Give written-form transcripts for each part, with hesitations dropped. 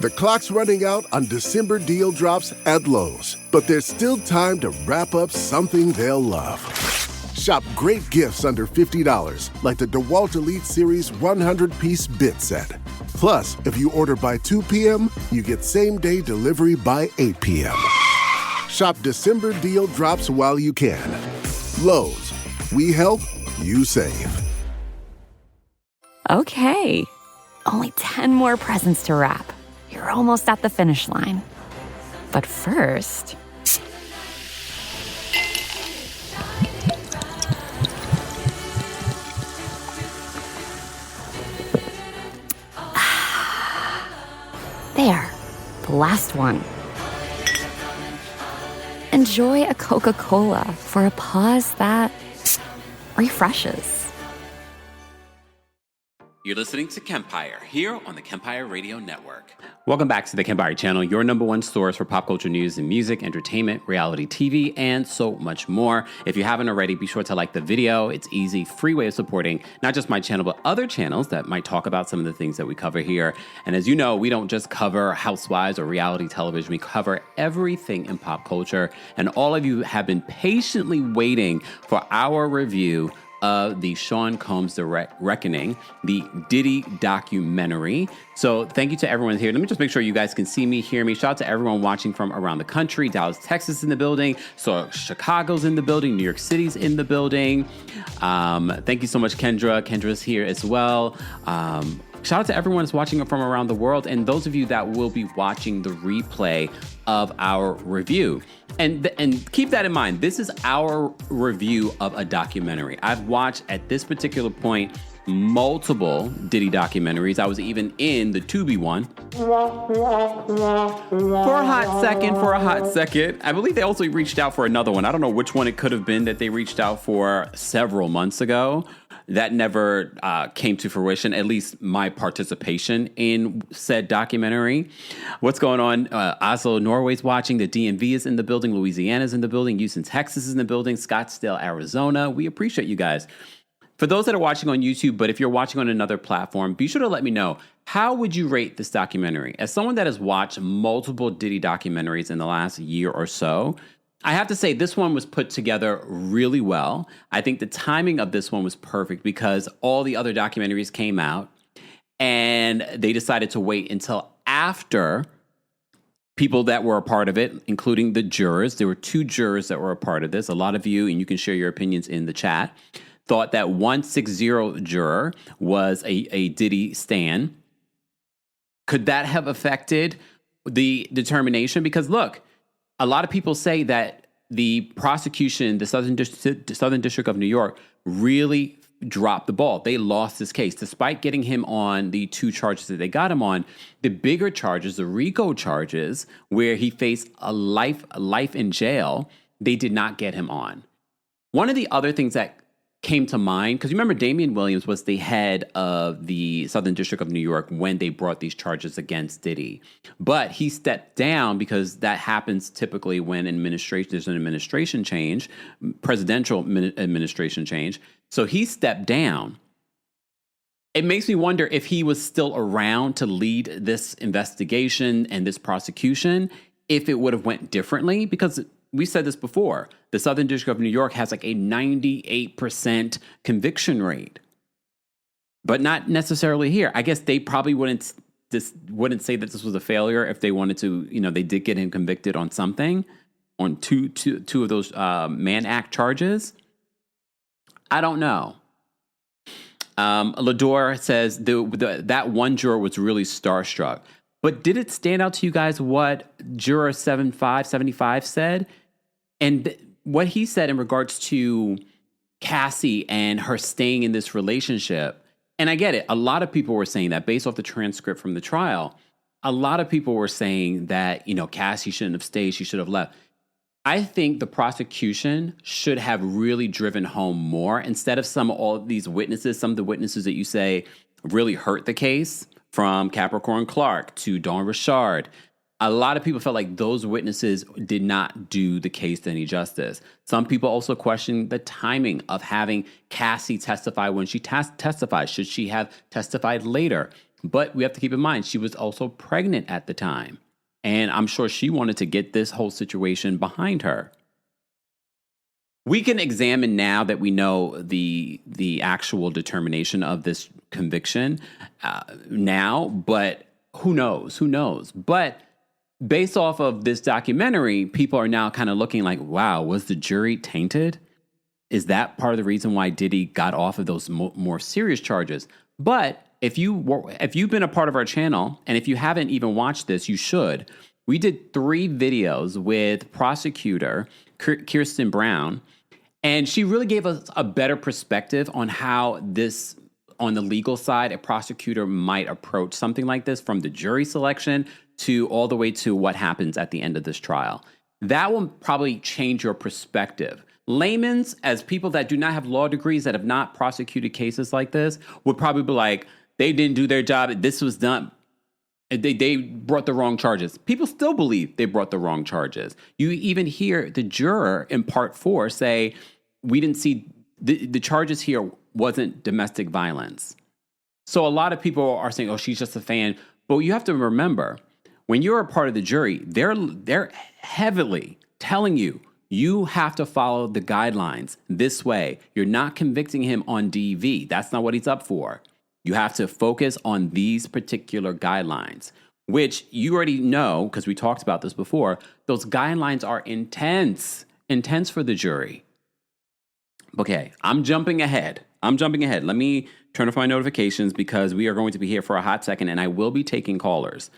The clock's running out on December deal drops at Lowe's, but there's still time to wrap up something they'll love. Shop great gifts under $50, like the DeWalt Elite Series 100-piece bit set. Plus, if you order by 2 p.m., you get same-day delivery by 8 p.m. Shop December deal drops while you can. Lowe's, we help, you save. Okay, only 10 more presents to wrap. You're almost at the finish line. But first... There, the last one. Enjoy a Coca-Cola for a pause that refreshes. You're listening to KEMPIRE here on the KEMPIRE Radio Network. Welcome back to the KEMPIRE channel, your number one source for pop culture news and music, entertainment, reality TV, and so much more. If you haven't already, be sure to like the video. It's easy, free way of supporting not just my channel, but other channels that might talk about some of the things that we cover here. And as you know, we don't just cover housewives or reality television. We cover everything in pop culture. And all of you have been patiently waiting for our review of the Sean Combs Direct Reckoning, the Diddy documentary. So thank you to everyone here. Let me just make sure you guys can see me, hear me. Shout out to everyone watching from around the country. Dallas, Texas in the building. So Chicago's in the building. New York City's in the building. Thank you so much, Kendra. Kendra's here as well. Shout out to everyone that's watching from around the world, and those of you that will be watching the replay of our review. And keep that in mind. This is our review of a documentary. I've watched, at this particular point, multiple Diddy documentaries. I was even in the Tubi one for a hot second. I believe they also reached out for another one. I don't know which one it could have been that they reached out for several months ago. That never came to fruition, at least my participation in said documentary. What's going on? Oslo, Norway's watching. The DMV is in the building. Louisiana's in the building. Houston, Texas is in the building. Scottsdale, Arizona. We appreciate you guys. For those that are watching on YouTube, but if you're watching on another platform, be sure to let me know, how would you rate this documentary? As someone that has watched multiple Diddy documentaries in the last year or so, I have to say this one was put together really well. I think the timing of this one was perfect because all the other documentaries came out and they decided to wait until after people that were a part of it, including the jurors. There were 2 jurors that were a part of this. A lot of you, and you can share your opinions in the chat, thought that 160 juror was a Diddy stan. Could that have affected the determination? Because look, a lot of people say that the prosecution, the Southern District of New York, really dropped the ball. They lost this case. Despite getting him on the 2 charges that they got him on, the bigger charges, the RICO charges, where he faced a life in jail, they did not get him on. One of the other things that came to mind, because you remember Damian Williams was the head of the Southern District of New York when they brought these charges against Diddy. But he stepped down because that happens typically when there's an administration change, presidential administration change. So he stepped down. It makes me wonder if he was still around to lead this investigation and this prosecution, if it would have went differently, because we said this before. The Southern District of New York has like a 98% conviction rate, but not necessarily here. I guess they probably wouldn't say that this was a failure if they wanted to. They did get him convicted on something, on two of those Mann Act charges. I don't know. Lador says that one juror was really starstruck. But did it stand out to you guys what Juror 75 said? And what he said in regards to Cassie and her staying in this relationship. And I get it. A lot of people were saying that based off the transcript from the trial. A lot of people were saying that, Cassie shouldn't have stayed. She should have left. I think the prosecution should have really driven home more instead of some of the witnesses that you say really hurt the case, from Capricorn Clark to Dawn Richard. A lot of people felt like those witnesses did not do the case any justice. Some people also questioned the timing of having Cassie testify when she testified. Should she have testified later? But we have to keep in mind, she was also pregnant at the time. And I'm sure she wanted to get this whole situation behind her. We can examine now that we know the actual determination of this conviction now, but who knows? Who knows? But based off of this documentary, people are now kind of looking like, wow, was the jury tainted? Is that part of the reason why Diddy got off of those more serious charges? But if you've been a part of our channel, and if you haven't even watched this, you should. We did 3 videos with prosecutor Kirsten Brown, and she really gave us a better perspective on how this, on the legal side, a prosecutor might approach something like this, from the jury selection to all the way to what happens at the end of this trial. That will probably change your perspective. Laymen's, as people that do not have law degrees, that have not prosecuted cases like this, would probably be like, they didn't do their job. This was done. They brought the wrong charges. People still believe they brought the wrong charges. You even hear the juror in part 4 say, we didn't see, the charges here wasn't domestic violence. So a lot of people are saying, oh, she's just a fan. But you have to remember, when you're a part of the jury, they're heavily telling you, you have to follow the guidelines this way. You're not convicting him on DV. That's not what he's up for. You have to focus on these particular guidelines, which you already know, because we talked about this before. Those guidelines are intense for the jury. Okay, I'm jumping ahead. Let me turn off my notifications because we are going to be here for a hot second, and I will be taking callers.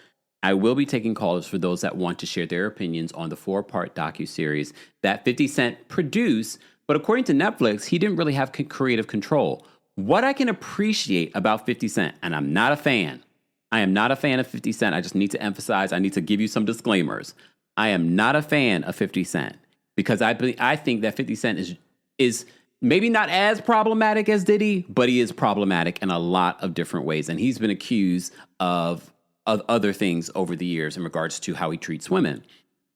I will be taking callers for those that want to share their opinions on the 4-part docuseries that 50 Cent produced. But according to Netflix, he didn't really have creative control. What I can appreciate about 50 Cent, and I'm not a fan. I am not a fan of 50 Cent. I just need to emphasize, I need to give you some disclaimers. I am not a fan of 50 Cent because I think that 50 Cent is maybe not as problematic as Diddy, but he is problematic in a lot of different ways. And he's been accused of other things over the years in regards to how he treats women.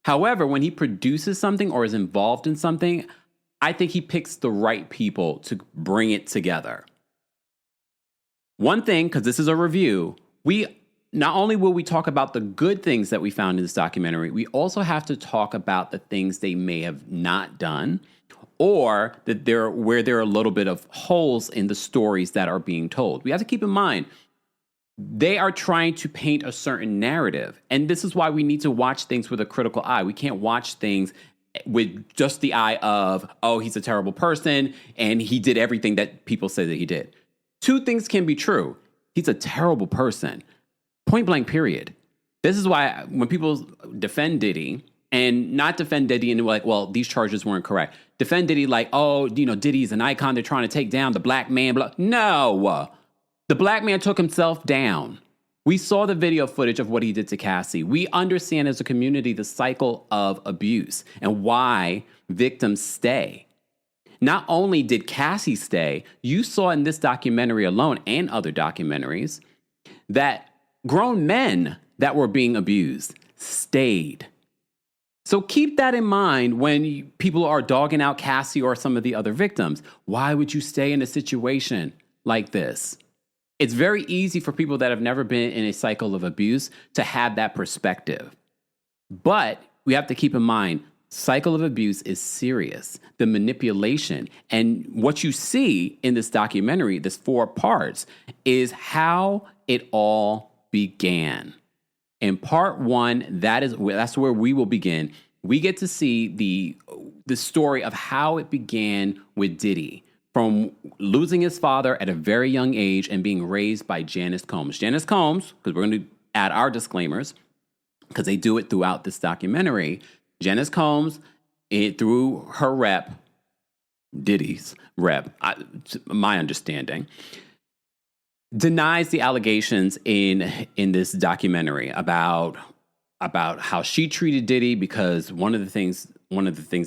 However, when he produces something or is involved in something, I think he picks the right people to bring it together. One thing, because this is a review, not only will we talk about the good things that we found in this documentary, we also have to talk about the things they may have not done, or that where there are a little bit of holes in the stories that are being told. We have to keep in mind, they are trying to paint a certain narrative. And this is why we need to watch things with a critical eye. We can't watch things with just the eye of, oh, he's a terrible person and he did everything that people say that he did. 2 things can be true. He's a terrible person. Point blank, period. This is why when people defend Diddy, and not defend Diddy and like, well, these charges weren't correct. Defend Diddy like, oh, Diddy's an icon. They're trying to take down the black man. Blah. No. The black man took himself down. We saw the video footage of what he did to Cassie. We understand as a community the cycle of abuse and why victims stay. Not only did Cassie stay, you saw in this documentary alone and other documentaries that grown men that were being abused stayed. So keep that in mind when people are dogging out Cassie or some of the other victims. Why would you stay in a situation like this? It's very easy for people that have never been in a cycle of abuse to have that perspective. But we have to keep in mind, cycle of abuse is serious. The manipulation and what you see in this documentary, this 4 parts, is how it all began. In part 1, that's where we will begin. We get to see the story of how it began with Diddy, from losing his father at a very young age and being raised by Janice Combs. Janice Combs, because we're going to add our disclaimers, because they do it throughout this documentary. Janice Combs, through her rep, Diddy's rep, my understanding, denies the allegations in this documentary about how she treated Diddy, because one of the things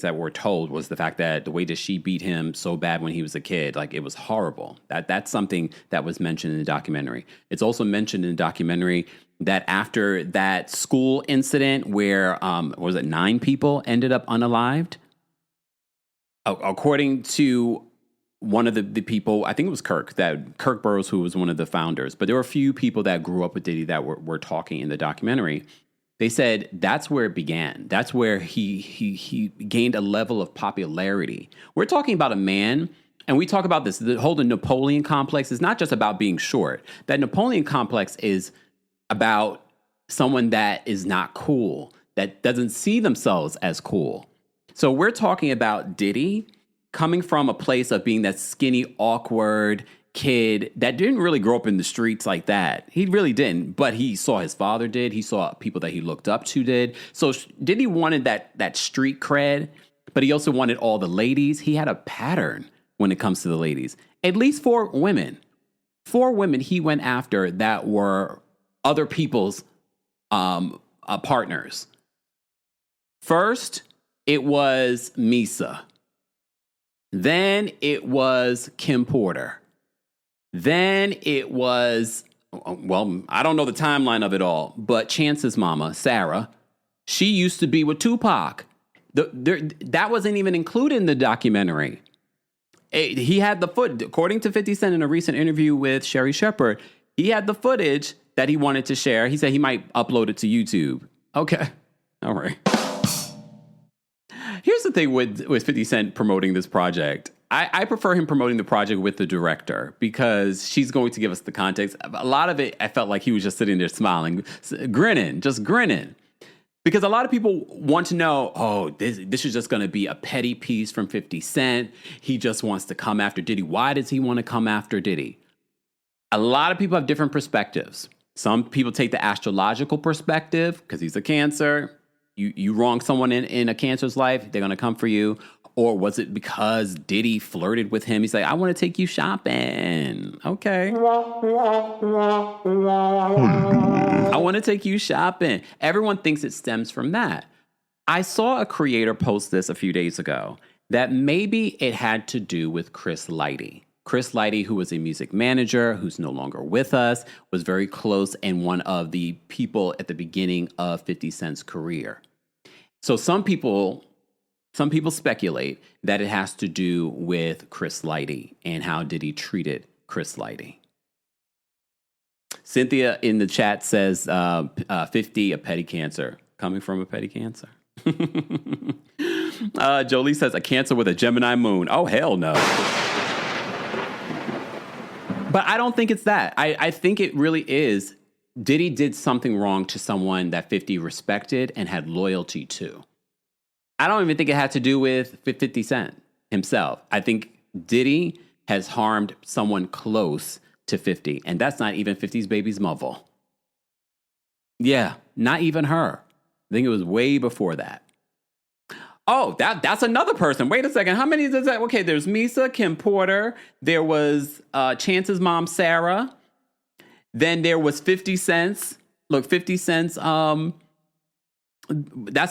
that we're told was the fact that the way that she beat him so bad when he was a kid, like, it was horrible. That's something that was mentioned in the documentary. It's also mentioned in the documentary that after that school incident where, 9 people ended up unalived? According to one of the people, I think it was Kirk Burrows, who was one of the founders, but there were a few people that grew up with Diddy that were talking in the documentary. They said that's where it began. That's where he gained a level of popularity. We're talking about a man, and we talk about this, the whole Napoleon complex is not just about being short. That Napoleon complex is about someone that is not cool, that doesn't see themselves as cool. So we're talking about Diddy coming from a place of being that skinny, awkward kid that didn't really grow up in the streets like that. He really didn't, but he saw his father did. He saw people that he looked up to did. So Diddy wanted that street cred, but he also wanted all the ladies. He had a pattern when it comes to the ladies. At least 4 women. 4 women he went after that were other people's partners. First, it was Misa. Then it was Kim Porter. Then it was, well, I don't know the timeline of it all, but Chance's mama, Sarah, she used to be with Tupac. That wasn't even included in the documentary. He had the according to 50 Cent in a recent interview with Sherry Shepherd, he had the footage that he wanted to share. He said he might upload it to YouTube. Okay. All right. Here's the thing with 50 Cent promoting this project. I prefer him promoting the project with the director because she's going to give us the context. A lot of it, I felt like he was just sitting there smiling, grinning. Because a lot of people want to know, oh, this is just going to be a petty piece from 50 Cent. He just wants to come after Diddy. Why does he want to come after Diddy? A lot of people have different perspectives. Some people take the astrological perspective because he's a Cancer. You wrong someone in a Cancer's life, they're going to come for you. Or was it because Diddy flirted with him? He's like, I want to take you shopping. Okay. I want to take you shopping. Everyone thinks it stems from that. I saw a creator post this a few days ago that maybe it had to do with Chris Lighty. Chris Lighty, who was a music manager, who's no longer with us, was very close and one of the people at the beginning of 50 Cent's career. So some people speculate that it has to do with Chris Lighty and how Diddy treated Chris Lighty. Cynthia in the chat says 50, a petty Cancer. Coming from a petty Cancer. Jolie says a Cancer with a Gemini moon. Oh, hell no. But I don't think it's that. I think it really is Diddy did something wrong to someone that 50 respected and had loyalty to. I don't even think it had to do with 50 Cent himself. I think Diddy has harmed someone close to 50, and that's not even 50's baby's mother. Yeah, not even her. I think it was way before that. Oh, that's another person. Wait a second. How many does that? Okay, there's Misa, Kim Porter. There was Chance's mom, Sarah. Then there was 50 Cent's. Look, 50 Cent's. That's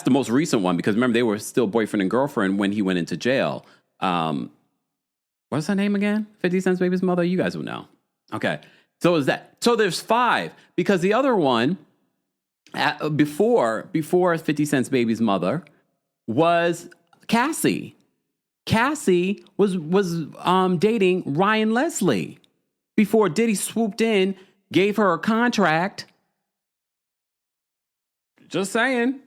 the most recent one because remember they were still boyfriend and girlfriend when he went into jail. What's her name again? 50 Cent's baby's mother. You guys will know. Okay, so is that? So there's 5 because the other one before 50 Cent's baby's mother was Cassie. Cassie was dating Ryan Leslie before Diddy swooped in, gave her a contract. Just saying.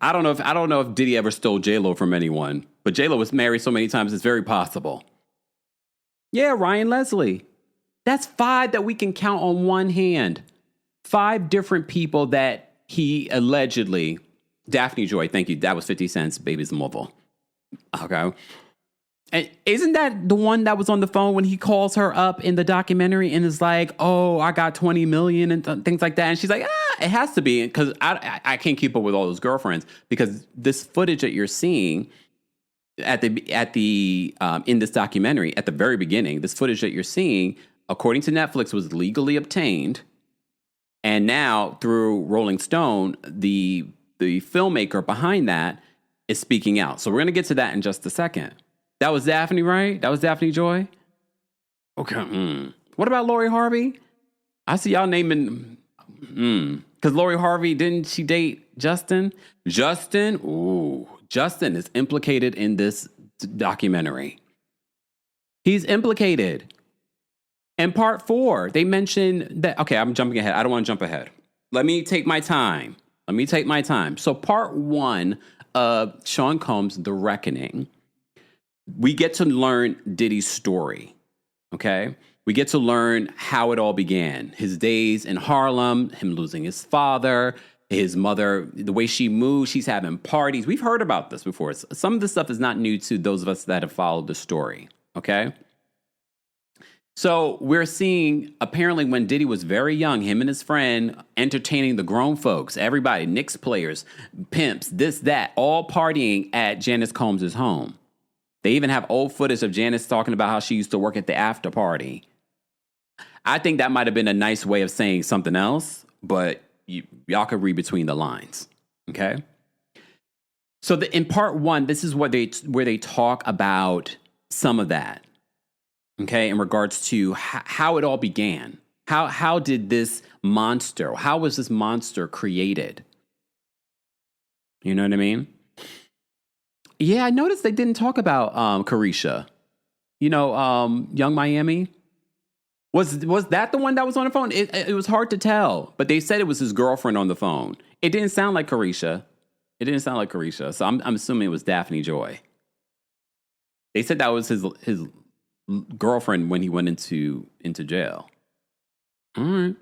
I don't know if Diddy ever stole J-Lo from anyone, but J-Lo was married so many times it's very possible. Yeah, Ryan Leslie. That's 5 that we can count on one hand. 5 different people that he allegedly. Daphne Joy, thank you. That was 50 Cent's baby's mother. Okay. And isn't that the one that was on the phone when he calls her up in the documentary and is like, oh, I got 20 million and things like that. And she's like, it has to be because I can't keep up with all those girlfriends because this footage that you're seeing at the in this documentary at the very beginning, this footage that you're seeing, according to Netflix, was legally obtained. And now through Rolling Stone, the filmmaker behind that is speaking out. So we're going to get to that in just a second. That was Daphne, right? That was Daphne Joy? Okay. What about Lori Harvey? I see y'all naming... Because Lori Harvey, didn't she date Justin? Justin is implicated in this documentary. He's implicated. In part 4, they mention that, okay, I'm jumping ahead. I don't want to jump ahead. Let me take my time. So part 1 of Sean Combs' The Reckoning, we get to learn Diddy's story, okay? We get to learn how it all began. His days in Harlem, him losing his father, his mother, the way she moves, she's having parties. We've heard about this before. Some of this stuff is not new to those of us that have followed the story, okay? So we're seeing, apparently when Diddy was very young, him and his friend entertaining the grown folks, everybody, Knicks players, pimps, this, that, all partying at Janice Combs' home. They even have old footage of Janice talking about how she used to work at the after party. I think that might have been a nice way of saying something else, but y'all could read between the lines, okay? So in part 1, this is where they talk about some of that. Okay, in regards to how it all began. How did this monster, how was this monster created? You know what I mean? Yeah, I noticed they didn't talk about Carisha. You know, Young Miami. Was that the one that was on the phone? It was hard to tell, but they said it was his girlfriend on the phone. It didn't sound like Carisha. So I'm assuming it was Daphne Joy. They said that was his girlfriend when he went into jail. All right.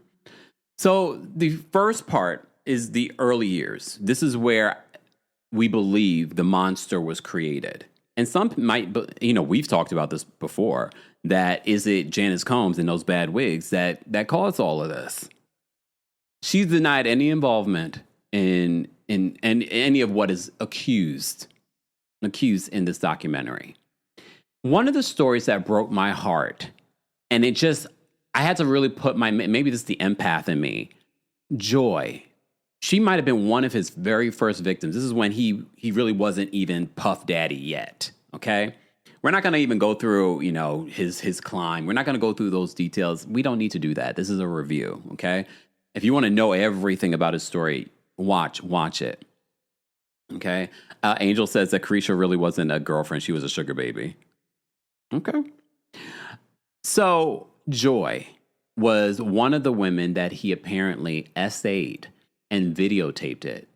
So the first part is the early years. This is where we believe the monster was created. And some might, we've talked about this before, that is it Janice Combs and those bad wigs that caused all of this. She's denied any involvement in any of what is accused in this documentary. One of the stories that broke my heart, and I had to really put maybe this is the empath in me, Joy. She might have been one of his very first victims. This is when he really wasn't even Puff Daddy yet, okay? We're not going to even go through, his climb. We're not going to go through those details. We don't need to do that. This is a review, okay? If you want to know everything about his story, watch it, okay? Angel says that Carisha really wasn't a girlfriend. She was a sugar baby. Okay. So Joy was one of the women that he apparently essayed and videotaped it.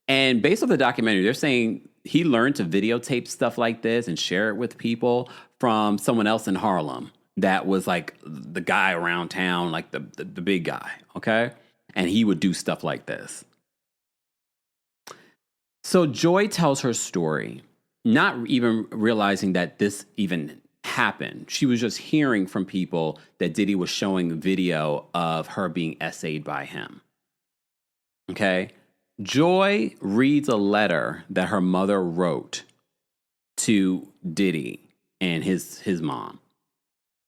And based on the documentary, they're saying he learned to videotape stuff like this and share it with people from someone else in Harlem that was like the guy around town, like the big guy, okay? And he would do stuff like this. So Joy tells her story, not even realizing that this even happened. She was just hearing from people that Diddy was showing video of her being essayed by him. Okay? Joy reads a letter that her mother wrote to Diddy and his mom.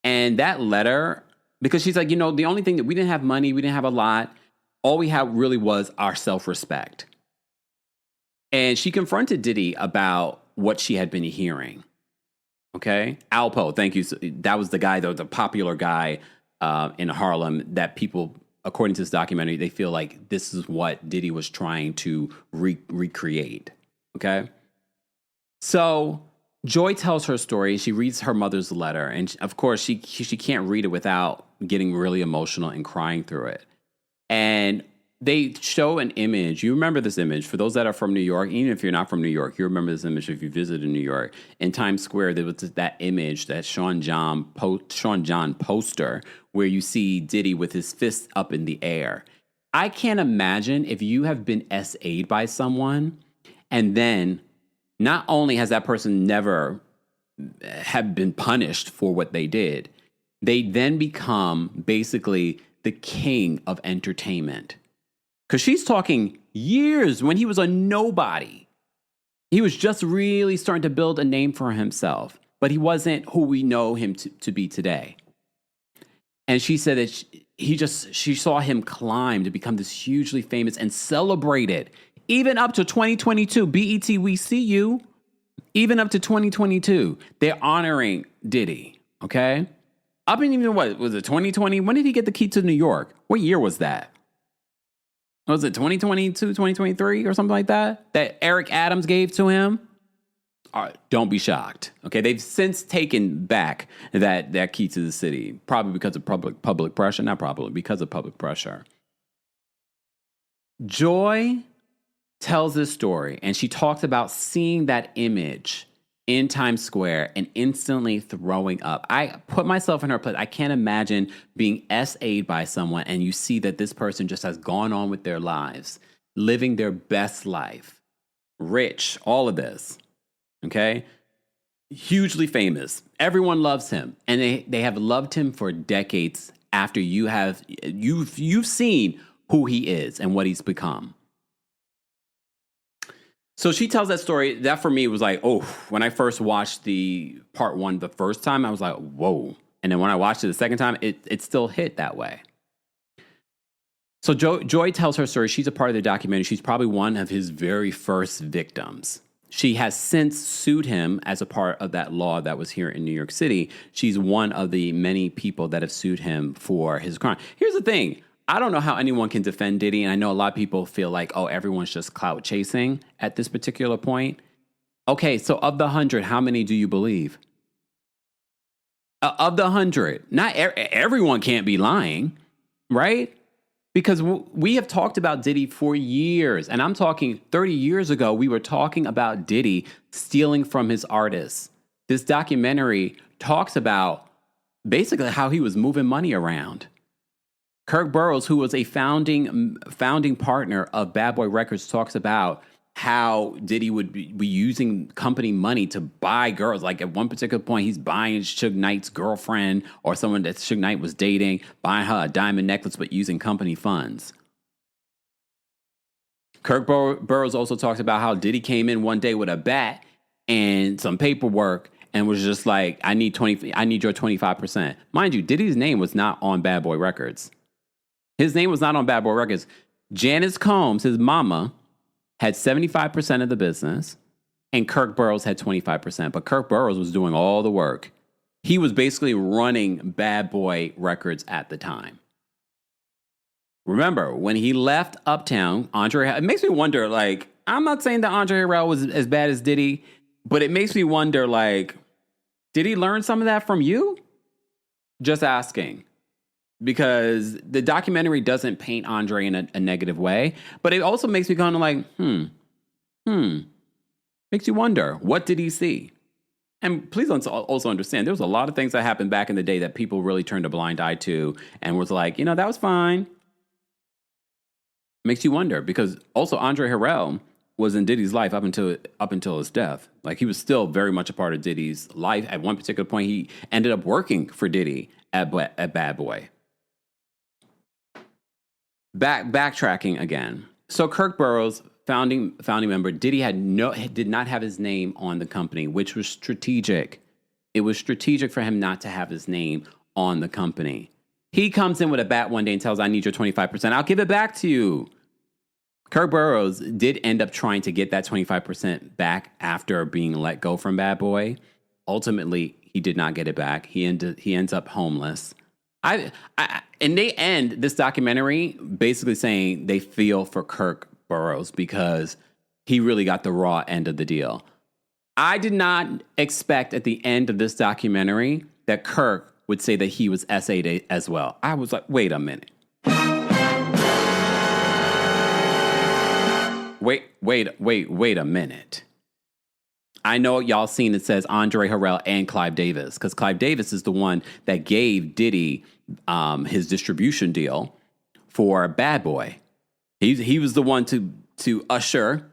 And that letter, because she's like, the only thing that we didn't have money, we didn't have a lot. All we had really was our self-respect. And she confronted Diddy about what she had been hearing. Okay. Alpo, thank you. That was the guy, the popular guy in Harlem that people, according to this documentary, they feel like this is what Diddy was trying to recreate. Okay. So Joy tells her story. She reads her mother's letter. And of course, she can't read it without getting really emotional and crying through it. And they show an image. You remember this image. For those that are from New York, even if you're not from New York, you remember this image if you visited New York. In Times Square, there was that image, that Sean John poster, where you see Diddy with his fist up in the air. I can't imagine if you have been SA'd by someone, and then not only has that person never have been punished for what they did, they then become basically the king of entertainment. Because she's talking years when he was a nobody. He was just really starting to build a name for himself, but he wasn't who we know him to be today. And she said that she saw him climb to become this hugely famous and celebrated, even up to 2022. BET, we see you. Even up to 2022, they're honoring Diddy, okay? Up in even what, was it 2020? When did he get the key to New York? What year was that? Was it 2022, 2023 or something like that? That Eric Adams gave to him? don't be shocked. Okay, they've since taken back that key to the city, probably because of public pressure. Not probably because of public pressure. Joy tells this story, and she talks about seeing that image in Times Square and instantly throwing up. I put myself in her place. I can't imagine being SA'd by someone and you see that this person just has gone on with their lives, living their best life, rich, all of this, okay? Hugely famous. Everyone loves him, and they have loved him for decades after you've seen who he is and what he's become. So she tells that story. That for me was like, oh, when I first watched the part one the first time, I was like, whoa. And then when I watched it the second time, it still hit that way. So Joy tells her story. She's a part of the documentary. She's probably one of his very first victims. She has since sued him as a part of that law that was here in New York City. She's one of the many people that have sued him for his crime. Here's the thing. I don't know how anyone can defend Diddy, and I know a lot of people feel like, oh, everyone's just clout chasing at this particular point. Okay, so of the 100, how many do you believe? Of the 100, not everyone can't be lying, right? Because we have talked about Diddy for years, and I'm talking 30 years ago, we were talking about Diddy stealing from his artists. This documentary talks about basically how he was moving money around. Kirk Burroughs, who was a founding partner of Bad Boy Records, talks about how Diddy would be using company money to buy girls. Like at one particular point, he's buying Suge Knight's girlfriend or someone that Suge Knight was dating, buying her a diamond necklace, but using company funds. Kirk Burroughs also talks about how Diddy came in one day with a bat and some paperwork and was just like, I need your 25%. Mind you, Diddy's name was not on Bad Boy Records. His name was not on Bad Boy Records. Janice Combs, his mama, had 75% of the business, and Kirk Burroughs had 25%. But Kirk Burroughs was doing all the work. He was basically running Bad Boy Records at the time. Remember, when he left Uptown, it makes me wonder, like, I'm not saying that Andre Harrell was as bad as Diddy, but it makes me wonder, like, did he learn some of that from you? Just asking. Because the documentary doesn't paint Andre in a negative way, but it also makes me kind of like, makes you wonder, what did he see? And please also understand, there was a lot of things that happened back in the day that people really turned a blind eye to and was like, that was fine. Makes you wonder, because also Andre Harrell was in Diddy's life up until his death. Like, he was still very much a part of Diddy's life. At one particular point, he ended up working for Diddy at Bad Boy. Backtracking again. So Kirk Burroughs, founding member, Diddy did not have his name on the company, which was strategic. It was strategic for him not to have his name on the company. He comes in with a bat one day and tells, I need your 25%. I'll give it back to you. Kirk Burroughs did end up trying to get that 25% back after being let go from Bad Boy. Ultimately, he did not get it back. He ends up homeless. And they end this documentary basically saying they feel for Kirk Burroughs because he really got the raw end of the deal. I did not expect at the end of this documentary that Kirk would say that he was SA'd as well. I was like, wait a minute. Wait a minute. I know y'all seen it says Andre Harrell and Clive Davis, because Clive Davis is the one that gave Diddy his distribution deal for Bad Boy. He was the one to usher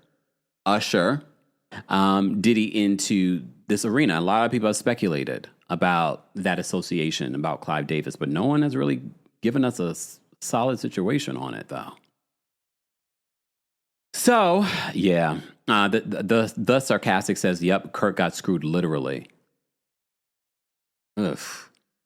Diddy into this arena. A lot of people have speculated about that association, about Clive Davis, but no one has really given us a solid situation on it, though. So, yeah, the sarcastic says, yep, Kirk got screwed literally. Ugh.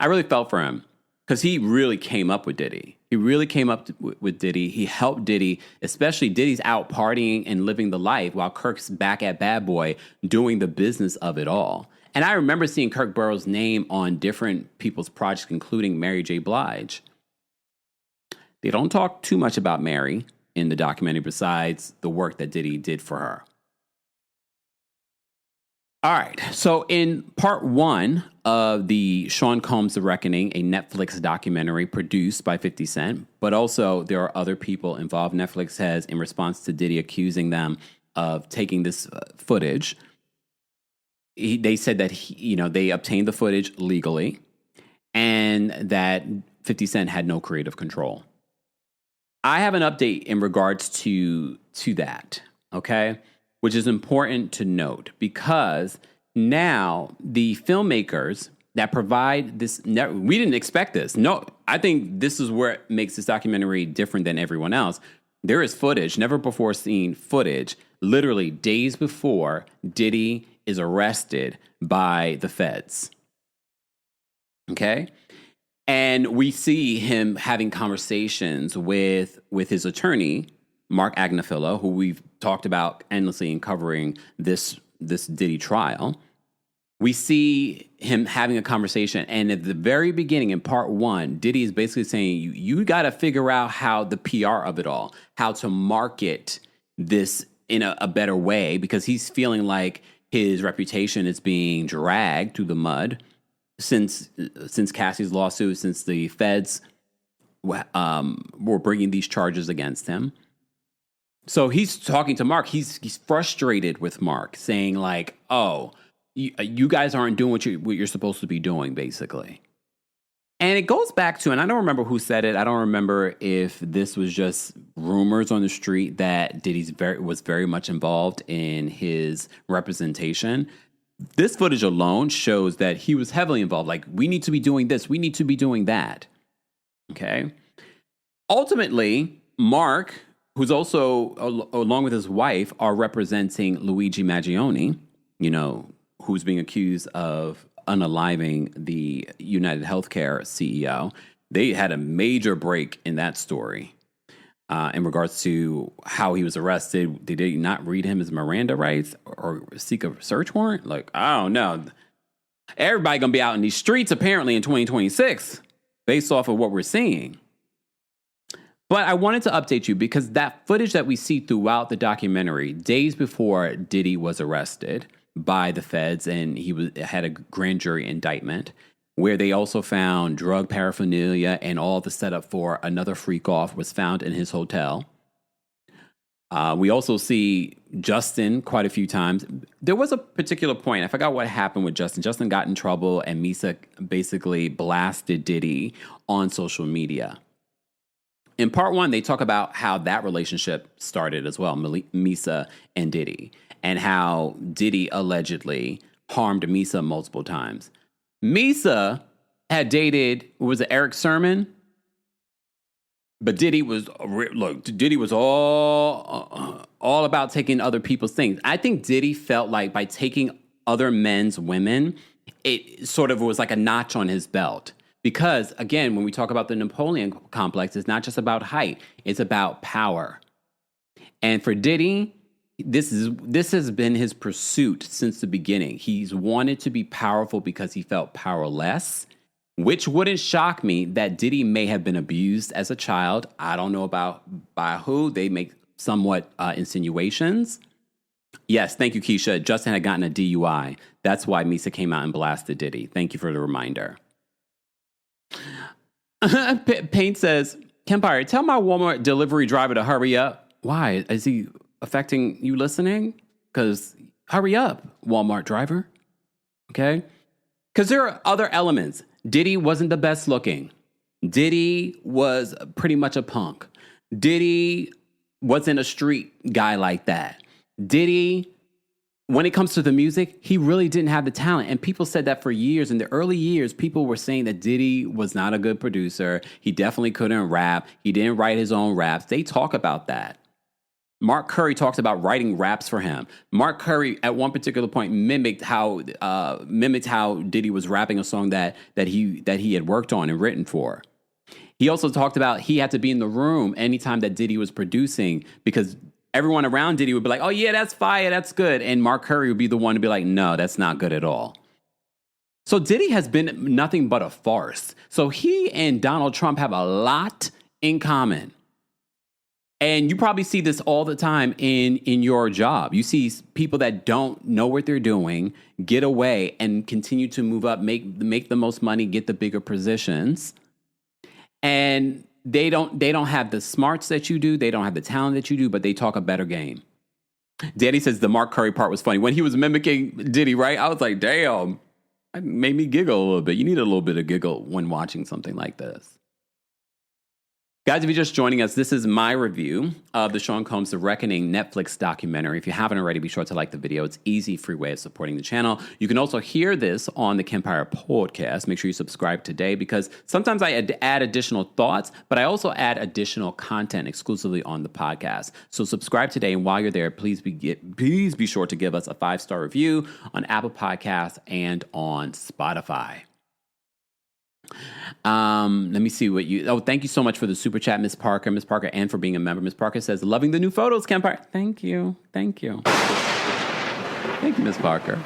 I really felt for him because he really came up with Diddy. He really came up with Diddy. He helped Diddy, especially Diddy's out partying and living the life while Kirk's back at Bad Boy doing the business of it all. And I remember seeing Kirk Burroughs' name on different people's projects, including Mary J. Blige. They don't talk too much about Mary in the documentary besides the work that Diddy did for her. All right. So in part one of the Sean Combs The Reckoning, a Netflix documentary produced by 50 Cent, but also there are other people involved. Netflix has, in response to Diddy accusing them of taking this footage, they said that they obtained the footage legally and that 50 Cent had no creative control. I have an update in regards to that, okay? Which is important to note because now the filmmakers that provide this, we didn't expect this. No, I think this is where it makes this documentary different than everyone else. There is footage, never before seen footage, literally days before Diddy is arrested by the feds. Okay? And we see him having conversations with his attorney, Mark Agnifilo, who we've talked about endlessly in covering this Diddy trial. We see him having a conversation, and at the very beginning, in part one, Diddy is basically saying, you got to figure out how the PR of it all, how to market this in a better way, because he's feeling like his reputation is being dragged through the mud since Cassie's lawsuit, since the feds were bringing these charges against him. So he's talking to Mark. He's frustrated with Mark, saying like, "Oh, you guys aren't doing what you're supposed to be doing," basically. And it goes back to, and I don't remember who said it. I don't remember if this was just rumors on the street that Diddy was very much involved in his representation. This footage alone shows that he was heavily involved. Like, we need to be doing this. We need to be doing that. Okay. Ultimately, Mark, who's also, along with his wife, are representing Luigi Maggioni, who's being accused of unaliving the United Healthcare CEO. They had a major break in that story in regards to how he was arrested. Did they not read him his Miranda rights or seek a search warrant? Like, I don't know. Everybody going to be out in these streets apparently in 2026 based off of what we're seeing. But I wanted to update you because that footage that we see throughout the documentary, days before Diddy was arrested by the feds and he had a grand jury indictment, where they also found drug paraphernalia and all the setup for another freak off was found in his hotel. We also see Justin quite a few times. There was a particular point, I forgot what happened with Justin. Justin got in trouble and Misa basically blasted Diddy on social media. In part one, they talk about how that relationship started as well, Misa and Diddy, and how Diddy allegedly harmed Misa multiple times. Misa had dated, was it Eric Sermon? But Diddy was all about taking other people's things. I think Diddy felt like by taking other men's women, it sort of was like a notch on his belt. Because, again, when we talk about the Napoleon complex, it's not just about height. It's about power. And for Diddy, this has been his pursuit since the beginning. He's wanted to be powerful because he felt powerless, which wouldn't shock me that Diddy may have been abused as a child. I don't know by who. They make somewhat insinuations. Yes, thank you, Keisha. Justin had gotten a DUI. That's why Misa came out and blasted Diddy. Thank you for the reminder. Paint says, Kempire, tell my Walmart delivery driver to hurry up. Why? Is he affecting you listening? Because hurry up, Walmart driver. Okay? Because there are other elements. Diddy wasn't the best looking. Diddy was pretty much a punk. Diddy wasn't a street guy like that. Diddy, when it comes to the music, he really didn't have the talent. And people said that for years. In the early years, people were saying that Diddy was not a good producer. He definitely couldn't rap. He didn't write his own raps. They talk about that. Mark Curry talks about writing raps for him. Mark Curry, at one particular point, mimicked how Diddy was rapping a song that he had worked on and written for. He also talked about he had to be in the room anytime that Diddy was producing because everyone around Diddy would be like, "Oh yeah, that's fire, that's good," and Mark Curry would be the one to be like, "No, that's not good at all." So Diddy has been nothing but a farce. So he and Donald Trump have a lot in common. And you probably see this all the time in your job. You see people that don't know what they're doing, get away and continue to move up, make the most money, get the bigger positions. And they don't have the smarts that you do. They don't have the talent that you do, but they talk a better game. Danny says the Mark Curry part was funny. When he was mimicking Diddy, right? I was like, damn, it made me giggle a little bit. You need a little bit of giggle when watching something like this. Guys, if you're just joining us, this is my review of the Sean Combs The Reckoning Netflix documentary. If you haven't already, be sure to like the video. It's an easy, free way of supporting the channel. You can also hear this on the KEMPIRE podcast. Make sure you subscribe today because sometimes I add additional thoughts, but I also add additional content exclusively on the podcast. So subscribe today, and while you're there, please be sure to give us a 5-star review on Apple Podcasts and on Spotify. Let me see what thank you so much for the super chat, Miss Parker, and for being a member. Miss Parker says, loving the new photos, KEMPIRE. Thank you, Miss Parker.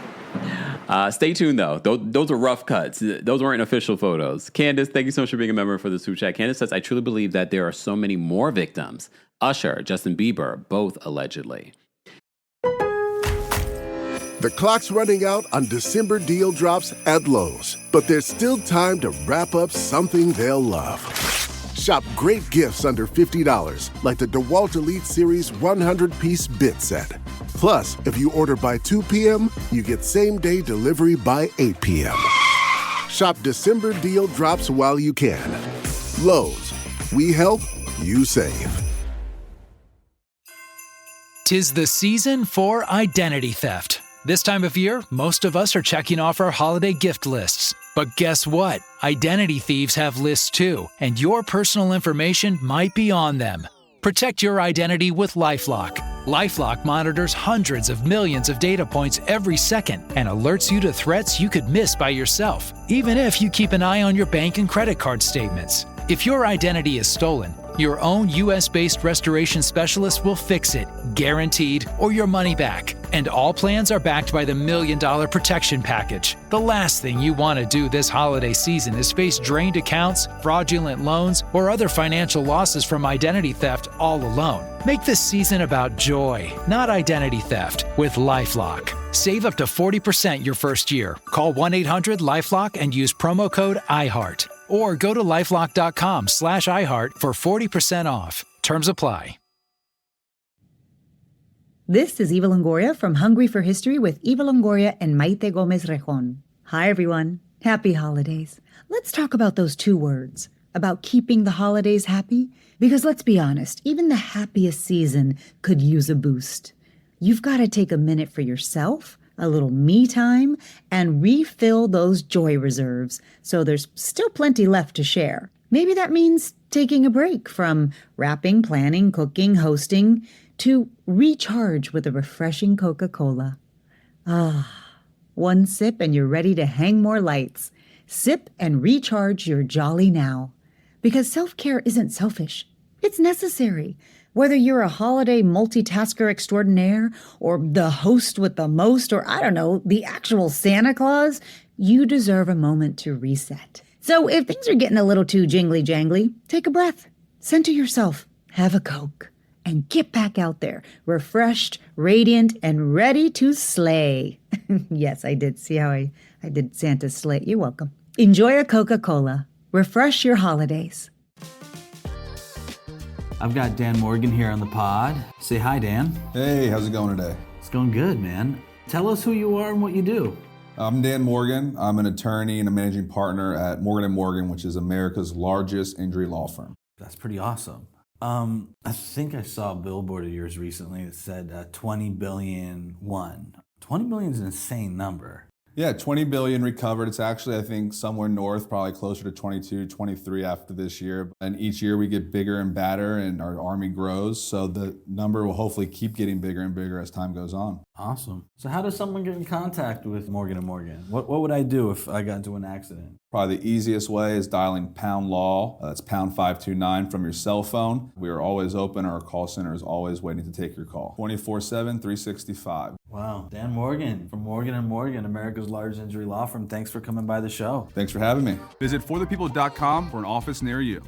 Stay tuned though. Those are rough cuts. Those weren't official photos. Candace, thank you so much for being a member for the super chat. Candace says, I truly believe that there are so many more victims. Usher, Justin Bieber, both allegedly. The clock's running out on December deal drops at Lowe's, but there's still time to wrap up something they'll love. Shop great gifts under $50, like the DeWalt Elite Series 100-piece bit set. Plus, if you order by 2 p.m., you get same-day delivery by 8 p.m. Shop December deal drops while you can. Lowe's, we help, you save. 'Tis the season for identity theft. This time of year, most of us are checking off our holiday gift lists. But guess what? Identity thieves have lists too, and your personal information might be on them. Protect your identity with LifeLock. LifeLock monitors hundreds of millions of data points every second and alerts you to threats you could miss by yourself, even if you keep an eye on your bank and credit card statements. If your identity is stolen, your own U.S.-based restoration specialist will fix it, guaranteed, or your money back. And all plans are backed by the $1 Million Protection Package. The last thing you want to do this holiday season is face drained accounts, fraudulent loans, or other financial losses from identity theft all alone. Make this season about joy, not identity theft, with LifeLock. Save up to 40% your first year. Call 1-800-LifeLock and use promo code IHEART. Or go to lifelock.com/iHeart for 40% off. Terms apply. This is Eva Longoria from Hungry for History with Eva Longoria and Maite Gomez Rejon. Hi, everyone. Happy holidays. Let's talk about those 2 words, about keeping the holidays happy. Because let's be honest, even the happiest season could use a boost. You've got to take a minute for yourself, a little me time, and refill those joy reserves so there's still plenty left to share. Maybe that means taking a break from wrapping, planning, cooking, hosting, to recharge with a refreshing Coca-Cola. One sip and you're ready to hang more lights. Sip and recharge your jolly now. Because self-care isn't selfish. It's necessary. Whether you're a holiday multitasker extraordinaire or the host with the most, or I don't know, the actual Santa Claus, you deserve a moment to reset. So if things are getting a little too jingly-jangly, take a breath, center yourself, have a Coke, and get back out there, refreshed, radiant, and ready to slay. Yes, I did. See how I did Santa's sleigh? You're welcome. Enjoy a Coca-Cola. Refresh your holidays. I've got Dan Morgan here on the pod. Say hi, Dan. Hey, how's it going today? It's going good, man. Tell us who you are and what you do. I'm Dan Morgan. I'm an attorney and a managing partner at Morgan & Morgan, which is America's largest injury law firm. That's pretty awesome. I think I saw a billboard of yours recently that said 20 billion won. 20 billion is an insane number. Yeah, 20 billion recovered. It's actually, I think, somewhere north, probably closer to 22, 23 after this year. And each year we get bigger and badder and our army grows. So the number will hopefully keep getting bigger and bigger as time goes on. Awesome. So how does someone get in contact with Morgan & Morgan? What would I do if I got into an accident? Probably the easiest way is dialing pound law. That's pound 529 from your cell phone. We are always open. Our call center is always waiting to take your call. 24/7, 365. Wow. Dan Morgan from Morgan & Morgan, America's largest injury law firm. Thanks for coming by the show. Thanks for having me. Visit forthepeople.com for an office near you.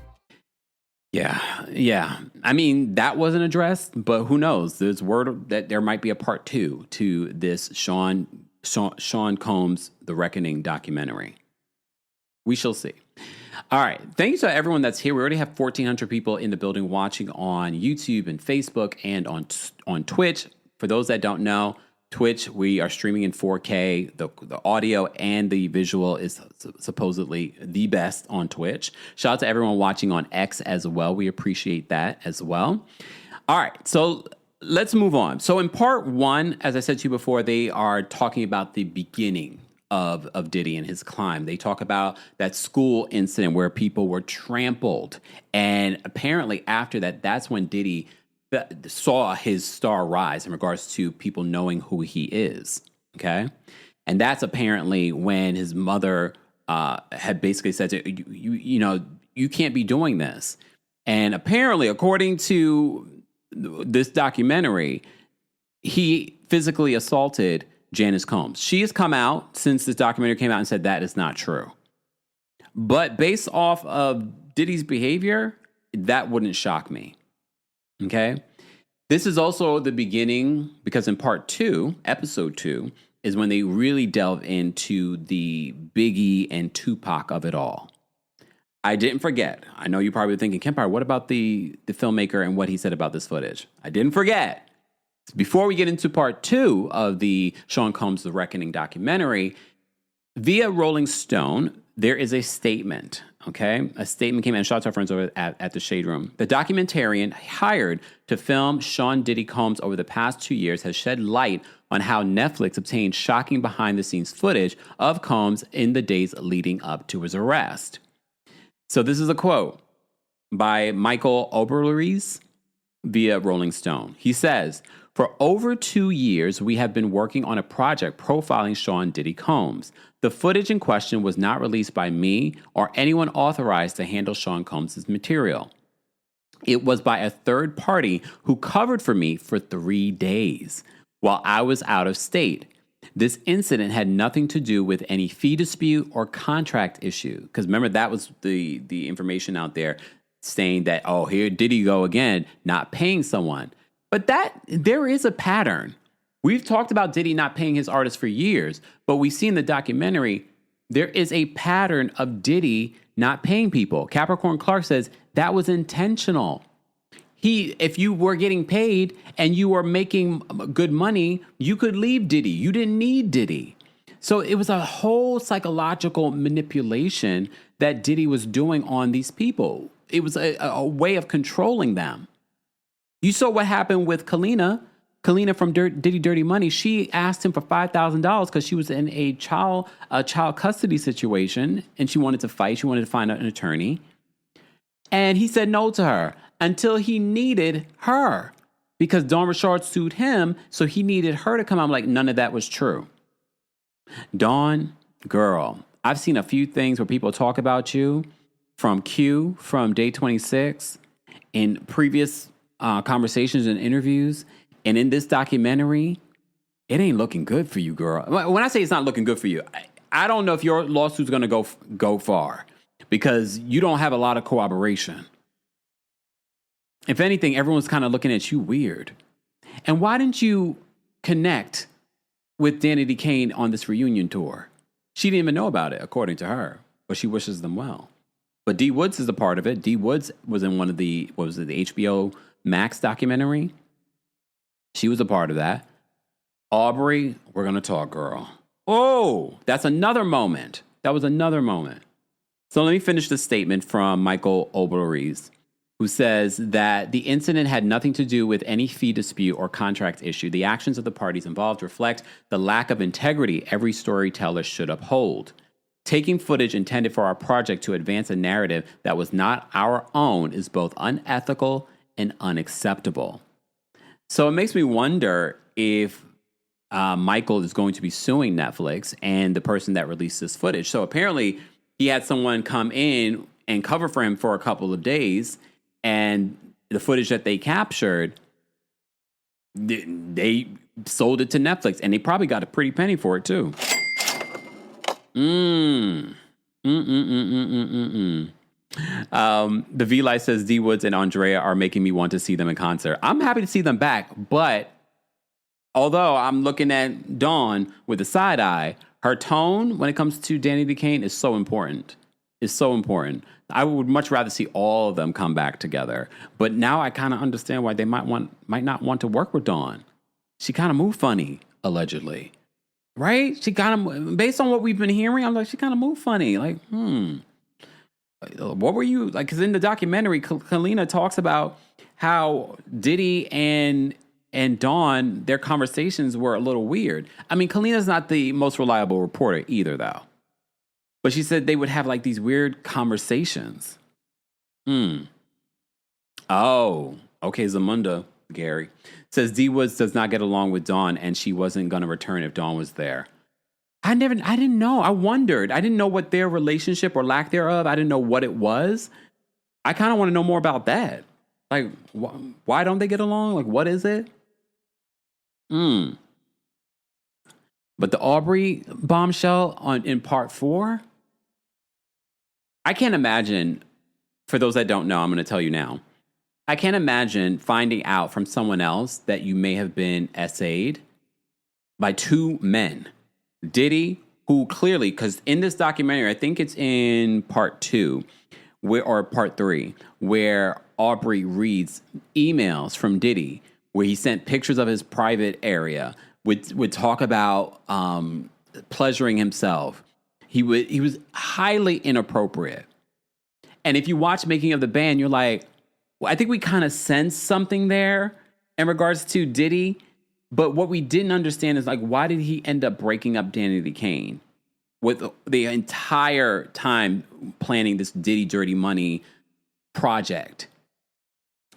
Yeah. I mean, that wasn't addressed, but who knows? There's word that there might be a part 2 to this Sean Combs The Reckoning documentary. We shall see. All right. Thank you to everyone that's here. We already have 1,400 people in the building watching on YouTube and Facebook and on Twitch. For those that don't know, Twitch, we are streaming in 4K. The audio and the visual is supposedly the best on Twitch. Shout out to everyone watching on X as well. We appreciate that as well. All right, so let's move on. So in part 1, as I said to you before, they are talking about the beginning of Diddy and his climb. They talk about that school incident where people were trampled. And apparently after that, that's when Diddy saw his star rise in regards to people knowing who he is. Okay. And that's apparently when his mother had basically said to you know, you can't be doing this. And apparently, according to this documentary, he physically assaulted Janice Combs. She has come out since this documentary came out and said that is not true. But based off of Diddy's behavior, that wouldn't shock me. Okay. This is also the beginning, because in part 2, episode 2, is when they really delve into the Biggie and Tupac of it all. I didn't forget. I know you're probably thinking, KEMPIRE, what about the filmmaker and what he said about this footage? I didn't forget. Before we get into part 2 of the Sean Combs The Reckoning documentary, via Rolling Stone, there is a statement. Okay, a statement came in. Shout out to our friends over at the Shade Room. The documentarian hired to film Sean Diddy Combs over the past 2 years has shed light on how Netflix obtained shocking behind-the-scenes footage of Combs in the days leading up to his arrest. So this is a quote by Michael Oberleries via Rolling Stone. He says, "For over 2 years, we have been working on a project profiling Sean Diddy Combs. The footage in question was not released by me or anyone authorized to handle Sean Combs' material. It was by a third party who covered for me for 3 days while I was out of state. This incident had nothing to do with any fee dispute or contract issue." Because remember, that was the information out there saying that, oh, here Diddy go again, not paying someone. But there is a pattern. We've talked about Diddy not paying his artists for years, but we see in the documentary, there is a pattern of Diddy not paying people. Capricorn Clark says that was intentional. If you were getting paid and you were making good money, you could leave Diddy. You didn't need Diddy. So it was a whole psychological manipulation that Diddy was doing on these people. It was a way of controlling them. You saw what happened with Kalina from Diddy Dirty Money. She asked him for $5,000 because she was in a child custody situation and she wanted to fight. She wanted to find an attorney. And he said no to her until he needed her because Dawn Richard sued him. So he needed her to come out. I'm like, none of that was true. Dawn, girl, I've seen a few things where people talk about you from Q, from Day 26, in previous conversations and interviews. And in this documentary, it ain't looking good for you, girl. When I say it's not looking good for you, I don't know if your lawsuit's going to go far because you don't have a lot of corroboration. If anything, everyone's kind of looking at you weird. And why didn't you connect with Danny D. Kane on this reunion tour? She didn't even know about it, according to her, but she wishes them well. But D. Woods is a part of it. D. Woods was in one of the HBO Max documentary. She was a part of that. Aubrey, we're going to talk, girl. Oh, that's another moment. That was another moment. So let me finish the statement from Michael Oberleries, who says that the incident had nothing to do with any fee dispute or contract issue. The actions of the parties involved reflect the lack of integrity every storyteller should uphold. Taking footage intended for our project to advance a narrative that was not our own is both unethical and unacceptable. So it makes me wonder if Michael is going to be suing Netflix and the person that released this footage. So apparently he had someone come in and cover for him for a couple of days, and the footage that they captured, they sold it to Netflix, and they probably got a pretty penny for it too. The V Light says D Woods and Andrea are making me want to see them in concert. I'm happy to see them back, but although I'm looking at Dawn with a side eye, her tone when it comes to Danny DeCane is so important. It's so important. I would much rather see all of them come back together. But now I kind of understand why they might not want to work with Dawn. She kind of moved funny, allegedly. Right? She kind of, based on what we've been hearing, I'm like, she kind of moved funny. Like, what were you, like, because in the documentary, Kalina talks about how Diddy and Dawn, their conversations were a little weird. I mean, Kalina's not the most reliable reporter either, though. But she said they would have, like, these weird conversations. Oh, okay, Zamunda, Gary, says D Woods does not get along with Dawn, and she wasn't going to return if Dawn was there. I didn't know. I wondered. I didn't know what their relationship or lack thereof. I didn't know what it was. I kind of want to know more about that. Like, why don't they get along? Like, what is it? But the Aubrey bombshell in part 4, I can't imagine, for those that don't know, I'm going to tell you now. I can't imagine finding out from someone else that you may have been essayed by 2 men. Diddy, who clearly, because in this documentary, I think it's in part 2 or part 3, where Aubrey reads emails from Diddy where he sent pictures of his private area, would talk about pleasuring himself. He was highly inappropriate. And if you watch Making of the Band, you're like, well, I think we kind of sense something there in regards to Diddy. But what we didn't understand is, like, why did he end up breaking up Danny DeCane with the entire time planning this Diddy Dirty Money project?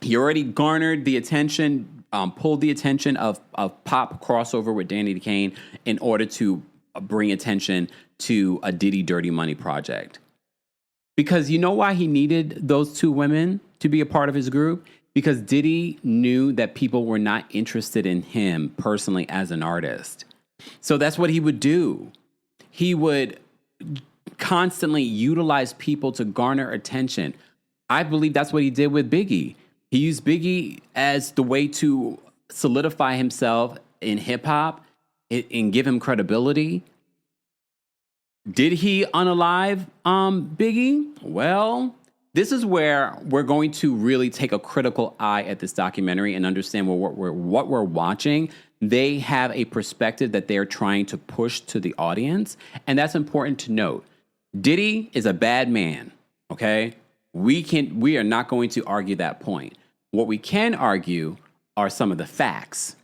He already garnered the attention, pulled the attention of pop crossover with Danny DeCane in order to bring attention to a Diddy Dirty Money project. Because you know why he needed those 2 women to be a part of his group? Because Diddy knew that people were not interested in him personally as an artist. So that's what he would do. He would constantly utilize people to garner attention. I believe that's what he did with Biggie. He used Biggie as the way to solidify himself in hip hop and give him credibility. Did he unalive Biggie? Well, this is where we're going to really take a critical eye at this documentary and understand what we're watching. They have a perspective that they're trying to push to the audience, and that's important to note. Diddy is a bad man, okay? We are not going to argue that point. What we can argue are some of the facts.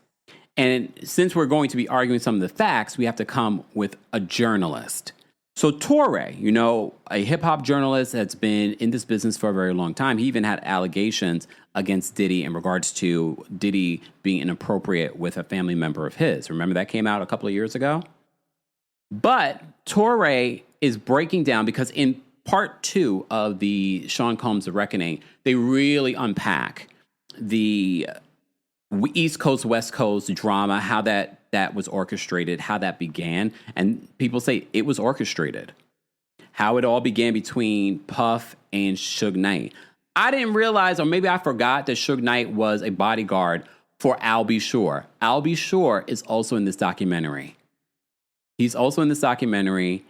And since we're going to be arguing some of the facts, we have to come with a journalist. So Torre, you know, a hip-hop journalist that's been in this business for a very long time. He even had allegations against Diddy in regards to Diddy being inappropriate with a family member of his. Remember that came out a couple of years ago? But Torre is breaking down because in part 2 of the Sean Combs' The Reckoning, they really unpack the East Coast, West Coast drama, how that was orchestrated, how that began. And people say it was orchestrated. How it all began between Puff and Suge Knight. I didn't realize, or maybe I forgot, that Suge Knight was a bodyguard for Al B. Sure. Al B. Sure is also in this documentary. He's also in this documentary.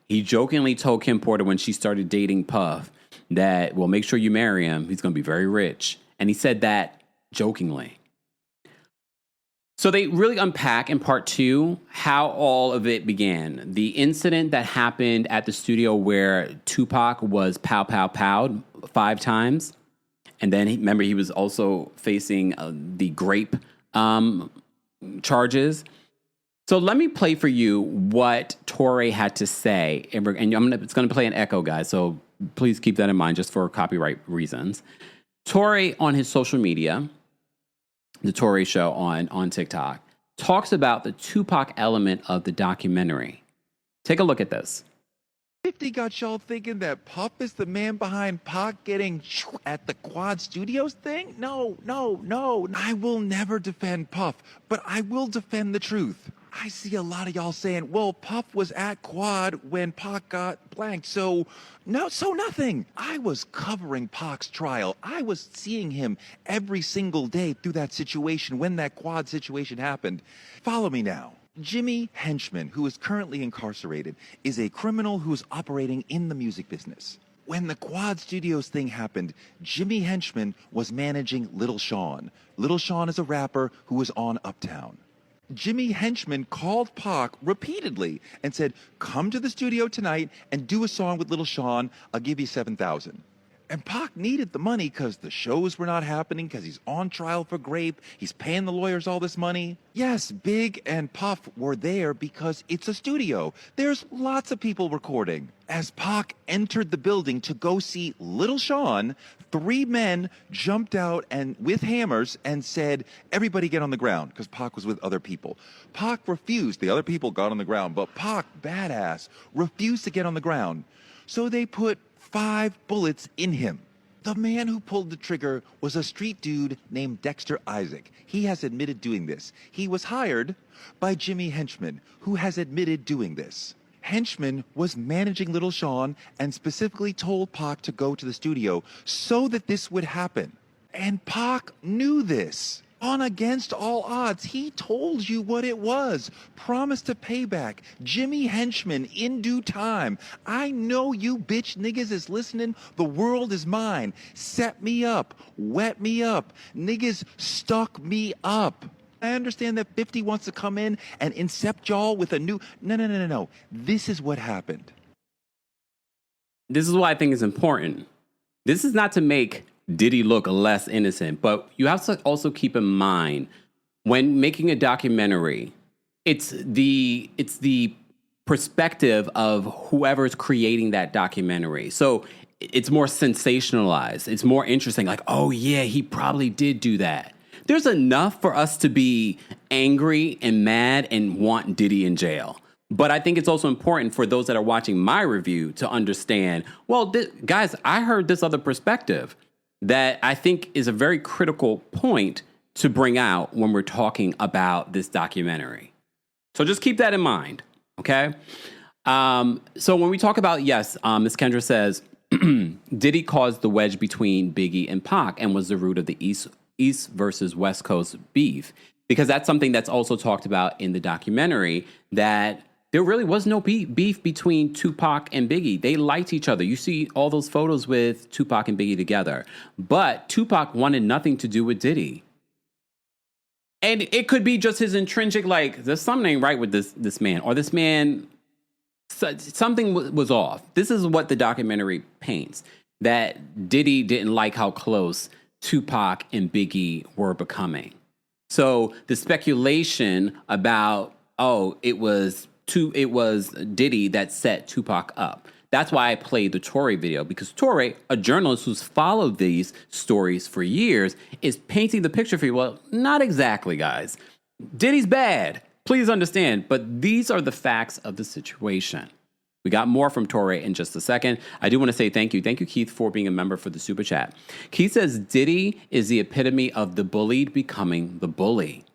He jokingly told Kim Porter when she started dating Puff that, well, make sure you marry him. He's going to be very rich. And he said that jokingly. So they really unpack in part 2 how all of it began. The incident that happened at the studio where Tupac was pow, pow, powed 5 times. And then, remember, he was also facing the grape charges. So let me play for you what Torre had to say. And it's going to play an echo, guys. So please keep that in mind just for copyright reasons. Torre on his social media, the Torre Show on TikTok, talks about the Tupac element of the documentary. Take a look at this. 50 got y'all thinking that Puff is the man behind Pac getting at the Quad Studios thing? No. I will never defend Puff, but I will defend the truth. I see a lot of y'all saying, well, Puff was at Quad when Pac got blanked, so nothing. I was covering Pac's trial. I was seeing him every single day through that situation when that Quad situation happened. Follow me now. Jimmy Henchman, who is currently incarcerated, is a criminal who is operating in the music business. When the Quad Studios thing happened, Jimmy Henchman was managing Little Sean. Little Sean is a rapper who was on Uptown. Jimmy Henchman called Pac repeatedly and said, come to the studio tonight and do a song with Little Sean. I'll give you $7,000. And Pac needed the money because the shows were not happening, because he's on trial for rape. He's paying the lawyers all this money. Yes, Big and Puff were there because it's a studio. There's lots of people recording. As Pac entered the building to go see Little Sean, 3 men jumped out and with hammers and said, everybody get on the ground, because Pac was with other people. Pac refused. The other people got on the ground, but Pac, badass, refused to get on the ground. So they put 5 bullets in him. The man who pulled the trigger was a street dude named Dexter Isaac. He has admitted doing this. He was hired by Jimmy Henchman, who has admitted doing this. Henchman was managing Little Sean and specifically told Pac to go to the studio so that this would happen. And Pac knew this. On Against All Odds, he told you what it was. Promise to pay back. Jimmy Henchman, in due time. I know you bitch niggas is listening. The world is mine. Set me up. Wet me up. Niggas stuck me up. I understand that 50 wants to come in and incept y'all with a new... No. This is what happened. This is why I think it's important. This is not to make Diddy look less innocent, but you have to also keep in mind when making a documentary, it's the perspective of whoever's creating that documentary. So it's more sensationalized. It's more interesting. Like, oh yeah, he probably did do that. There's enough for us to be angry and mad and want Diddy in jail. But I think it's also important for those that are watching my review to understand, well, guys, I heard this other perspective that I think is a very critical point to bring out when we're talking about this documentary. So just keep that in mind, okay? So when we talk about, yes, Ms. Kendra says, Diddy caused the wedge between Biggie and Pac and was the root of the East versus West Coast beef. Because that's something that's also talked about in the documentary, that there really was no beef between Tupac and Biggie. They liked each other. You see all those photos with Tupac and Biggie together. But Tupac wanted nothing to do with Diddy. And it could be just his intrinsic, like, there's something ain't right with this man. Or this man, something was off. This is what the documentary paints. That Diddy didn't like how close Tupac and Biggie were becoming. So the speculation about, oh, it was Diddy that set Tupac up. That's why I played the Tory video, because Tory, a journalist who's followed these stories for years, is painting the picture for you. Well, not exactly, guys. Diddy's bad. Please understand. But these are the facts of the situation. We got more from Tory in just a second. I do want to say thank you. Thank you, Keith, for being a member for the Super Chat. Keith says, Diddy is the epitome of the bullied becoming the bully.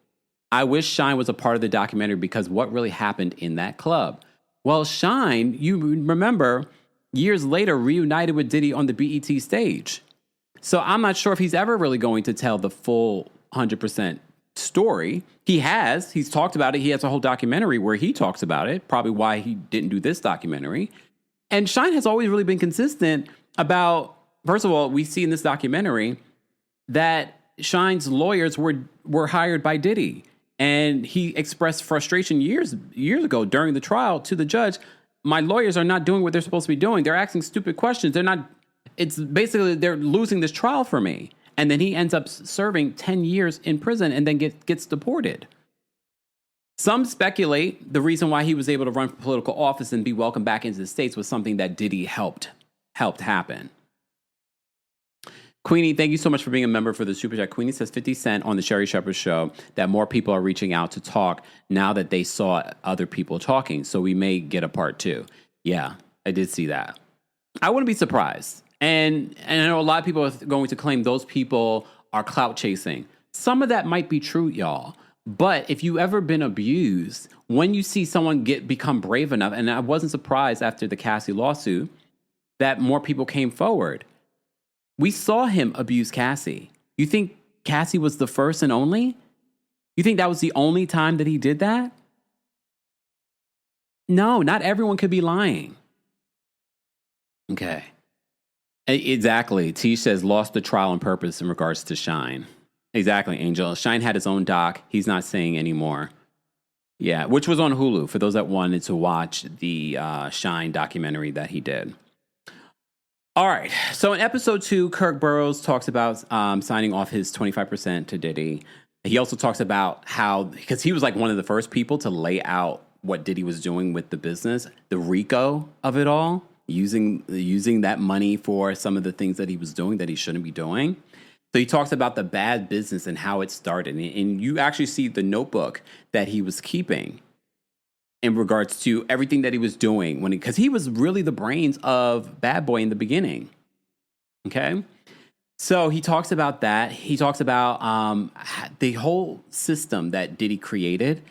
I wish Shine was a part of the documentary because what really happened in that club? Well, Shine, you remember, years later reunited with Diddy on the BET stage. So I'm not sure if he's ever really going to tell the full 100% story. He's talked about it. He has a whole documentary where he talks about it, probably why he didn't do this documentary. And Shine has always really been consistent about, first of all, we see in this documentary that Shine's lawyers were hired by Diddy. And he expressed frustration years ago during the trial to the judge. My lawyers are not doing what they're supposed to be doing. They're asking stupid questions. It's basically they're losing this trial for me. And then he ends up serving 10 years in prison and then gets deported. Some speculate the reason why he was able to run for political office and be welcomed back into the States was something that Diddy helped happen. Queenie, thank you so much for being a member for the Super Chat. Queenie says 50 Cent on the Sherry Shepherd show that more people are reaching out to talk now that they saw other people talking. So we may get a part 2. Yeah, I did see that. I wouldn't be surprised. And I know a lot of people are going to claim those people are clout chasing. Some of that might be true, y'all. But if you ever been abused when you see someone become brave enough, and I wasn't surprised after the Cassie lawsuit that more people came forward. We saw him abuse Cassie. You think Cassie was the first and only? You think that was the only time that he did that? No, not everyone could be lying. Okay. Exactly. T says lost the trial on purpose in regards to Shine. Exactly, Angel. Shine had his own doc. He's not saying anymore. Yeah, which was on Hulu for those that wanted to watch the Shine documentary that he did. All right. So in episode 2, Kirk Burrows talks about signing off his 25% to Diddy. He also talks about how, because he was like one of the first people to lay out what Diddy was doing with the business, the RICO of it all, using that money for some of the things that he was doing that he shouldn't be doing. So he talks about the bad business and how it started. And you actually see the notebook that he was keeping in regards to everything that he was doing because he was really the brains of Bad Boy in the beginning. Okay. So he talks about that. He talks about the whole system that Diddy created.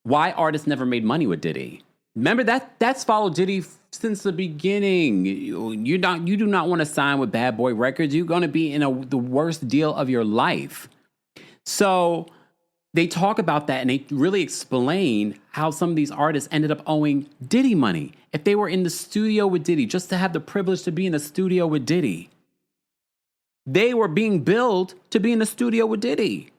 Why artists never made money with Diddy. Remember that's followed Diddy since the beginning. You do not want to sign with Bad Boy Records. You're going to be in the worst deal of your life. So they talk about that and they really explain how some of these artists ended up owing Diddy money. If they were in the studio with Diddy, just to have the privilege to be in the studio with Diddy, they were being billed to be in the studio with Diddy.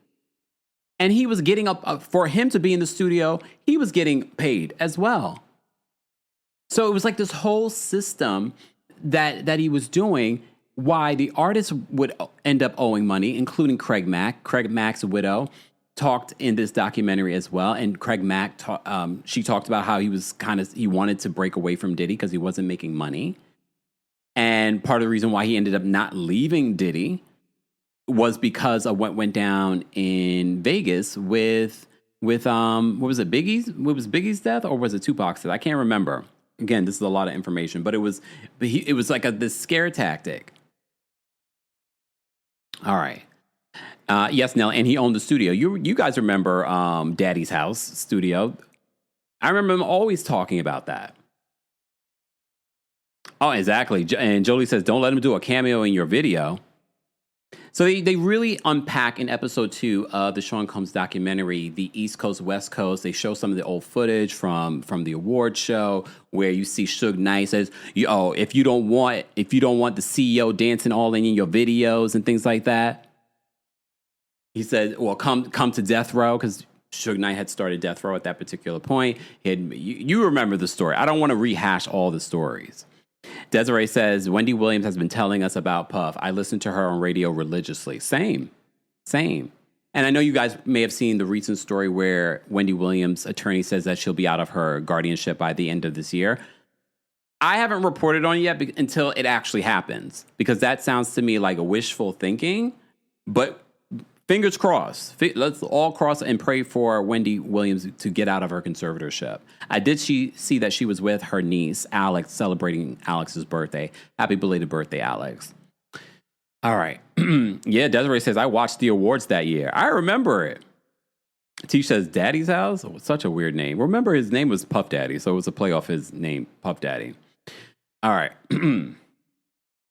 And he was getting up for him to be in the studio. He was getting paid as well. So it was like this whole system that he was doing, why the artists would end up owing money, including Craig Mack. Craig Mack's widow talked in this documentary as well. And Craig Mack, she talked about how he wanted to break away from Diddy because he wasn't making money. And part of the reason why he ended up not leaving Diddy was because of what went down in Vegas with what was it, Biggie's? What was Biggie's death or was it Tupac's death? I can't remember. Again, this is a lot of information, but it was like this scare tactic. All right. Yes, Nell, and he owned the studio. You guys remember Daddy's House studio? I remember him always talking about that. Oh, exactly. And Jolie says, don't let him do a cameo in your video. So they really unpack in episode 2 of the Sean Combs documentary, the East Coast, West Coast. They show some of the old footage from the award show where you see Suge Knight says, if you don't want the CEO dancing all in your videos and things like that. He said, well, come to Death Row, because Suge Knight had started Death Row at that particular point. You remember the story. I don't want to rehash all the stories. Desiree says, Wendy Williams has been telling us about Puff. I listen to her on radio religiously. Same. And I know you guys may have seen the recent story where Wendy Williams' attorney says that she'll be out of her guardianship by the end of this year. I haven't reported on it yet until it actually happens, because that sounds to me like a wishful thinking, but fingers crossed. Let's all cross and pray for Wendy Williams to get out of her conservatorship. I did see that she was with her niece, Alex, celebrating Alex's birthday. Happy belated birthday, Alex. All right. Yeah, Desiree says, I watched the awards that year. I remember it. T says, Daddy's House? Oh, such a weird name. Remember, his name was Puff Daddy, so it was a play off his name, Puff Daddy. All right.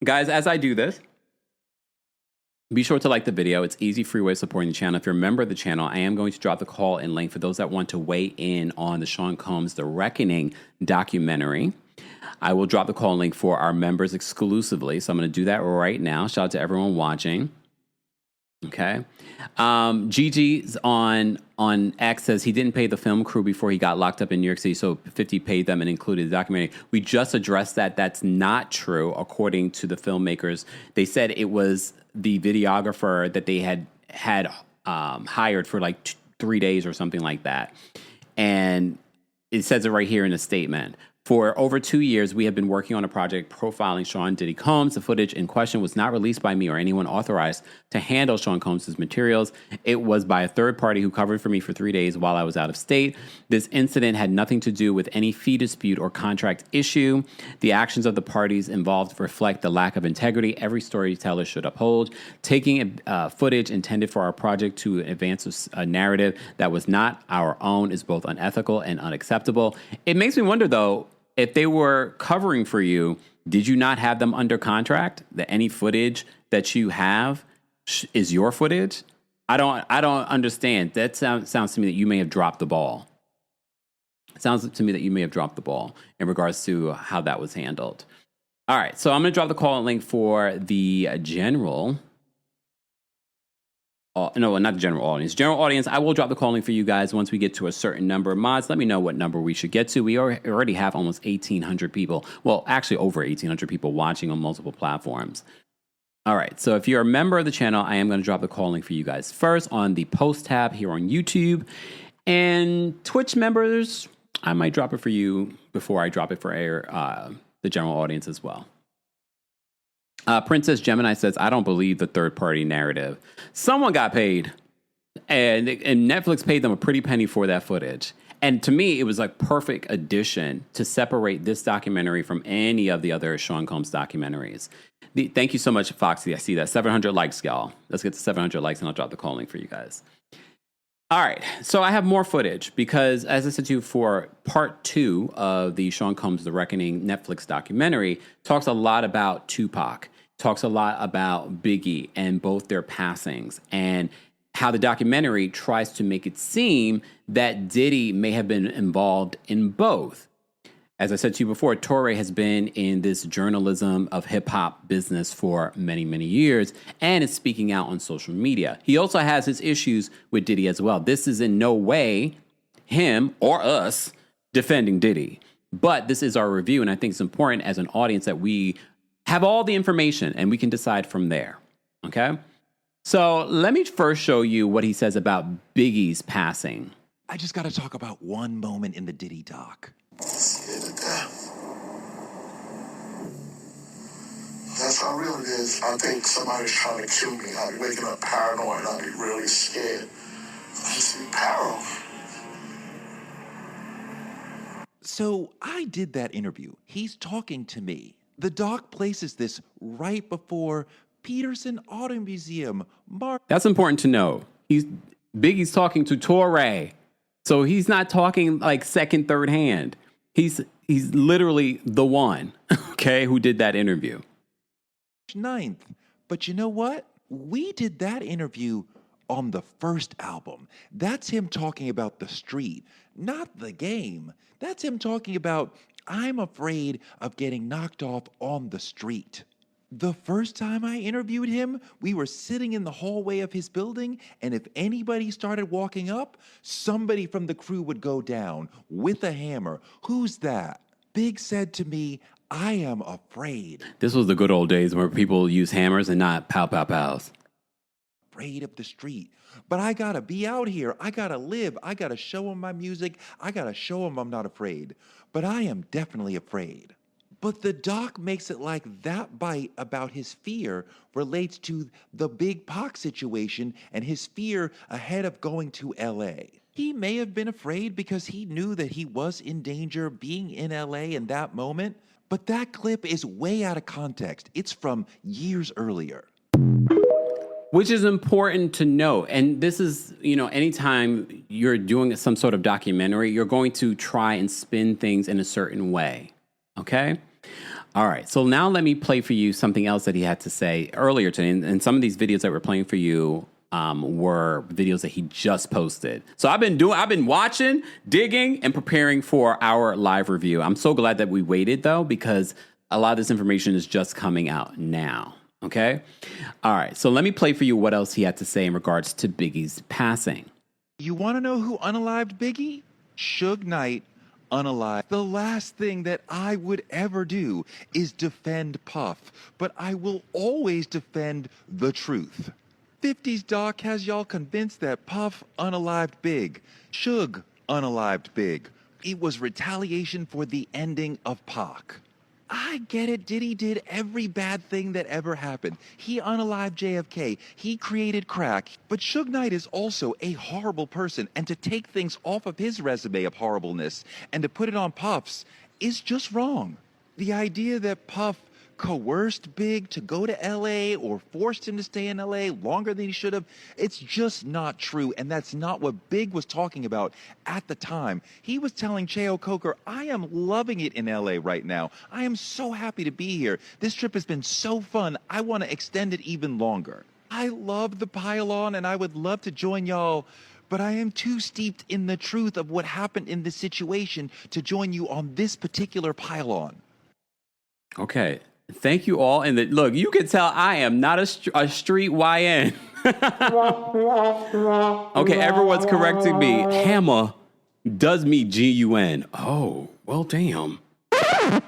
Guys, as I do this, be sure to like the video. It's easy, free way of supporting the channel. If you're a member of the channel, I am going to drop the call and link for those that want to weigh in on the Sean Combs The Reckoning documentary. I will drop the call and link for our members exclusively. So I'm going to do that right now. Shout out to everyone watching. Okay. Gigi's on X says he didn't pay the film crew before he got locked up in New York City, so 50 paid them and included the documentary. We just addressed that. That's not true, according to the filmmakers. They said it was the videographer that they had hired for like 3 days or something like that. And it says it right here in the statement. For over 2 years, we have been working on a project profiling Sean Diddy Combs. The footage in question was not released by me or anyone authorized to handle Sean Combs' materials. It was by a third party who covered for me for 3 days while I was out of state. This incident had nothing to do with any fee dispute or contract issue. The actions of the parties involved reflect the lack of integrity every storyteller should uphold. Taking footage intended for our project to advance a narrative that was not our own is both unethical and unacceptable. It makes me wonder, though, if they were covering for you, did you not have them under contract? That any footage that you have is your footage? I don't understand. That sounds to me that you may have dropped the ball. It sounds to me that you may have dropped the ball in regards to how that was handled. All right, so I'm going to drop the call link for the general. No, not the general audience. General audience, I will drop the call link for you guys once we get to a certain number of mods. Let me know what number we should get to. We already have almost 1,800 people. Well, actually over 1,800 people watching on multiple platforms. All right, so if you're a member of the channel, I am going to drop the call link for you guys first on the post tab here on YouTube. And Twitch members, I might drop it for you before I drop it for the general audience as well. Princess Gemini says, I don't believe the third-party narrative. Someone got paid, and Netflix paid them a pretty penny for that footage. And to me, it was like perfect addition to separate this documentary from any of the other Sean Combs documentaries. Thank you so much, Foxy. I see that. 700 likes, y'all. Let's get to 700 likes, and I'll drop the call link for you guys. All right, so I have more footage because, as I said to you, for part 2 of the Sean Combs The Reckoning Netflix documentary, talks a lot about Tupac, talks a lot about Biggie and both their passings, and how the documentary tries to make it seem that Diddy may have been involved in both. As I said to you before, Torre has been in this journalism of hip-hop business for many, many years and is speaking out on social media. He also has his issues with Diddy as well. This is in no way him or us defending Diddy. But this is our review, and I think it's important as an audience that we have all the information and we can decide from there, okay? So let me first show you what he says about Biggie's passing. I just got to talk about one moment in the Diddy doc. Scared to death. That's how real it is. I think somebody's trying to kill me. I'll be waking up paranoid. I'll be really scared. I see peril. So I did that interview. He's talking to me. The doc places this right before Peterson Auto Museum. That's important to know. Biggie's talking to Torre. So he's not talking like second, third hand. He's literally the one, okay, who did that interview. 9th. But you know what? We did that interview on the first album. That's him talking about the street, not the game. That's him talking about, I'm afraid of getting knocked off on the street. The first time I interviewed him, we were sitting in the hallway of his building, and if anybody started walking up, somebody from the crew would go down with a hammer. Who's that? Big said to me, I am afraid. This was the good old days where people use hammers and not pow, pow, pows. Afraid of the street. But I gotta be out here. I gotta live. I gotta show him my music. I gotta show him I'm not afraid. But I am definitely afraid. But the doc makes it like that bite about his fear relates to the Big Pac situation and his fear ahead of going to LA. He may have been afraid because he knew that he was in danger being in LA in that moment, but that clip is way out of context. It's from years earlier. Which is important to note. And this is, anytime you're doing some sort of documentary, you're going to try and spin things in a certain way. Okay? All right. So now let me play for you something else that he had to say earlier today. And some of these videos that we're playing for you were videos that he just posted. So I've been watching, digging, and preparing for our live review. I'm so glad that we waited, though, because a lot of this information is just coming out now. Okay? All right. So let me play for you what else he had to say in regards to Biggie's passing. You want to know who unalived Biggie? Suge Knight. Unalived. The last thing that I would ever do is defend Puff, but I will always defend the truth. 50s Doc has y'all convinced that Puff unalived Big, Suge unalived Big, It was retaliation for the ending of Pac. I get it. Diddy did every bad thing that ever happened. He unalived JFK. He created crack. But Suge Knight is also a horrible person. And to take things off of his resume of horribleness and to put it on Puff's is just wrong. The idea that Puff coerced Big to go to LA or forced him to stay in LA longer than he should have, it's just not true. And that's not what Big was talking about at the time. He was telling Cheo Coker, I am loving it in LA right now. I am so happy to be here. This trip has been so fun. I want to extend it even longer. I love the pylon and I would love to join y'all, but I am too steeped in the truth of what happened in this situation to join you on this particular pylon. Okay. Thank you all. And look, you can tell I am not a street YN. Okay, everyone's correcting me. Hammer does mean GUN. Oh, well, damn. I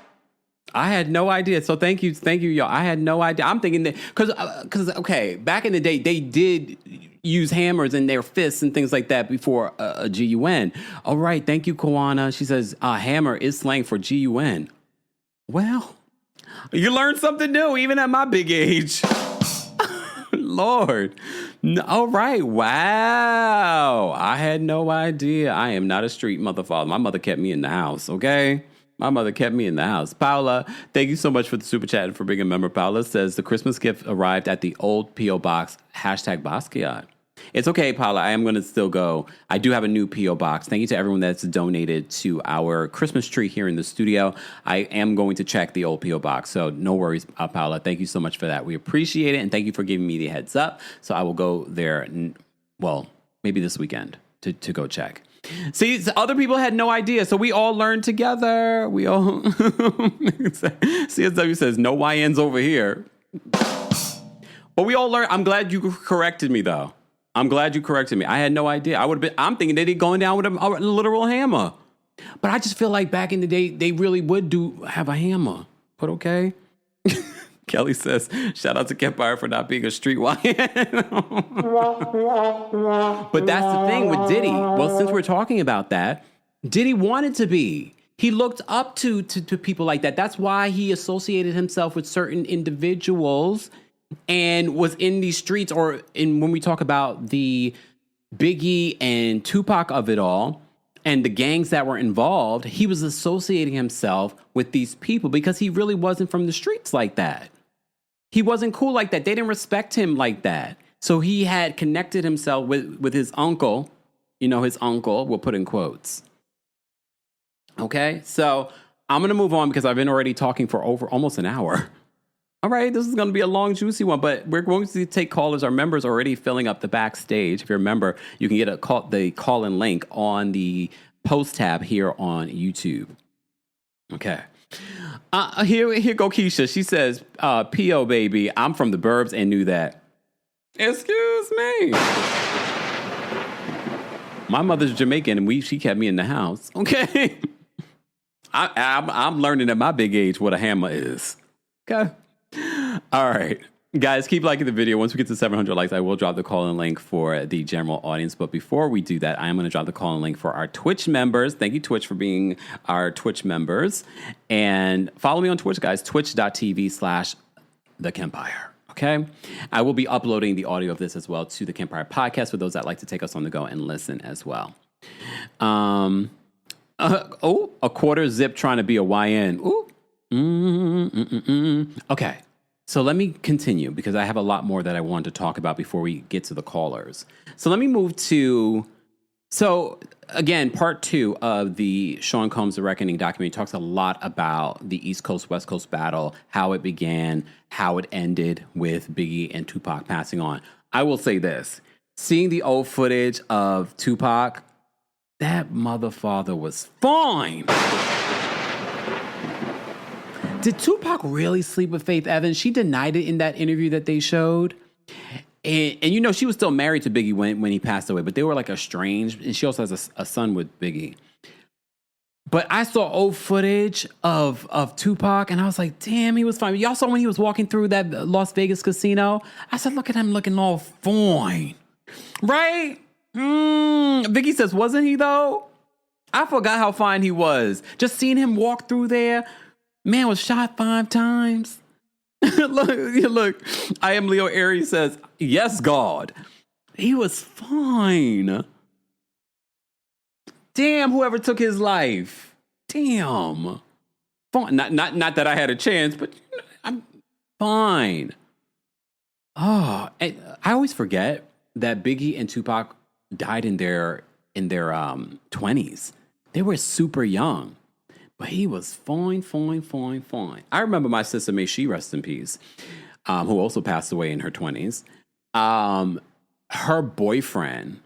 had no idea. So thank you, y'all. I had no idea. I'm thinking that because okay, back in the day, they did use hammers in their fists and things like that before a GUN. All right, thank you, Kawana. She says hammer is slang for GUN. Well, you learned something new, even at my big age. Lord. All right. Wow. I had no idea. I am not a street motherfucker. My mother kept me in the house, okay? My mother kept me in the house. Paula, thank you so much for the super chat and for being a member. Paula says the Christmas gift arrived at the old P.O. box, #Basquiat. It's okay, Paula. I am going to still go. I do have a new P.O. box. Thank you to everyone that's donated to our Christmas tree here in the studio. I am going to check the old P.O. box. So no worries, Paula. Thank you so much for that. We appreciate it. And thank you for giving me the heads up. So I will go there, well, maybe this weekend to go check. See, other people had no idea. So we all learned together. We all... CSW says, no YNs over here. But we all learned. I'm glad you corrected me, though. I'm glad you corrected me. I had no idea. I'm thinking they'd going down with a literal hammer. But I just feel like back in the day, they really would have a hammer. But okay. Kelly says, shout out to KEMPIRE for not being a street YN. But that's the thing with Diddy. Well, since we're talking about that, Diddy wanted to be. He looked up to people like that. That's why he associated himself with certain individuals and was in these streets, when we talk about the Biggie and Tupac of it all and the gangs that were involved, he was associating himself with these people because he really wasn't from the streets like that. He wasn't cool like that. They didn't respect him like that. So he had connected himself with his uncle, his uncle, we'll put in quotes. Okay, so I'm going to move on because I've been already talking for over almost an hour. All right, this is going to be a long, juicy one, but we're going to take callers. Our members are already filling up the backstage. If you're a member, you can get the call-in link on the post tab here on YouTube. Okay. Here go Keisha. She says, P.O. baby, I'm from the burbs and knew that. Excuse me. My mother's Jamaican and she kept me in the house. Okay. I'm learning at my big age what a hammer is. Okay. All right. Guys, keep liking the video. Once we get to 700 likes, I will drop the call-in link for the general audience. But before we do that, I am going to drop the call-in link for our Twitch members. Thank you, Twitch, for being our Twitch members. And follow me on Twitch, guys. Twitch.tv/TheKEMPIRE. Okay? I will be uploading the audio of this as well to the KEMPIRE podcast for those that like to take us on the go and listen as well. A quarter zip trying to be a YN. Ooh. Okay, so let me continue because I have a lot more that I want to talk about before we get to the callers. So let me move to, again, part 2 of the Sean Combs The Reckoning documentary talks a lot about the East Coast, West Coast battle, how it began, how it ended with Biggie and Tupac passing on. I will say this, seeing the old footage of Tupac, that motherfather was fine. Did Tupac really sleep with Faith Evans? She denied it in that interview that they showed. And she was still married to Biggie when he passed away, but they were like estranged. And she also has a son with Biggie. But I saw old footage of Tupac, and I was like, damn, he was fine. Y'all saw when he was walking through that Las Vegas casino? I said, look at him looking all fine. Right? Biggie says, wasn't he though? I forgot how fine he was. Just seeing him walk through there. Man was shot 5 times. Look. I am Leo Aries says, yes, God. He was fine. Damn, whoever took his life. Damn. Fine. Not that I had a chance, but I'm fine. Oh, I always forget that Biggie and Tupac died in their 20s. They were super young. But he was fine. I remember my sister, may she rest in peace, who also passed away in her 20s. Her boyfriend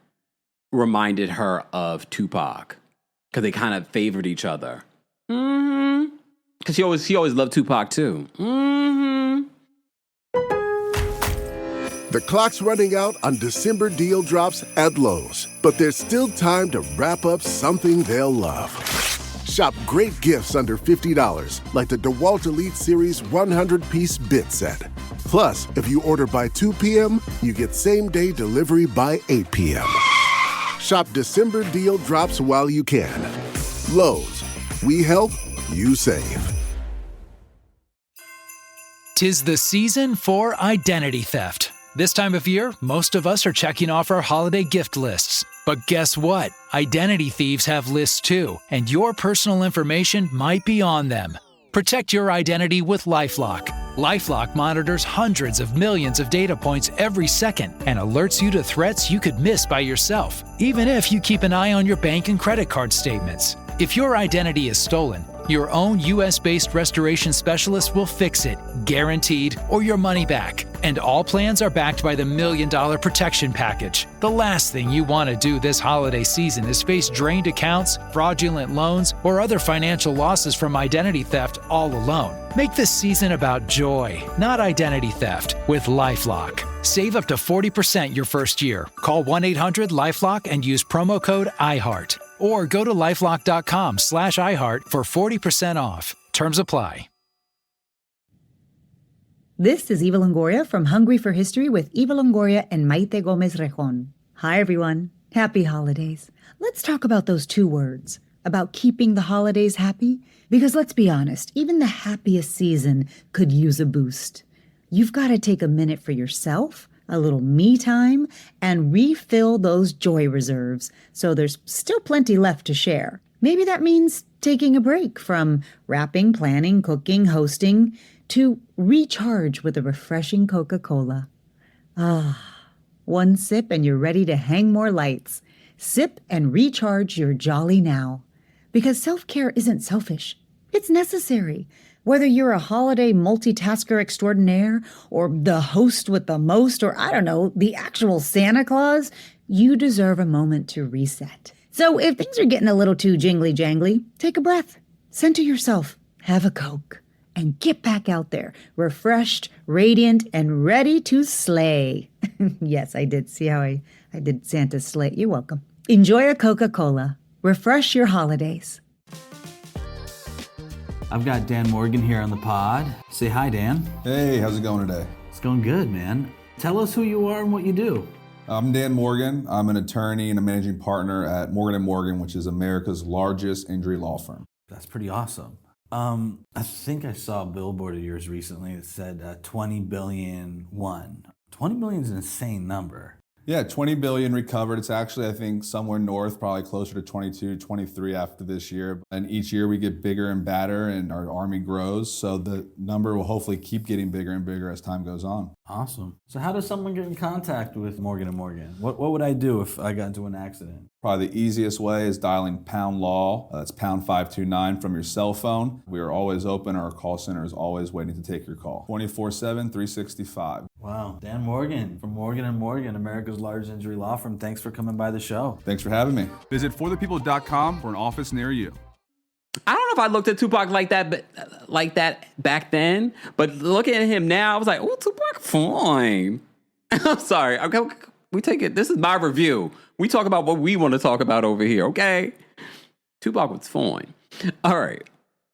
reminded her of Tupac because they kind of favored each other. Mm-hmm. Because she always loved Tupac too. Mm-hmm. The clock's running out on December deal drops at Lowe's, but there's still time to wrap up something they'll love. Shop great gifts under $50, like the DeWalt Elite Series 100-piece bit set. Plus, if you order by 2 p.m., you get same-day delivery by 8 p.m. Shop December deal drops while you can. Lowe's, we help, you save. 'Tis the season for identity theft. This time of year, most of us are checking off our holiday gift lists. But guess what? Identity thieves have lists too, and your personal information might be on them. Protect your identity with LifeLock. LifeLock monitors hundreds of millions of data points every second and alerts you to threats you could miss by yourself, even if you keep an eye on your bank and credit card statements. If your identity is stolen, your own US-based restoration specialist will fix it, guaranteed, or your money back. And all plans are backed by the $1 Million Protection Package. The last thing you want to do this holiday season is face drained accounts, fraudulent loans, or other financial losses from identity theft all alone. Make this season about joy, not identity theft, with LifeLock. Save up to 40% your first year. Call 1-800-LifeLock and use promo code IHEART. Or go to lifelock.com/iHeart for 40% off. Terms apply. This is Eva Longoria from Hungry for History with Eva Longoria and Maite Gomez Rejon. Hi, everyone. Happy holidays. Let's talk about those 2 words, about keeping the holidays happy. Because let's be honest, even the happiest season could use a boost. You've got to take a minute for yourself, a little me time, and refill those joy reserves so there's still plenty left to share. Maybe that means taking a break from wrapping, planning, cooking, hosting, to recharge with a refreshing Coca-Cola. One sip and you're ready to hang more lights. Sip and recharge your jolly now. Because self-care isn't selfish. It's necessary. Whether you're a holiday multitasker extraordinaire, or the host with the most, or I don't know, the actual Santa Claus, you deserve a moment to reset. So if things are getting a little too jingly-jangly, take a breath, center yourself, have a Coke, and get back out there, refreshed, radiant, and ready to slay. Yes, I did. See how I did Santa's slay? You're welcome. Enjoy a Coca-Cola. Refresh your holidays. I've got Dan Morgan here on the pod. Say hi, Dan. Hey, how's it going today? It's going good, man. Tell us who you are and what you do. I'm Dan Morgan. I'm an attorney and a managing partner at Morgan & Morgan, which is America's largest injury law firm. That's pretty awesome. I think I saw a billboard of yours recently that said 20 billion won. 20 billion is an insane number. Yeah, 20 billion recovered. It's actually, I think, somewhere north, probably closer to 22, 23 after this year. And each year we get bigger and badder and our army grows. So the number will hopefully keep getting bigger and bigger as time goes on. Awesome. So how does someone get in contact with Morgan & Morgan? What would I do if I got into an accident? Probably the easiest way is dialing pound law. That's pound 529 from your cell phone. We are always open. Our call center is always waiting to take your call. 24/7, 365. Wow. Dan Morgan from Morgan & Morgan, America's largest injury law firm. Thanks for coming by the show. Thanks for having me. Visit forthepeople.com for an office near you. I don't know if I looked at Tupac like that back then, but looking at him now, I was like, oh, Tupac, fine. I'm sorry. Okay, we take it. This is my review. We talk about what we want to talk about over here, okay? Tupac was fine. All right,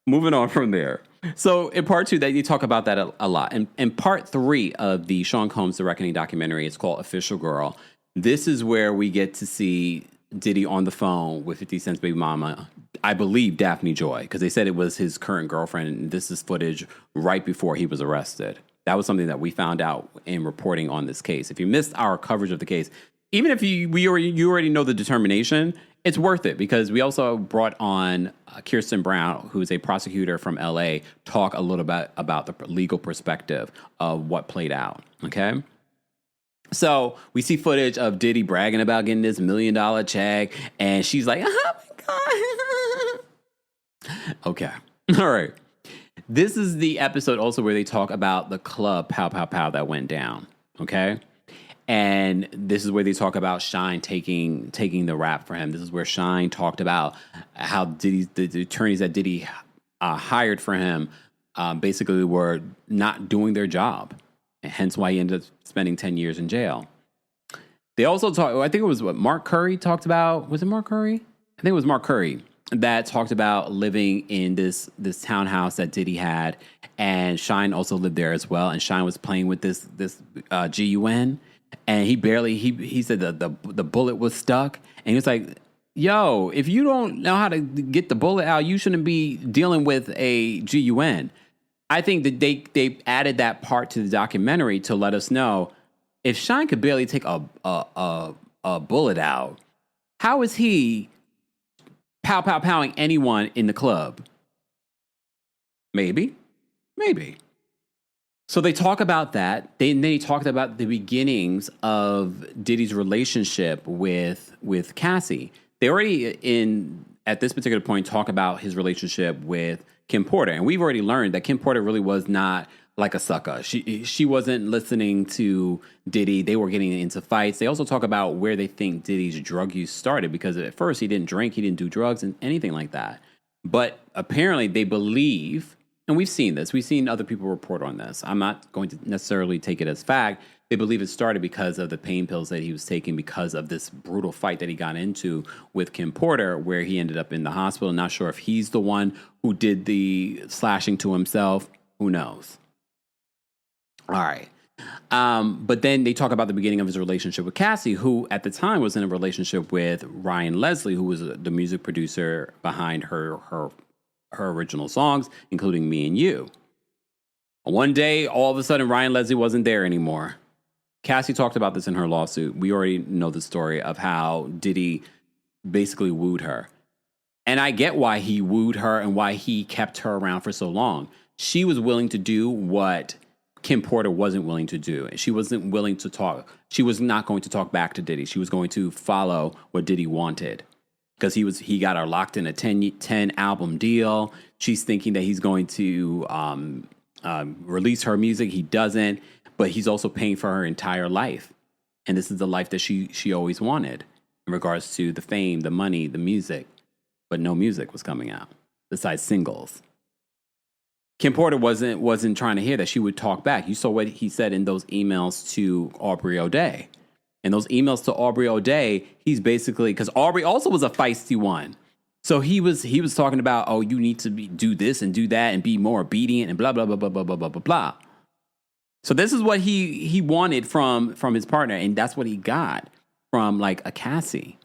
moving on from there. So in part 2, that you talk about that a lot. In part 3 of the Sean Combs The Reckoning documentary, it's called Official Girl. This is where we get to see Diddy on the phone with 50 Cent's baby mama, I believe Daphne Joy, because they said it was his current girlfriend. And this is footage right before he was arrested. That was something that we found out in reporting on this case. If you missed our coverage of the case, even if you already know the determination, it's worth it, because we also brought on Kirsten Brown, who's a prosecutor from L.A., talk a little bit about the legal perspective of what played out, okay? So we see footage of Diddy bragging about getting this $1 million check, and she's like, oh my God. Okay, all right. This is the episode also where they talk about the club Pow Pow Pow that went down, okay? And this is where they talk about Shine taking the rap for him. This is where Shine talked about how the attorneys that Diddy hired for him basically were not doing their job, and hence why he ended up spending 10 years in jail. They also talked, I think it was what Mark Curry talked about. Was it Mark Curry? I think it was Mark Curry that talked about living in this townhouse that Diddy had, and Shine also lived there as well. And Shine was playing with this GUN, and he said the bullet was stuck, and he was like, "Yo, if you don't know how to get the bullet out, you shouldn't be dealing with a GUN." I think that they added that part to the documentary to let us know if Shine could barely take a bullet out, how is he pow pow powing anyone in the club? Maybe. So they talk about that. They talked about the beginnings of Diddy's relationship with Cassie. They already at this particular point talk about his relationship with Kim Porter, and we've already learned that Kim Porter really was not like a sucker. She wasn't listening to Diddy. They were getting into fights. They also talk about where they think Diddy's drug use started, because at first he didn't drink, he didn't do drugs and anything like that. But apparently they believe, and we've seen this, we've seen other people report on this. I'm not going to necessarily take it as fact. They believe it started because of the pain pills that he was taking because of this brutal fight that he got into with Kim Porter, where he ended up in the hospital. Not sure if he's the one who did the slashing to himself. Who knows? All right. But then they talk about the beginning of his relationship with Cassie, who at the time was in a relationship with Ryan Leslie, who was the music producer behind her original songs, including Me and You. One day, all of a sudden, Ryan Leslie wasn't there anymore. Cassie talked about this in her lawsuit. We already know the story of how Diddy basically wooed her. And I get why he wooed her and why he kept her around for so long. She was willing to do what Kim Porter wasn't willing to do. She wasn't willing to talk. She was not going to talk back to Diddy. She was going to follow what Diddy wanted, because he got her locked in a 10 album deal. She's thinking that he's going to release her music. He doesn't, but he's also paying for her entire life. And this is the life that she always wanted in regards to the fame, the money, the music. But no music was coming out besides singles. Kim Porter wasn't trying to hear that. She would talk back. You saw what he said in those emails to Aubrey O'Day. And those emails to Aubrey O'Day, he's basically, because Aubrey also was a feisty one. So he was talking about, oh, you need to do this and do that and be more obedient and blah, blah, blah, blah, blah, blah, blah, blah, blah. So this is what he wanted from his partner, and that's what he got from like a Cassie.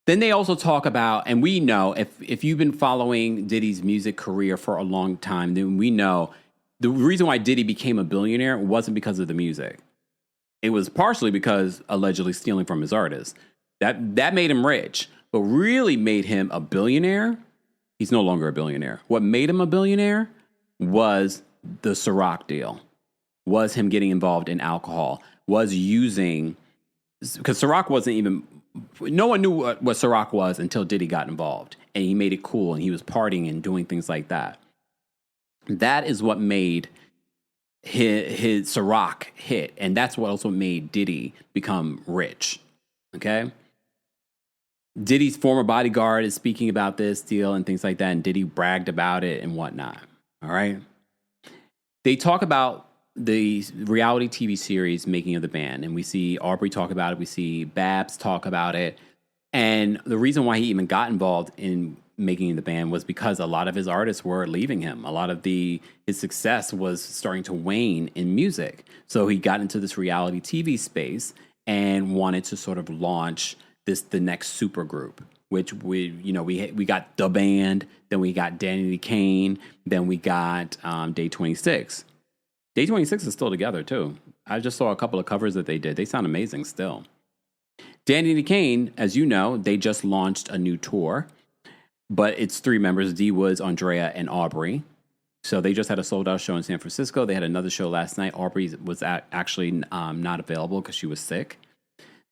Then they also talk about, and we know, if you've been following Diddy's music career for a long time, then we know the reason why Diddy became a billionaire wasn't because of the music. It was partially because allegedly stealing from his artists. That made him rich, but really made him a billionaire. He's no longer a billionaire. What made him a billionaire was the Ciroc deal, was him getting involved in alcohol, was using, because Ciroc wasn't even, no one knew what Ciroc was until Diddy got involved, and he made it cool, and he was partying and doing things like that. That is what made his Ciroc hit, and that's what also made Diddy become rich. Okay? Diddy's former bodyguard is speaking about this deal and things like that, and Diddy bragged about it and whatnot. All right? They talk about the reality TV series Making of the Band, and we see Aubrey talk about it, we see Babs talk about it, and the reason why he even got involved in Making the Band was because a lot of his artists were leaving him. A lot of his success was starting to wane in music, so he got into this reality TV space and wanted to sort of launch the next super group, which we got the band, then we got Danny Kane, then we got Day 26. Day 26 is still together too. I just saw a couple of covers that they did. They sound amazing still. Danny Kane, as you know, they just launched a new tour, but it's 3 members: D Woods, Andrea, and Aubrey. So they just had a sold out show in San Francisco. They had another show last night. Aubrey was actually not available because she was sick.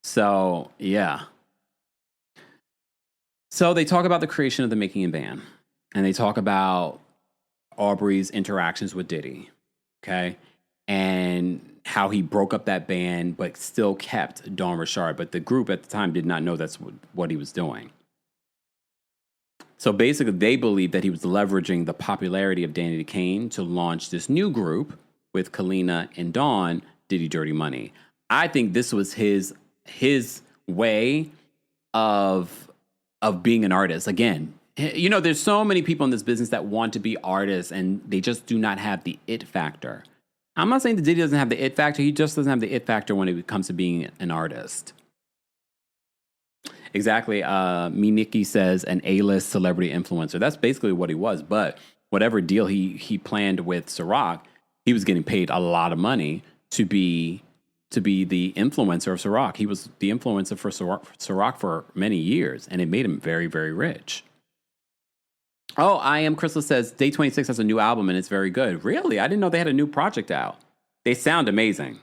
So yeah. So they talk about the creation of the Making and Band, and they talk about Aubrey's interactions with Diddy. Okay. And how he broke up that band, but still kept Dawn Richard. But the group at the time did not know that's what he was doing. So basically, they believed that he was leveraging the popularity of Danny Kane to launch this new group with Kalina and Dawn, Diddy Dirty Money. I think this was his way of being an artist. Again, there's so many people in this business that want to be artists, and they just do not have the it factor. I'm not saying that Diddy doesn't have the it factor. He just doesn't have the it factor when it comes to being an artist. Exactly. Me Nikki says an A-list celebrity influencer. That's basically what he was. But whatever deal he planned with Ciroc, he was getting paid a lot of money to be the influencer of Ciroc. He was the influencer for Ciroc for many years, and it made him very, very rich. Oh, I Am Crystal says Day 26 has a new album and it's very good. Really? I didn't know they had a new project out. They sound amazing.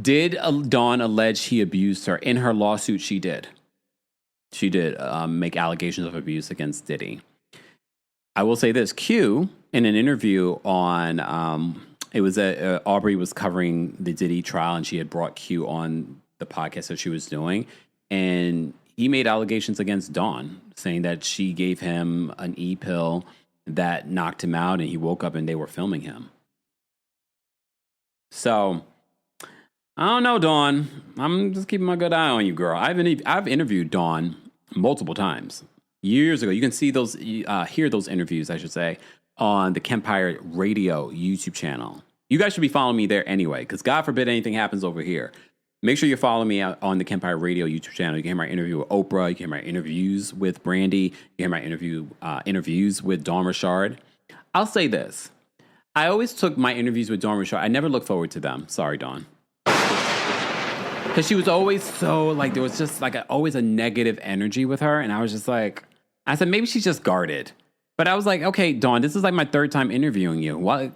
Did Dawn allege he abused her? In her lawsuit, she did. She did make allegations of abuse against Diddy. I will say this. Q, in an interview on, Aubrey was covering the Diddy trial, and she had brought Q on the podcast that she was doing. And he made allegations against Dawn, saying that she gave him an E-pill that knocked him out, and he woke up and they were filming him. So, I don't know, Dawn. I'm just keeping my good eye on you, girl. I've interviewed Dawn multiple times. Years ago. You can see those, hear those interviews, I should say, on the KEMPIRE Radio YouTube channel. You guys should be following me there anyway, because God forbid anything happens over here. Make sure you follow me on the KEMPIRE Radio YouTube channel. You can hear my interview with Oprah. You can hear my interviews with Brandy. You can hear my interviews with Dawn Richard. I'll say this. I always took my interviews with Dawn Richard. I never looked forward to them. Sorry, Dawn. Because she was always so, there was just, always a negative energy with her. And I was just I said, maybe she's just guarded. But I was like, okay, Dawn, this is my 3rd time interviewing you. Why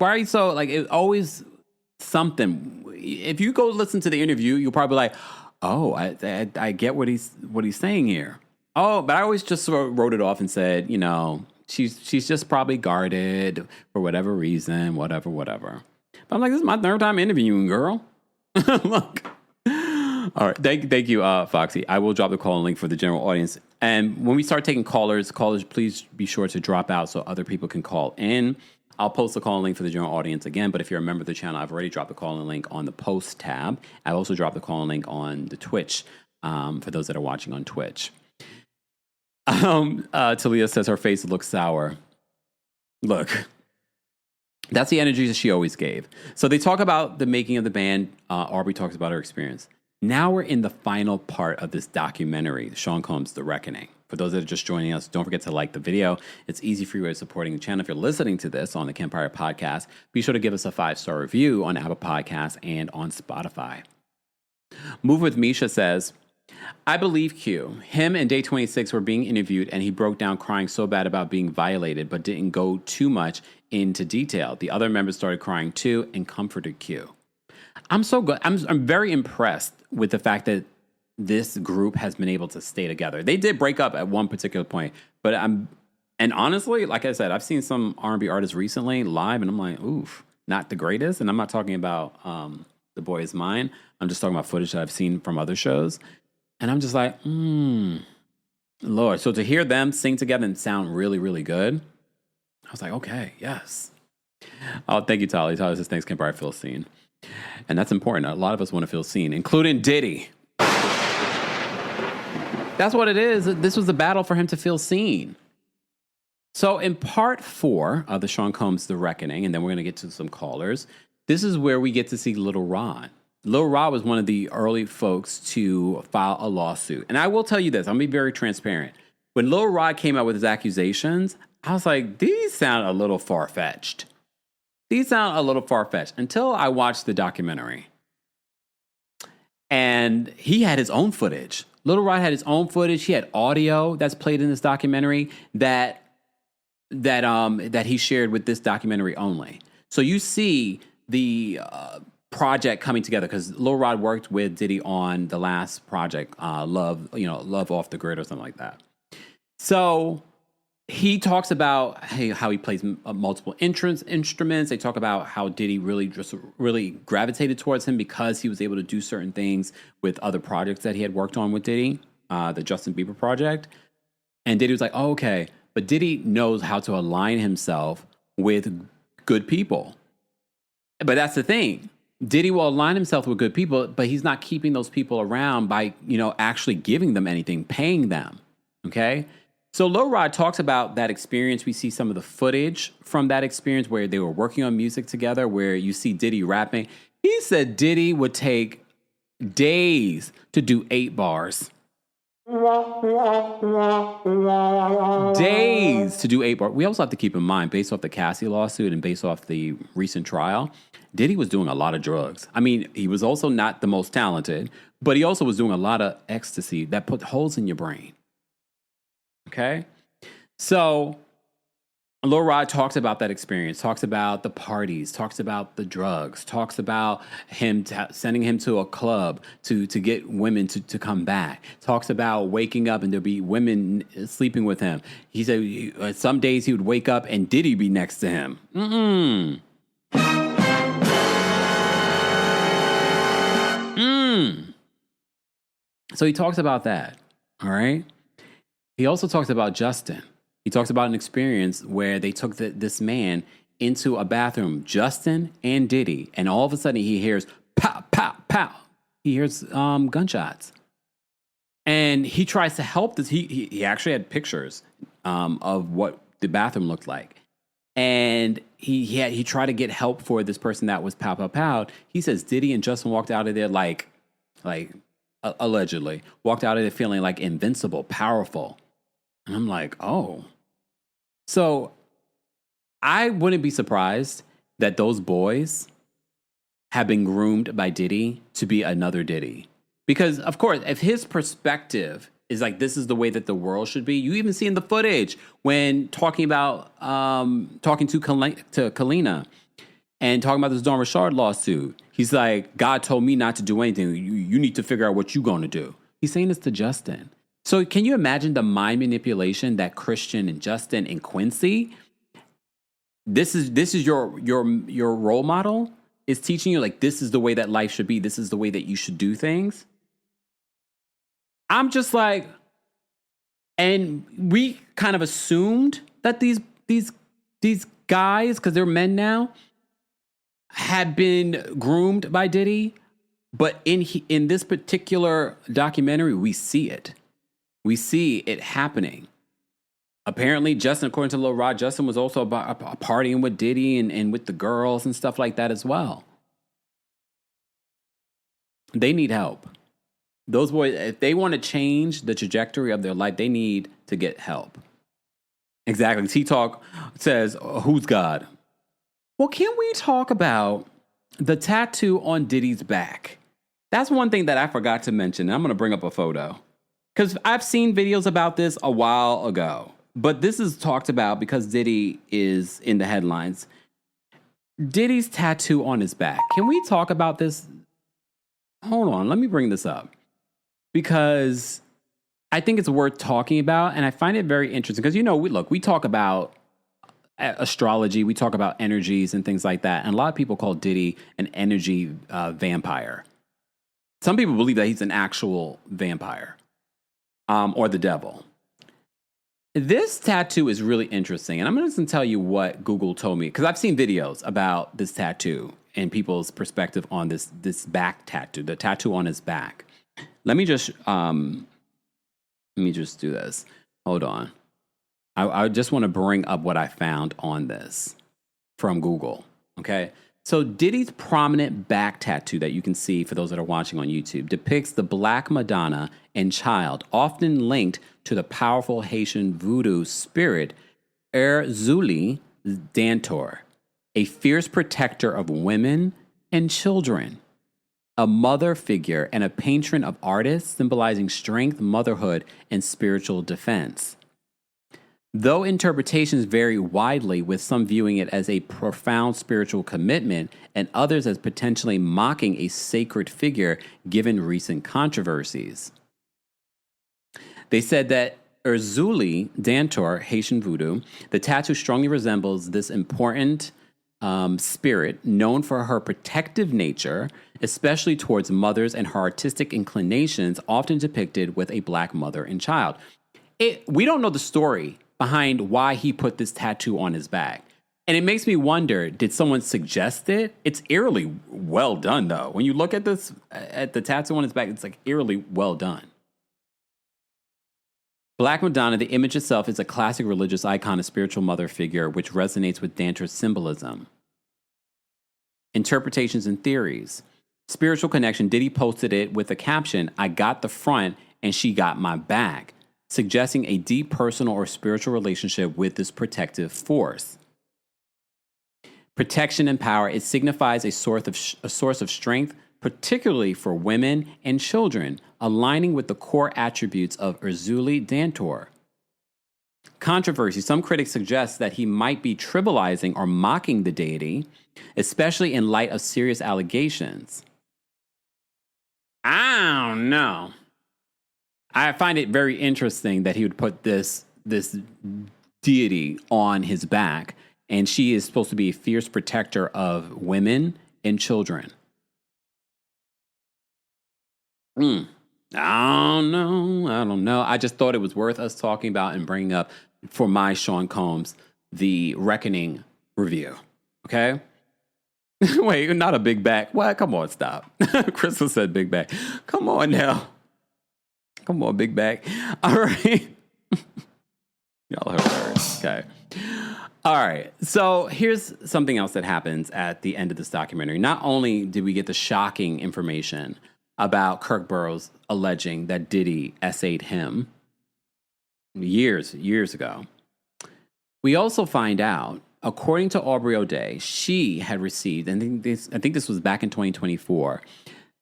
are you so, it always something. If you go listen to the interview, you'll probably be like, oh, I get what he's saying here. Oh, but I always just wrote it off and said, she's just probably guarded for whatever reason, whatever. But I'm like, this is my 3rd time interviewing, girl. Look. All right. Thank you, Foxy. I will drop the call link for the general audience. And when we start taking callers, please be sure to drop out so other people can call in. I'll post the call link for the general audience again, but if you're a member of the channel, I've already dropped the call link on the post tab. I also dropped the call link on the Twitch for those that are watching on Twitch. Talia says her face looks sour. Look, that's the energy that she always gave. So they talk about the making of the band. Aubrey talks about her experience. Now we're in the final part of this documentary, Sean Combs' The Reckoning. For those that are just joining us, don't forget to like the video. It's easy for you way of supporting the channel. If you're listening to this on the KEMPIRE podcast, be sure to give us a 5-star review on Apple Podcasts and on Spotify. Move with Misha says, I believe Q. Him and Day 26 were being interviewed, and he broke down crying so bad about being violated, but didn't go too much into detail. The other members started crying too and comforted Q. I'm so good. I'm very impressed with the fact that this group has been able to stay together. They did break up at one particular point, but and honestly, like I said, I've seen some R&B artists recently live, and I'm like, oof, not the greatest. And I'm not talking about The Boy Is Mine. I'm just talking about footage that I've seen from other shows. And I'm just like, Lord. So to hear them sing together and sound really, really good, I was like, okay, yes. Oh, thank you, Tali. Tali says, thanks, KEMPIRE, I feel seen. And that's important. A lot of us want to feel seen, including Diddy. That's what it is. This was a battle for him to feel seen. So in part 4 of the Sean Combs' The Reckoning, and then we're going to get to some callers, this is where we get to see Little Ron. Lil Rod was one of the early folks to file a lawsuit. And I will tell you this, I'm going to be very transparent. When Lil Rod came out with his accusations, I was like, these sound a little far-fetched. Until I watched the documentary. And he had his own footage. Lil Rod had his own footage. He had audio that's played in this documentary that he shared with this documentary only. So you see the project coming together, because Lil Rod worked with Diddy on the last project, Love Off the Grid or something like that. So he talks about how he plays multiple instruments. They talk about how Diddy really gravitated towards him because he was able to do certain things with other projects that he had worked on with Diddy, the Justin Bieber project. And Diddy was like, oh, okay. But Diddy knows how to align himself with good people. But that's the thing. Diddy will align himself with good people, but he's not keeping those people around by, actually giving them anything, paying them. Okay? So Lil Rod talks about that experience. We see some of the footage from that experience where they were working on music together, where you see Diddy rapping. He said Diddy would take days to do 8 bars. Days to do 8 bars. We also have to keep in mind, based off the Cassie lawsuit and based off the recent trial, Diddy was doing a lot of drugs. I mean, he was also not the most talented, but he also was doing a lot of ecstasy that put holes in your brain. Okay? So Lil Rod talks about that experience, talks about the parties, talks about the drugs, talks about him sending him to a club to get women to come back, talks about waking up and there'll be women sleeping with him. He said some days he would wake up and Diddy be next to him. So he talks about that, all right? He also talks about Justin. He talks about an experience where they took this man into a bathroom, Justin and Diddy, and all of a sudden he hears pow, pow, pow. He hears gunshots. And he tries to help this. He actually had pictures of what the bathroom looked like. And he tried to get help for this person that was pow, pow, pow. He says Diddy and Justin walked out of there like allegedly, walked out of there feeling like invincible, powerful. And I'm like, oh. So I wouldn't be surprised that those boys have been groomed by Diddy to be another Diddy. Because, of course, if his perspective is like, this is the way that the world should be, you even see in the footage when talking about, talking to Kalina and talking about this Don Richard lawsuit. He's like, God told me not to do anything. You need to figure out what you're going to do. He's saying this to Justin. So can you imagine the mind manipulation that Christian and Justin and Quincy, this is your role model, is teaching you, like, this is the way that life should be. This is the way that you should do things. I'm just like, and we kind of assumed that these guys, because they're men now, had been groomed by Diddy. But in this particular documentary, we see it. We see it happening. Apparently, Justin, according to Lil Rod, Justin was also partying with Diddy and with the girls and stuff like that as well. They need help. Those boys, if they want to change the trajectory of their life, they need to get help. Exactly. T-Talk says, who's God? Well, can we talk about the tattoo on Diddy's back? That's one thing that I forgot to mention. I'm going to bring up a photo. Because I've seen videos about this a while ago. But this is talked about because Diddy is in the headlines. Diddy's tattoo on his back. Can we talk about this? Hold on. Let me bring this up. Because I think it's worth talking about. And I find it very interesting. Because, we talk about astrology. We talk about energies and things like that. And a lot of people call Diddy an energy vampire. Some people believe that he's an actual vampire. Or the devil. This tattoo is really interesting. And I'm going to tell you what Google told me. Because I've seen videos about this tattoo and people's perspective on this back tattoo. The tattoo on his back. Let me just do this. Hold on. I just want to bring up what I found on this from Google. Okay. So Diddy's prominent back tattoo that you can see for those that are watching on YouTube depicts the Black Madonna and child, often linked to the powerful Haitian voodoo spirit Erzuli Dantor, a fierce protector of women and children, a mother figure and a patron of artists, symbolizing strength, motherhood, and spiritual defense. Though interpretations vary widely, with some viewing it as a profound spiritual commitment and others as potentially mocking a sacred figure given recent controversies. They said that Erzuli Dantor, Haitian voodoo, the tattoo strongly resembles this important spirit known for her protective nature, especially towards mothers and her artistic inclinations, often depicted with a Black mother and child. We don't know the story behind why he put this tattoo on his back. And it makes me wonder, did someone suggest it? It's eerily well done, though. When you look at this, at the tattoo on his back, it's like eerily well done. Black Madonna, the image itself, is a classic religious icon, a spiritual mother figure, which resonates with Dantor's symbolism. Interpretations and theories. Spiritual connection. Diddy posted it with the caption, "I got the front and she got my back," suggesting a deep personal or spiritual relationship with this protective force. Protection and power. It signifies a source of strength, particularly for women and children, aligning with the core attributes of Erzuli Dantor. Controversy. Some critics suggest that he might be trivializing or mocking the deity, especially in light of serious allegations. I don't know. I find it very interesting that he would put this deity on his back, and she is supposed to be a fierce protector of women and children. I don't know. I just thought it was worth us talking about and bringing up for my Sean Combs, The Reckoning review. Okay? Wait, not a big back. What? Come on, stop. Crystal said big back. Come on now. Come on, big back. All right. Y'all heard her. Okay. All right. So here's something else that happens at the end of this documentary. Not only did we get the shocking information about Kirk Burroughs alleging that Diddy essayed him years ago, we also find out, according to Aubrey O'Day, she had received, and I think this was back in 2024,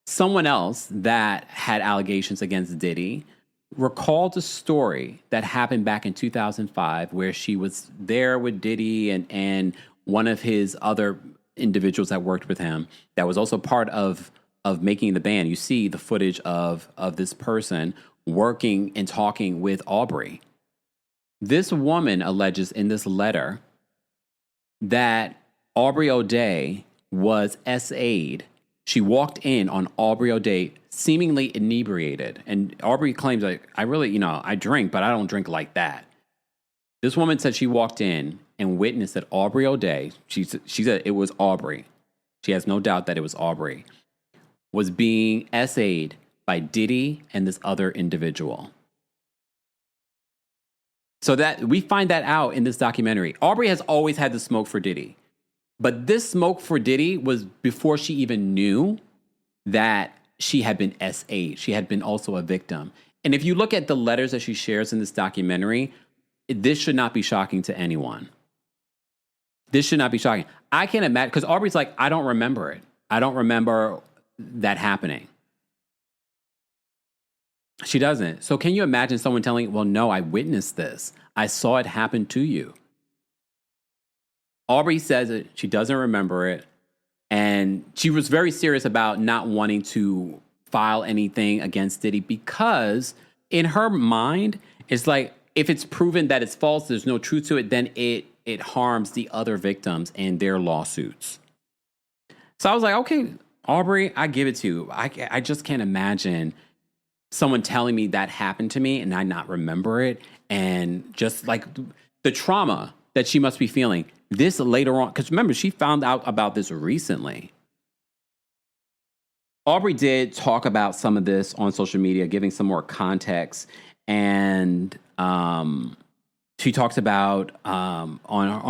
someone else that had allegations against Diddy recalled a story that happened back in 2005 where she was there with Diddy and one of his other individuals that worked with him that was also part of making the band. You see the footage of this person working and talking with Aubrey. This woman alleges in this letter that Aubrey O'Day was SA'd. She walked in on Aubrey O'Day seemingly inebriated. And Aubrey claims, like, I really, I drink, but I don't drink like that. This woman said she walked in and witnessed that Aubrey O'Day, she said it was Aubrey. She has no doubt that it was Aubrey, was being SA'd by Diddy and this other individual. So that we find that out in this documentary. Aubrey has always had the smoke for Diddy. But this smoke for Diddy was before she even knew that she had been SA'd. She had been also a victim. And if you look at the letters that she shares in this documentary, this should not be shocking to anyone. This should not be shocking. I can't imagine, because Aubrey's like, I don't remember it. I don't remember that happening. She doesn't. So can you imagine someone telling, well, no, I witnessed this. I saw it happen to you. Aubrey says it. She doesn't remember it. And she was very serious about not wanting to file anything against Diddy because in her mind, it's like, if it's proven that it's false, there's no truth to it, then it harms the other victims and their lawsuits. So I was like, okay, Aubrey, I give it to you. I just can't imagine someone telling me that happened to me and I not remember it. And just like the trauma that she must be feeling. This later on, because remember, she found out about this recently. Aubrey did talk about some of this on social media, giving some more context. And she talks about on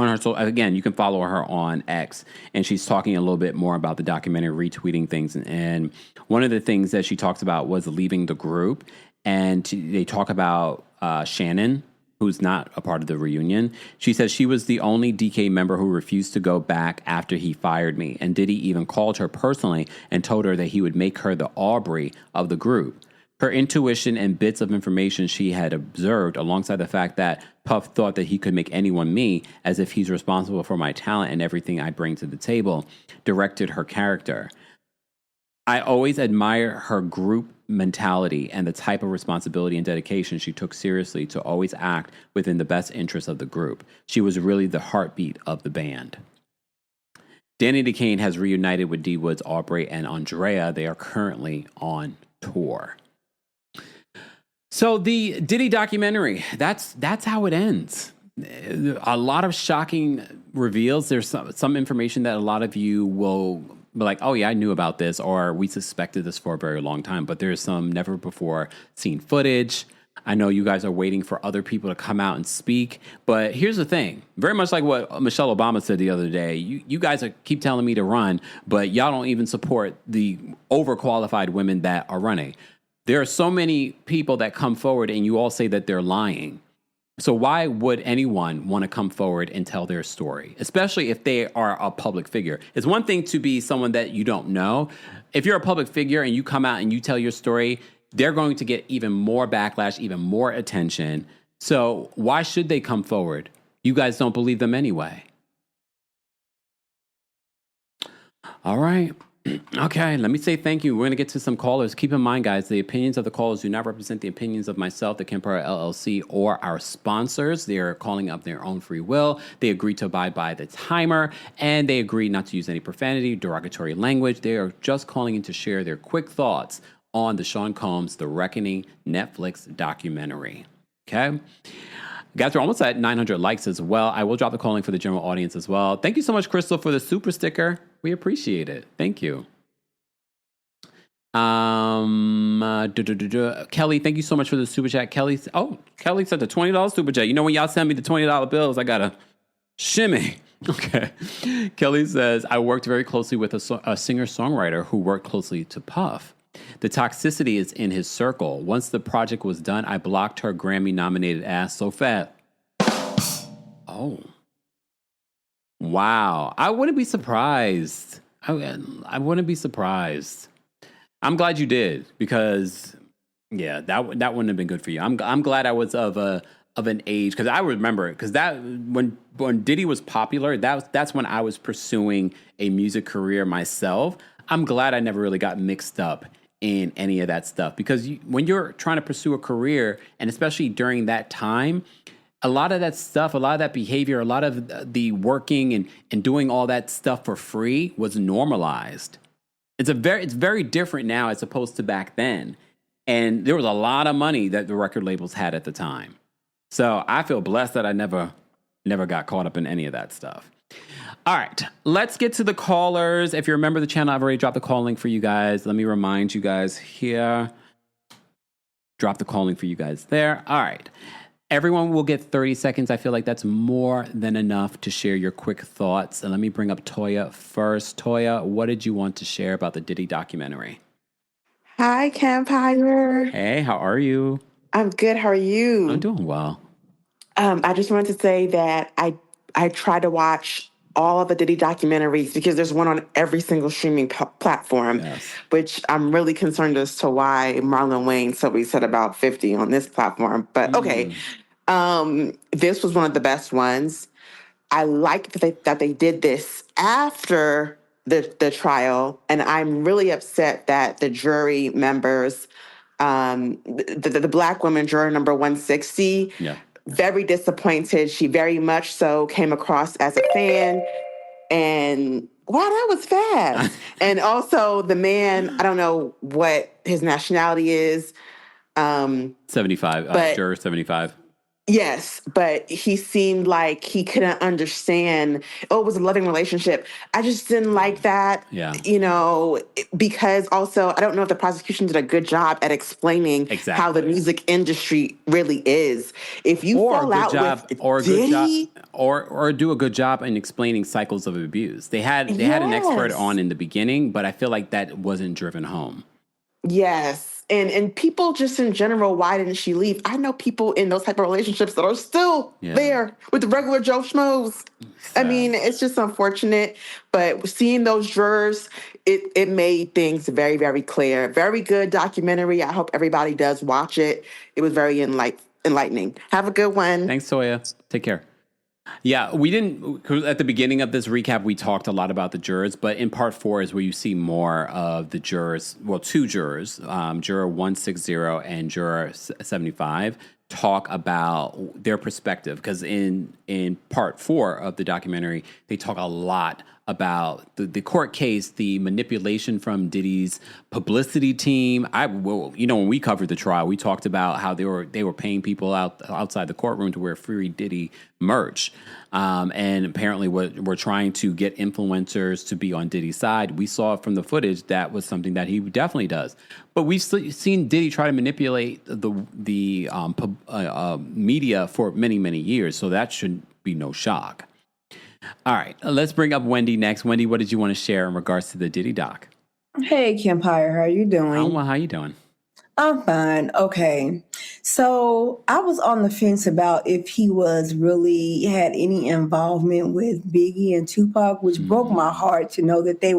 her, so again, you can follow her on X, and she's talking a little bit more about the documentary, retweeting things. And one of the things that she talks about was leaving the group. And they talk about Shannon, who's not a part of the reunion. She says she was the only DK member who refused to go back after he fired me. And Diddy even called her personally and told her that he would make her the Aubrey of the group. Her intuition and bits of information she had observed, alongside the fact that Puff thought that he could make anyone me, as if he's responsible for my talent and everything I bring to the table, directed her character. I always admire her group mentality and the type of responsibility and dedication she took seriously to always act within the best interest of the group. She was really the heartbeat of the band. Danny DeCane has reunited with D Woods, Aubrey, and Andrea. They are currently on tour. So the Diddy documentary, that's how it ends. A lot of shocking reveals. There's some information that a lot of you will be like, oh yeah, I knew about this, or we suspected this for a very long time. But there's some never before seen footage. I know you guys are waiting for other people to come out and speak. But here's the thing. Very much like what Michelle Obama said the other day. You guys keep telling me to run, but y'all don't even support the overqualified women that are running. There are so many people that come forward and you all say that they're lying. So why would anyone want to come forward and tell their story, especially if they are a public figure? It's one thing to be someone that you don't know. If you're a public figure and you come out and you tell your story, they're going to get even more backlash, even more attention. So why should they come forward? You guys don't believe them anyway. All right. Okay, let me say thank you. We're going to get to some callers. Keep in mind, guys, the opinions of the callers do not represent the opinions of myself, the KEMPIRE LLC, or our sponsors. They are calling up their own free will. They agree to abide by the timer, and they agree not to use any profanity, derogatory language. They are just calling in to share their quick thoughts on the Sean Combs The Reckoning Netflix documentary. Okay? Guys, we're almost at 900 likes as well. I will drop the calling for the general audience as well. Thank you so much, Crystal, for the super sticker. We appreciate it. Thank you. Kelly, thank you so much for the super chat. Kelly said the $20 super chat. You know, when y'all send me the $20 bills, I got to shimmy. Okay. Kelly says, I worked very closely with a singer-songwriter who worked closely to Puff. The toxicity is in his circle. Once the project was done, I blocked her Grammy-nominated ass so fat. Oh. Wow. I wouldn't be surprised. I wouldn't be surprised. I'm glad you did, because, yeah, that wouldn't have been good for you. I'm glad I was of an age, because I remember it, because that when Diddy was popular, that's when I was pursuing a music career myself. I'm glad I never really got mixed up in any of that stuff, because when you're trying to pursue a career, and especially during that time, a lot of that stuff, a lot of that behavior, a lot of the working and doing all that stuff for free was normalized. It's very different now as opposed to back then. And there was a lot of money that the record labels had at the time. So I feel blessed that I never got caught up in any of that stuff. All right, let's get to the callers. If you're a member of the channel, I've already dropped the call link for you guys. Let me remind you guys here. Drop the call link for you guys there. All right. Everyone will get 30 seconds. I feel like that's more than enough to share your quick thoughts. And let me bring up Toya first. Toya, what did you want to share about the Diddy documentary? Hi, KEMPIRE. Hey, how are you? I'm good. How are you? I'm doing well. I just wanted to say that I try to watch all of the Diddy documentaries because there's one on every single streaming platform, yes. Which I'm really concerned as to why Marlon Wayne said about 50 on this platform. But okay, this was one of the best ones. I like that they did this after the trial, and I'm really upset that the jury members, the Black woman juror number 160, very disappointed. She very much so came across as a fan, and wow, that was fast. And also the man, I don't know what his nationality is. 75, juror 75. Yes, but he seemed like he couldn't understand. Oh, it was a loving relationship. I just didn't like that. Yeah. Because also I don't know if the prosecution did a good job at explaining how the music industry really is. If you fall out with Diddy, or do a good job in explaining cycles of abuse. They had an expert on in the beginning, but I feel like that wasn't driven home. Yes. And people just in general, why didn't she leave? I know people in those type of relationships that are still there with the regular Joe Schmoes. I mean, it's just unfortunate. But seeing those jurors, it made things very, very clear. Very good documentary. I hope everybody does watch it. It was very enlightening. Have a good one. Thanks, Toya. Take care. Yeah, we didn't, at the beginning of this recap, we talked a lot about the jurors, but in part 4 is where you see more of the jurors, well, 2 jurors, juror 160 and juror 75, talk about their perspective. Because in part 4 of the documentary, they talk a lot about the court case, the manipulation from Diddy's publicity team. When we covered the trial, we talked about how they were paying people outside the courtroom to wear free Diddy merch, and apparently we're trying to get influencers to be on Diddy's side. We saw from the footage that was something that he definitely does. But we've seen Diddy try to manipulate the media for many, many years, so that should be no shock. All right, let's bring up Wendy next. Wendy, what did you want to share in regards to the Diddy doc? Hey, KEMPIRE, how you doing? How you doing? I'm fine. Okay. So I was on the fence about if he was really had any involvement with Biggie and Tupac, which broke my heart to know that they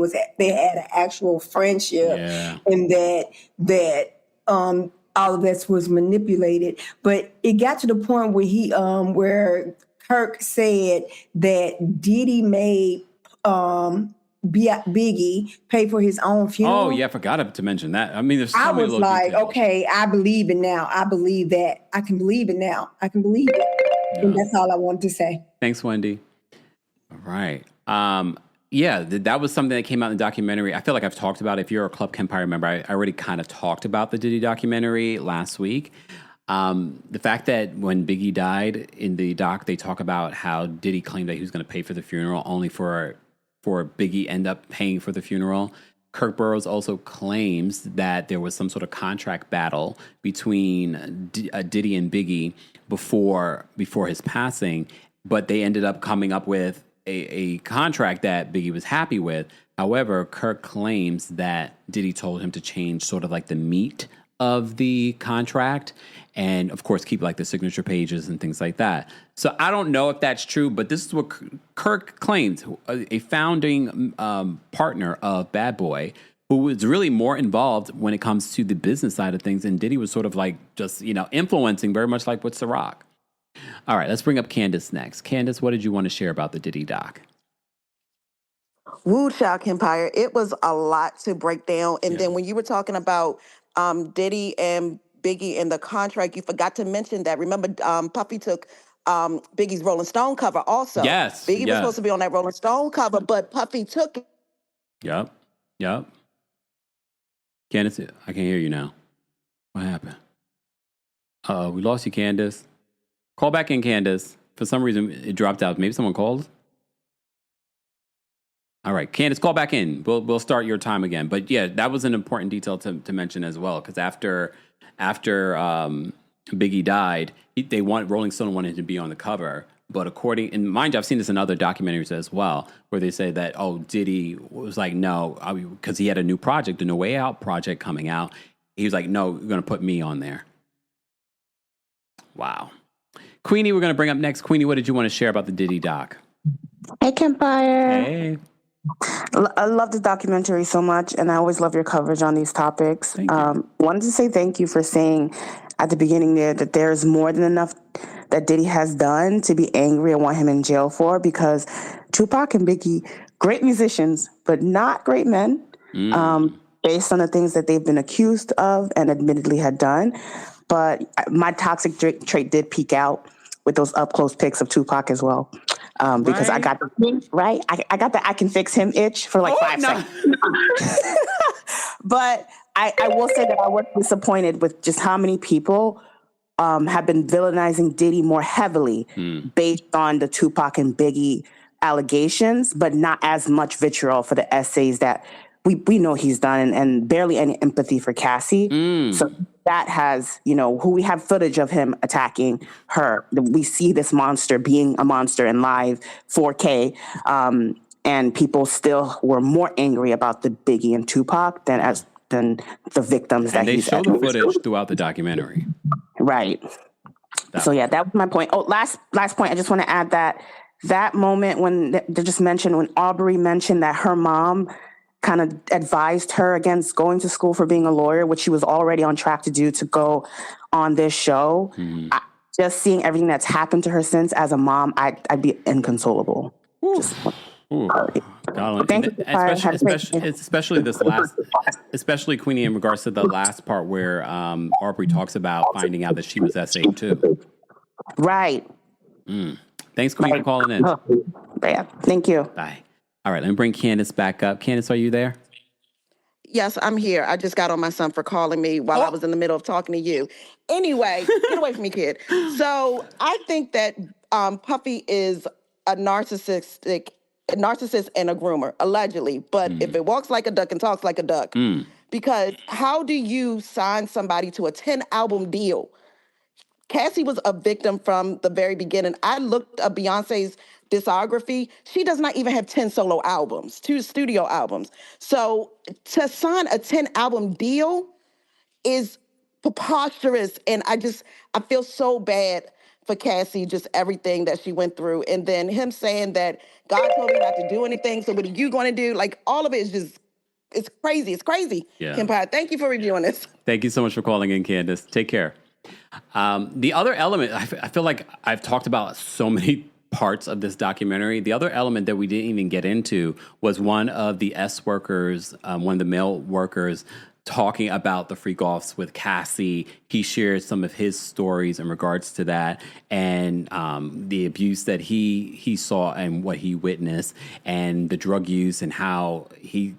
had an actual friendship and that all of this was manipulated. But it got to the point where where Kirk said that Diddy made Biggie pay for his own funeral. Oh, yeah, I forgot to mention that. I mean, there's so I many was little like, details. okay, I believe it now. I believe that. I can believe it now. I can believe it. Yeah. And that's all I wanted to say. Thanks, Wendy. All right. That was something that came out in the documentary. I feel like I've talked about it. If you're a Club KEMPIRE member, I already kind of talked about the Diddy documentary last week. The fact that when Biggie died in the doc, they talk about how Diddy claimed that he was going to pay for the funeral only for Biggie end up paying for the funeral. Kirk Burroughs also claims that there was some sort of contract battle between Diddy and Biggie before his passing, but they ended up coming up with a contract that Biggie was happy with. However, Kirk claims that Diddy told him to change sort of like the meat of the contract and, of course, keep like the signature pages and things like that. So I don't know if that's true, but this is what Kirk claims, a founding partner of Bad Boy, who was really more involved when it comes to the business side of things. And Diddy was sort of like just, influencing very much like with Ciroc. All right, let's bring up Candace next. Candace, what did you want to share about the Diddy doc? Woo, child KEMPIRE. It was a lot to break down. And then when you were talking about Diddy and Biggie and the contract, you forgot to mention that. Remember, Puffy took Biggie's Rolling Stone cover also. Yes. Biggie was supposed to be on that Rolling Stone cover, but Puffy took it. Yep. Candace, I can hear you now. What happened? We lost you, Candace. Call back in, Candace. For some reason, it dropped out. Maybe someone called? All right, Candace, call back in. We'll start your time again. But yeah, that was an important detail to mention as well, because after Biggie died, Rolling Stone wanted to be on the cover. But and mind you, I've seen this in other documentaries as well, where they say that, Diddy was like, no, because he had a new project, a No Way Out project coming out. He was like, no, you're going to put me on there. Wow. Queenie, we're going to bring up next. Queenie, what did you want to share about the Diddy doc? Hey, KEMPIRE. Hey. I love the documentary so much, and I always love your coverage on these topics. Wanted to say thank you for saying at the beginning there that there's more than enough that Diddy has done to be angry and want him in jail for, because Tupac and Biggie, great musicians, but not great men, based on the things that they've been accused of and admittedly had done. But my toxic trait did peak out with those up-close pics of Tupac as well. Because I got the right. I got the I can fix him itch for like 5 seconds. But I will say that I was disappointed with just how many people have been villainizing Diddy more heavily based on the Tupac and Biggie allegations, but not as much vitriol for the essays that we know he's done, and barely any empathy for Cassie. So that has, who we have footage of him attacking her. We see this monster being a monster in live 4K. And people still were more angry about the Biggie and Tupac than the victims that he's. And they show the footage throughout the documentary. Right. So yeah, that was my point. Oh, last point. I just want to add that moment when they just mentioned, when Aubrey mentioned that her mom kind of advised her against going to school for being a lawyer, which she was already on track to do, to go on this show. Just seeing everything that's happened to her since, as a mom, I'd be inconsolable. Thank you. Especially this last, especially Queenie, in regards to the last part where Aubrey talks about finding out that she was SA too. Right. Thanks, Queen, for calling in. Yeah. Thank you. Bye. All right, let me bring Candace back up. Candace, are you there? Yes, I'm here. I just got on my son for calling me while I was in the middle of talking to you. Anyway, get away from me, kid. So I think that Puffy is a narcissist and a groomer, allegedly. But if it walks like a duck and talks like a duck, because how do you sign somebody to a 10-album deal? Cassie was a victim from the very beginning. I looked up Beyonce's discography. She does not even have 10 solo albums, 2 studio albums. So to sign a 10-album deal is preposterous. And I feel so bad for Cassie, just everything that she went through. And then him saying that God told me not to do anything, so what are you going to do? Like, all of it is just, it's crazy. It's crazy. Yeah. KEMPIRE, thank you for reviewing this. Thank you so much for calling in, Candace. Take care. The other element, I feel like I've talked about so many parts of this documentary. The other element that we didn't even get into was one of the workers, one of the male workers, talking about the freak-offs with Cassie. He shared some of his stories in regards to that, and the abuse that he saw and what he witnessed, and the drug use, and how he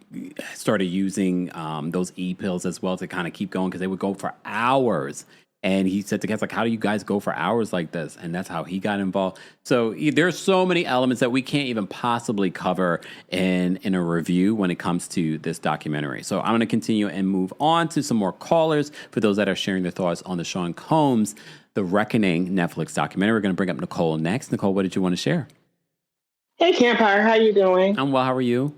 started using those e-pills as well to kind of keep going, because they would go for hours. And he said to guys, like, how do you guys go for hours like this? And that's how he got involved. So there's so many elements that we can't even possibly cover in a review when it comes to this documentary. So I'm going to continue and move on to some more callers for those that are sharing their thoughts on the Sean Combs, The Reckoning Netflix documentary. We're going to bring up Nicole next. Nicole, what did you want to share? Hey, KEMPIRE, how you doing? I'm well. How are you?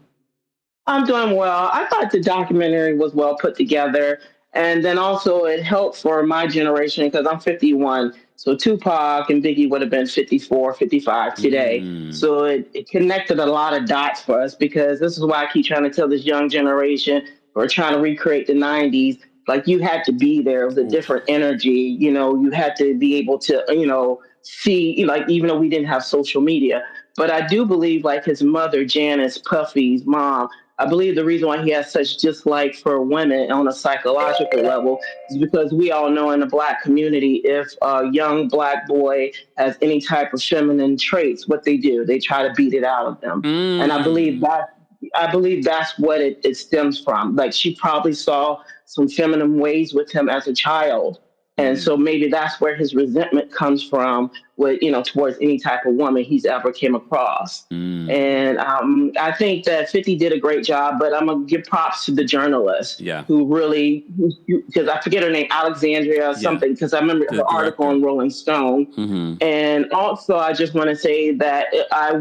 I'm doing well. I thought the documentary was well put together. And then also it helped for my generation because I'm 51. So Tupac and Biggie would have been 54, 55 today. So it connected a lot of dots for us, because this is why I keep trying to tell this young generation, or trying to recreate the 90s. Like, you had to be there. It was a different energy. You had to be able to, see, like, even though we didn't have social media. But I do believe, like, his mother, Janice, Puffy's mom, I believe the reason why he has such dislike for women on a psychological level is because we all know in the Black community, if a young Black boy has any type of feminine traits, what they do, they try to beat it out of them. And I believe that's what it stems from. Like, she probably saw some feminine ways with him as a child. And so maybe that's where his resentment comes from, with, towards any type of woman he's ever came across. And I think that 50 did a great job, but I'm going to give props to the journalist who really, because I forget her name, Alexandria or something, because I remember the article on Rolling Stone. And also, I just want to say that I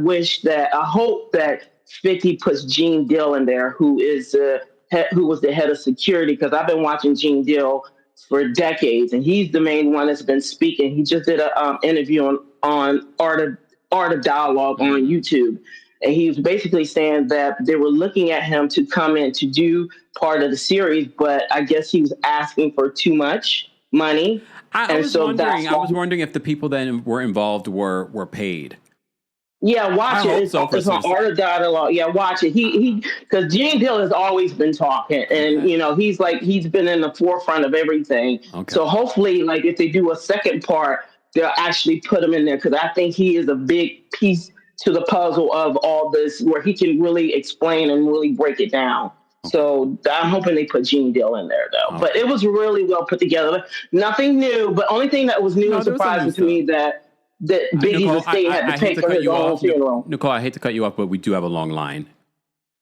hope that 50 puts Gene Dill in there, who was the head of security, because I've been watching Gene Dill for decades, and he's the main one that's been speaking. He just did an interview on Art of Dialogue on YouTube, and he was basically saying that they were looking at him to come in to do part of the series, but I guess he was asking for too much money. I was wondering if the people that were involved were paid. Yeah, watch it. It's on Art of Dialogue. Yeah, watch it. He because Gene Dill has always been talking, and he's been in the forefront of everything. Okay. So hopefully, like, if they do a second part, they'll actually put him in there, because I think he is a big piece to the puzzle of all this, where he can really explain and really break it down. So I'm hoping they put Gene Deal in there, though. But it was really well put together. Nothing new, but only thing that was new and surprising to me that Biggie's Nicole, estate had to pay for his own funeral. Nicole, I hate to cut you off, but we do have a long line.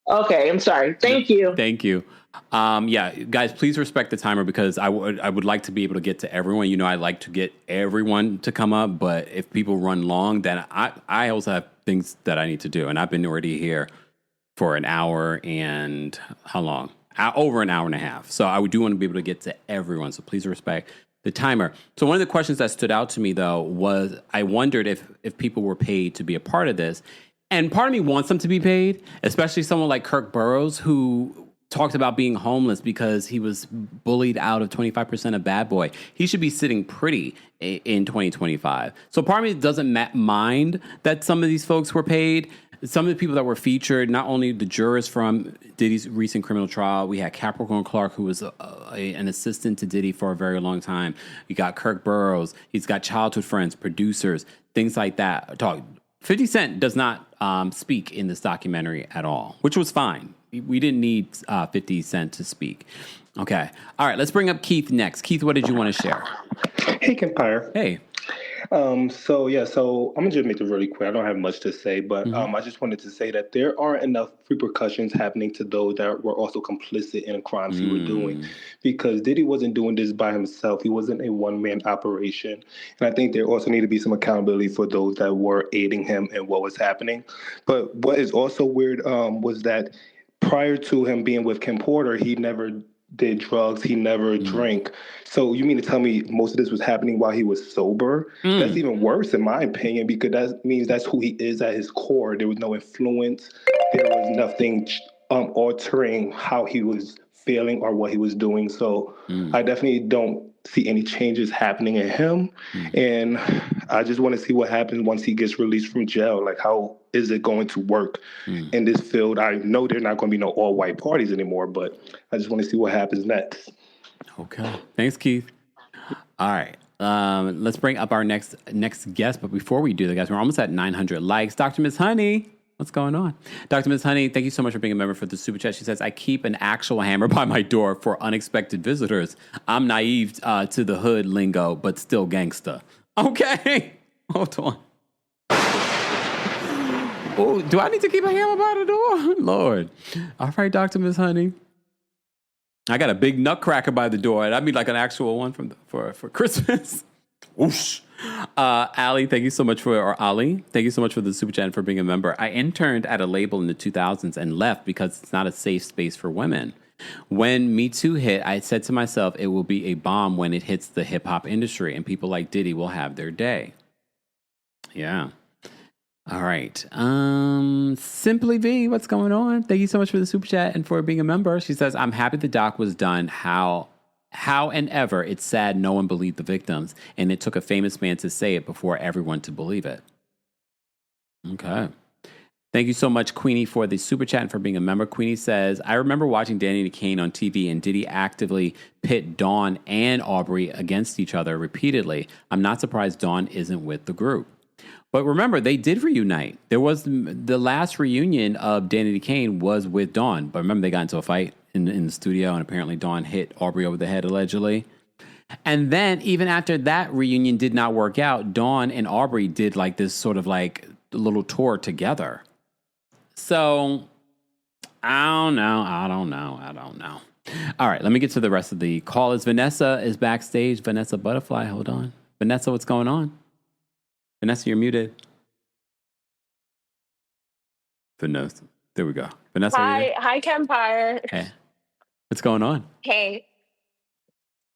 Okay, I'm sorry. Thank you. Thank you. Yeah, guys, please respect the timer because I would like to be able to get to everyone. You know, I like to get everyone to come up, but if people run long, then I also have things that I need to do. And I've been already here for an hour and how long? Over an hour and a half. So I do want to be able to get to everyone. So please respect the timer. So one of the questions that stood out to me, though, was I wondered if people were paid to be a part of this. And part of me wants them to be paid, especially someone like Kirk Burrows, who talked about being homeless because he was bullied out of 25% of Bad Boy. He should be sitting pretty in 2025. So part of me doesn't mind that some of these folks were paid. Some of the people that were featured, not only the jurors from Diddy's recent criminal trial, we had Capricorn Clark, who was an assistant to Diddy for a very long time. You got Kirk Burrows. He's got childhood friends, producers, things like that. 50 Cent does not speak in this documentary at all, which was fine. We didn't need 50 Cent to speak. Okay. All right, let's bring up Keith next. Keith, what did you want to share? Hey, KEMPIRE. Hey. So I'm gonna just make it really quick. I don't have much to say, but I just wanted to say that there aren't enough repercussions happening to those that were also complicit in the crimes he was doing, because Diddy wasn't doing this by himself. He wasn't a one-man operation, and I think there also need to be some accountability for those that were aiding him in what was happening. But what is also weird was that prior to him being with Kim Porter, he never did drugs. He never drank. So you mean to tell me most of this was happening while he was sober? That's even worse in my opinion, because that means that's who he is at his core. There was no influence. There was nothing altering how he was feeling or what he was doing. So I definitely don't see any changes happening in him. And I just want to see what happens once he gets released from jail. Like, how is it going to work in this field? I know there's not going to be no all-white parties anymore, but I just want to see what happens next. Okay. Thanks, Keith. All right. Let's bring up our next guest. But before we do that, guys, we're almost at 900 likes. Dr. Miss Honey, what's going on? Dr. Miss Honey, thank you so much for being a member for the Super Chat. She says, I keep an actual hammer by my door for unexpected visitors. I'm naive to the hood lingo, but still gangsta. Okay. Hold on. Oh, do I need to keep a hammer by the door? Lord. All right, Dr. Miss Honey. I got a big nutcracker by the door. And I mean like an actual one for Christmas. Whoosh. Ali, thank you so much Ali, thank you so much for the Super Chat and for being a member. I interned at a label in the 2000s and left because it's not a safe space for women. When Me Too hit, I said to myself, it will be a bomb when it hits the hip hop industry and people like Diddy will have their day. Yeah. All right. Simply V, what's going on? Thank you so much for the Super Chat and for being a member. She says, I'm happy the doc was done. How and ever, it's sad no one believed the victims, and it took a famous man to say it before everyone to believe it. Okay. Thank you so much, Queenie, for the Super Chat and for being a member. Queenie says, I remember watching Danny Kane on TV, and Diddy actively pit Dawn and Aubrey against each other repeatedly. I'm not surprised Dawn isn't with the group. But remember, they did reunite. There was the last reunion of Danny Kane was with Dawn. But remember, they got into a fight in the studio, and apparently Dawn hit Aubrey over the head, allegedly. And then, even after that reunion did not work out, Dawn and Aubrey did like this sort of like little tour together. So, I don't know. All right, let me get to the rest of the callers. Vanessa is backstage. Vanessa Butterfly, hold on. Vanessa, what's going on? Vanessa, you're muted. Vanessa, there we go. Vanessa, Hi, KEMPIRE. Hey, what's going on? Hey,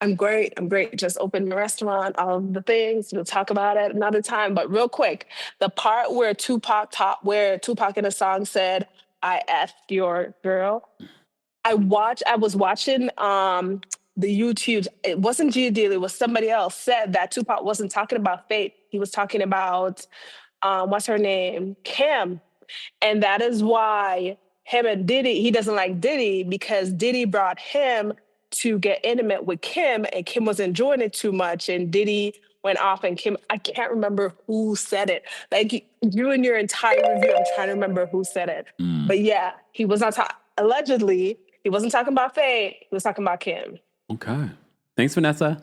I'm great. Just opened a restaurant, all of the things. We'll talk about it another time. But real quick, the part where Tupac in a song said, "I effed your girl." I was watching the YouTube. It wasn't Gia Deal, it was somebody else said that Tupac wasn't talking about Faith. He was talking about what's her name? Kim. And that is why him and Diddy, he doesn't like Diddy because Diddy brought him to get intimate with Kim and Kim was enjoying it too much. And Diddy went off and Kim, I can't remember who said it. Like you in your entire review, I'm trying to remember who said it. But yeah, he was not allegedly, He wasn't talking about Faye. He was talking about Kim. Okay. Thanks, Vanessa.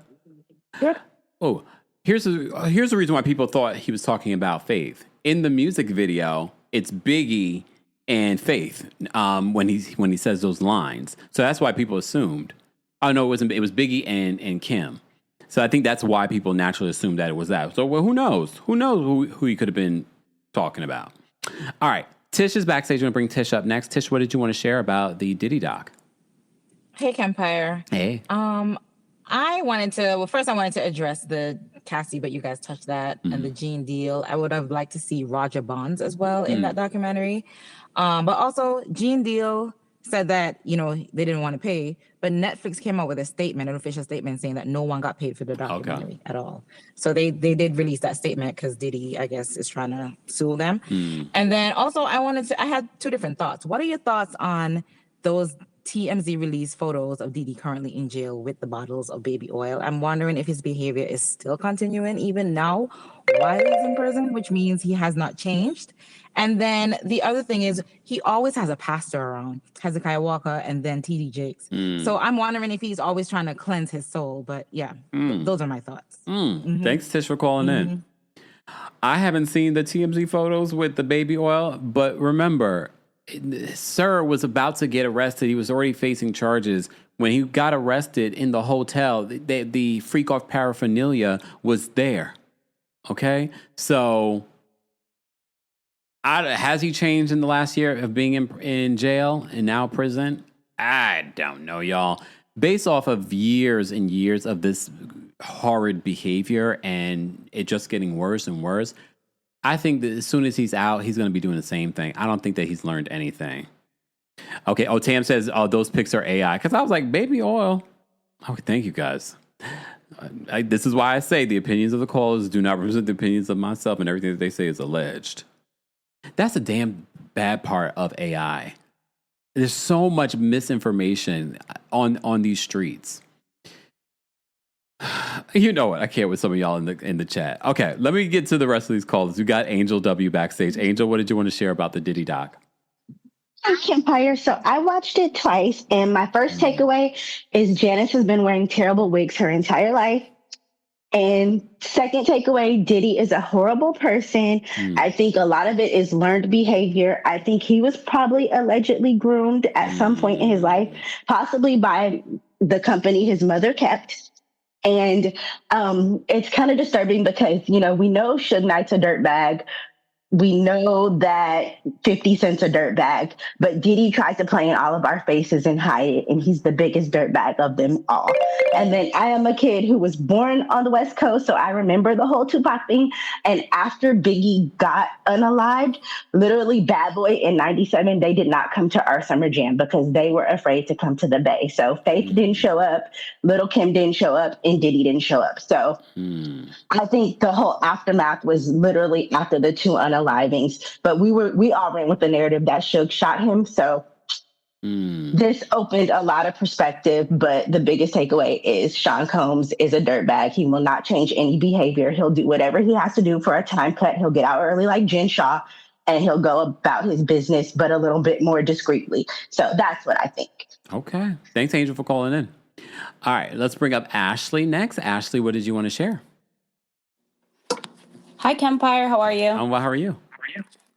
Yeah. Oh, here's the reason why people thought he was talking about Faith. In the music video, it's Biggie and Faith when he says those lines. So that's why people assumed. Oh no, it wasn't. It was Biggie and Kim. So I think that's why people naturally assumed that it was that. So well, who knows? Who knows who he could have been talking about? All right, Tish is backstage. We're gonna bring Tish up next. Tish, what did you want to share about the Diddy doc? Hey, KEMPIRE. Hey. I wanted to address the Cassie, but you guys touched that, and the Gene deal. I would have liked to see Roger Bonds as well in that documentary. But also, Gene deal said that, they didn't want to pay, but Netflix came out with an official statement saying that no one got paid for the documentary at all. So they did release that statement because Diddy, I guess, is trying to sue them. And then also I had two different thoughts. What are your thoughts on those TMZ released photos of Diddy currently in jail with the bottles of baby oil? I'm wondering if his behavior is still continuing even now while he's in prison, which means he has not changed. And then the other thing is he always has a pastor around, Hezekiah Walker and then TD Jakes. So I'm wondering if he's always trying to cleanse his soul. But yeah, those are my thoughts. Thanks, Tish, for calling in. I haven't seen the TMZ photos with the baby oil, but remember, Sir was about to get arrested. He was already facing charges. When he got arrested in the hotel, the freak off paraphernalia was there. Okay? So, has he changed in the last year of being in jail and now prison? I don't know, y'all. Based off of years and years of this horrid behavior and it just getting worse and worse, I think that as soon as he's out, he's going to be doing the same thing. I don't think that he's learned anything. Okay. Oh, Tam says, those pics are AI. Because I was like, baby oil. Okay, thank you guys. This is why I say the opinions of the callers do not represent the opinions of myself, and everything that they say is alleged. That's a damn bad part of AI. There's so much misinformation on these streets. You know what? I can't with some of y'all in the chat. Okay, let me get to the rest of these callers. We got Angel W backstage. Angel, what did you want to share about the Diddy doc? Hi, KEMPIRE. So I watched it twice, and my first takeaway is Janice has been wearing terrible wigs her entire life. And second takeaway, Diddy is a horrible person. I think a lot of it is learned behavior. I think he was probably allegedly groomed at some point in his life, possibly by the company his mother kept. And it's kind of disturbing because, we know Suge Knight's a dirtbag. We know that 50 Cent's a dirtbag, but Diddy tries to play in all of our faces and hide it, and he's the biggest dirtbag of them all. And then I am a kid who was born on the West Coast, so I remember the whole Tupac thing. And after Biggie got unalived, literally Bad Boy in 97, they did not come to our summer jam because they were afraid to come to the Bay. So Faith didn't show up, Little Kim didn't show up, and Diddy didn't show up. So I think the whole aftermath was literally after the two unalivings. But we all ran with the narrative that Suge shot him. So this opened a lot of perspective. But the biggest takeaway is Sean Combs is a dirtbag. He will not change any behavior. He'll do whatever he has to do for a time cut. He'll get out early like Jen Shaw, and he'll go about his business, but a little bit more discreetly. So that's what I think. Okay. Thanks, Angel, for calling in. All right, let's bring up Ashley next. Ashley, what did you want to share? Hi, KEMPIRE. How are you? I'm well. How are you?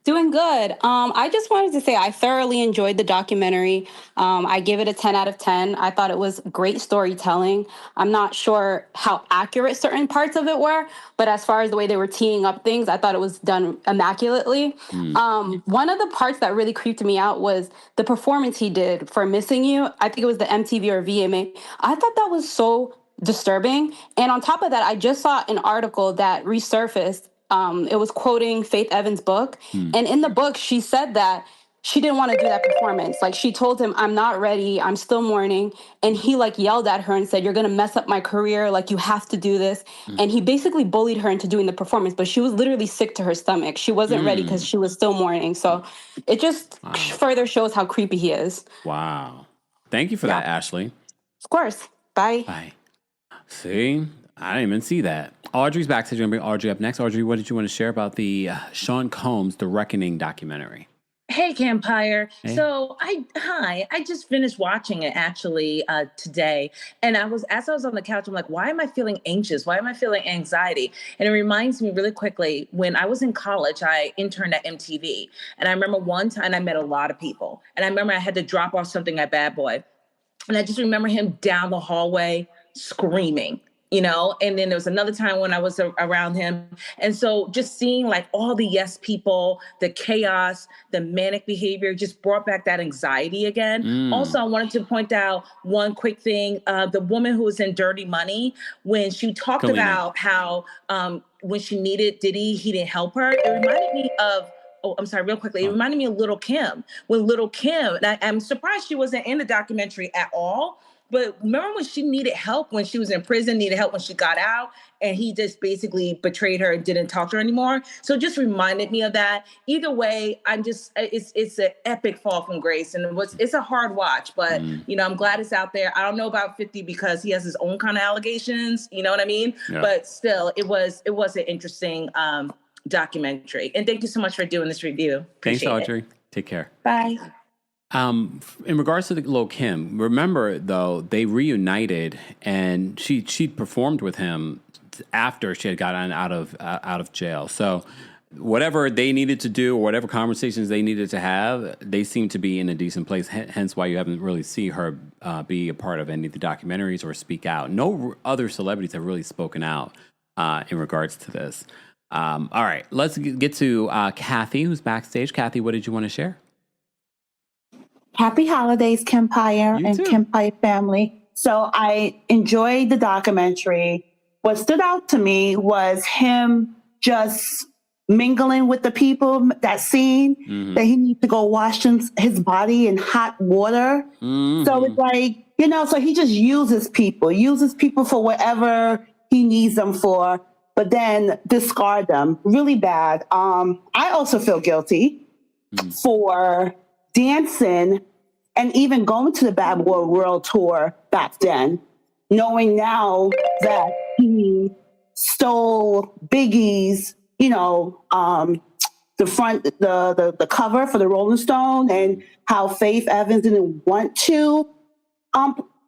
Doing good. I just wanted to say I thoroughly enjoyed the documentary. I give it a 10 out of 10. I thought it was great storytelling. I'm not sure how accurate certain parts of it were, but as far as the way they were teeing up things, I thought it was done immaculately. One of the parts that really creeped me out was the performance he did for Missing You. I think it was the MTV or VMA. I thought that was so disturbing. And on top of that, I just saw an article that resurfaced. It was quoting Faith Evans' book. And in the book, she said that she didn't want to do that performance. Like, she told him, I'm not ready. I'm still mourning. And he yelled at her and said, you're going to mess up my career. You have to do this. And he basically bullied her into doing the performance, but she was literally sick to her stomach. She wasn't ready because she was still mourning. So it just further shows how creepy he is. Wow. Thank you for that, Ashley. Of course. Bye. Bye. See? I didn't even see that. Audrey's back, so you're going to bring Audrey up next. Audrey, what did you want to share about the Sean Combs, The Reckoning documentary? Hey, KEMPIRE. Hey. So I just finished watching it actually today, and as I was on the couch, I'm like, why am I feeling anxious? Why am I feeling anxiety? And it reminds me really quickly when I was in college, I interned at MTV, and I remember one time I met a lot of people, and I remember I had to drop off something at Bad Boy, and I just remember him down the hallway screaming. And then there was another time when I was around him. And so just seeing like all the yes people, the chaos, the manic behavior just brought back that anxiety again. Also, I wanted to point out one quick thing. The woman who was in Dirty Money, when she talked about how when she needed Diddy, he didn't help her. It reminded me of I'm sorry, real quickly. It reminded me of Little Kim. When Little Kim, and I'm surprised she wasn't in the documentary at all. But remember when she needed help when she was in prison, needed help when she got out, and he just basically betrayed her and didn't talk to her anymore. So it just reminded me of that. Either way, it's an epic fall from grace, and it's a hard watch. But I'm glad it's out there. I don't know about 50 because he has his own kind of allegations. You know what I mean? Yeah. But still, it was an interesting documentary. And thank you so much for doing this review. Appreciate Thanks, Audrey. it. Take care. Bye. In regards to the Lil Kim, remember though they reunited and she performed with him after she had gotten out of jail. So whatever they needed to do or whatever conversations they needed to have, they seem to be in a decent place. Hence why you haven't really seen her be a part of any of the documentaries or speak out. No other celebrities have really spoken out in regards to this. All right, let's get to Kathy, who's backstage. Kathy, what did you want to share? Happy holidays, KEMPIRE and KEMPIRE family. So I enjoyed the documentary. What stood out to me was him just mingling with the people, that scene that he needs to go wash his body in hot water. So it's like, so he just uses people for whatever he needs them for, but then discard them really bad. I also feel guilty for dancing and even going to the Bad Boy World Tour back then, knowing now that he stole Biggie's, the cover for the Rolling Stone, and how Faith Evans didn't want to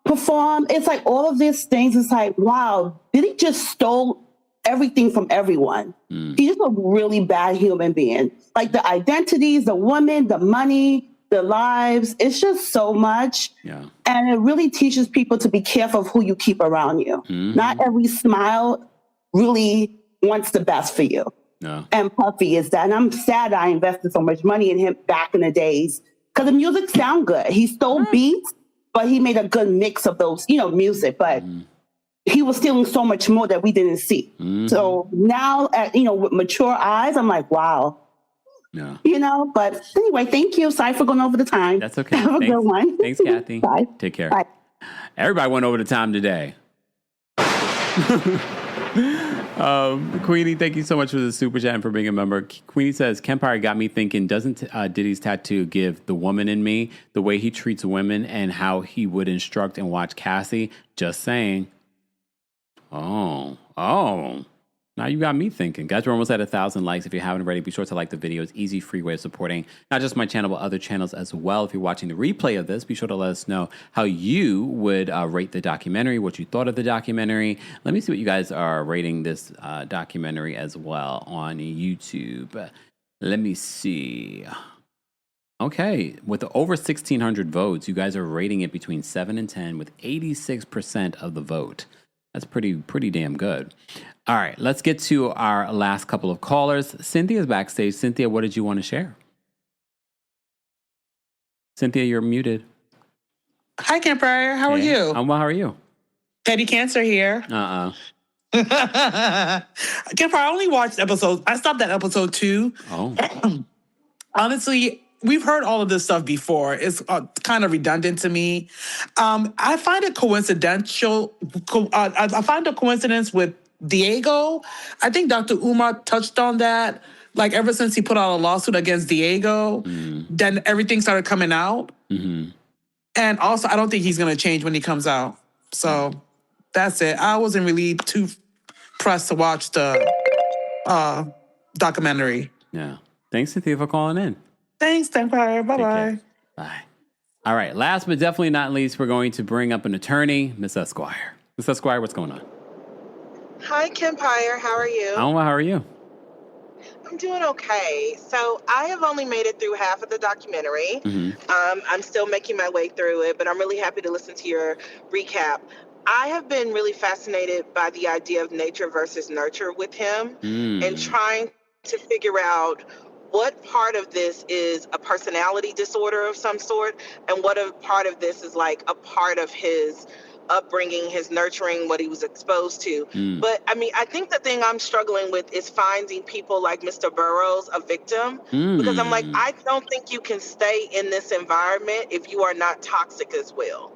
perform. It's like all of these things. It's like, wow, did he just stole everything from everyone? He's just a really bad human being. Like the identities, the women, the money, the lives, it's just so much. Yeah. And it really teaches people to be careful of who you keep around you. Not every smile really wants the best for you. No. And Puffy is that. And I'm sad I invested so much money in him back in the days because the music sound good. He stole beats, but he made a good mix of those, music. But he was stealing so much more that we didn't see. So now, with mature eyes, I'm like, wow. Yeah. But anyway, thank you. Sorry for going over the time. That's okay. Have a good one. Thanks, Kathy. Bye. Take care. Bye. Everybody went over the time today. Queenie, thank you so much for the super chat and for being a member. Queenie says, KEMPIRE got me thinking, doesn't Diddy's tattoo give the woman in me the way he treats women and how he would instruct and watch Cassie? Just saying. Oh. Now you got me thinking. Guys, we're almost at 1,000 likes. If you haven't already, be sure to like the video. It's easy, free way of supporting not just my channel, but other channels as well. If you're watching the replay of this, be sure to let us know how you would rate the documentary, what you thought of the documentary. Let me see what you guys are rating this documentary as well on YouTube. Let me see. Okay, with over 1,600 votes, you guys are rating it between 7 and 10 with 86% of the vote. That's pretty damn good. All right, let's get to our last couple of callers. Cynthia's backstage. Cynthia, what did you want to share? Cynthia, you're muted. Hi, KEMPIRE. How are you? I'm well. How are you? Petty Cancer here. KEMPIRE, I only watched episodes. I stopped at episode 2. Oh. Honestly, we've heard all of this stuff before. It's kind of redundant to me. I find it coincidental. I find a coincidence with Diego. I think Dr. Umar touched on that. Like ever since he put out a lawsuit against Diego, then everything started coming out. And also, I don't think he's going to change when he comes out. So that's it. I wasn't really too pressed to watch the documentary. Yeah. Thanks, Cynthia, for calling in. Thanks, Empire. Bye-bye. Bye. All right. Last but definitely not least, we're going to bring up an attorney, Miss Esquire. Miss Esquire, what's going on? Hi, KEMPIRE. How are you? How are you? I'm doing okay. So I have only made it through half of the documentary. I'm still making my way through it, but I'm really happy to listen to your recap. I have been really fascinated by the idea of nature versus nurture with him and trying to figure out what part of this is a personality disorder of some sort and what a part of this is like a part of his upbringing, his nurturing, what he was exposed to. But I mean, I think the thing I'm struggling with is finding people like Mr. Burroughs a victim, because I'm like, I don't think you can stay in this environment if you are not toxic as well.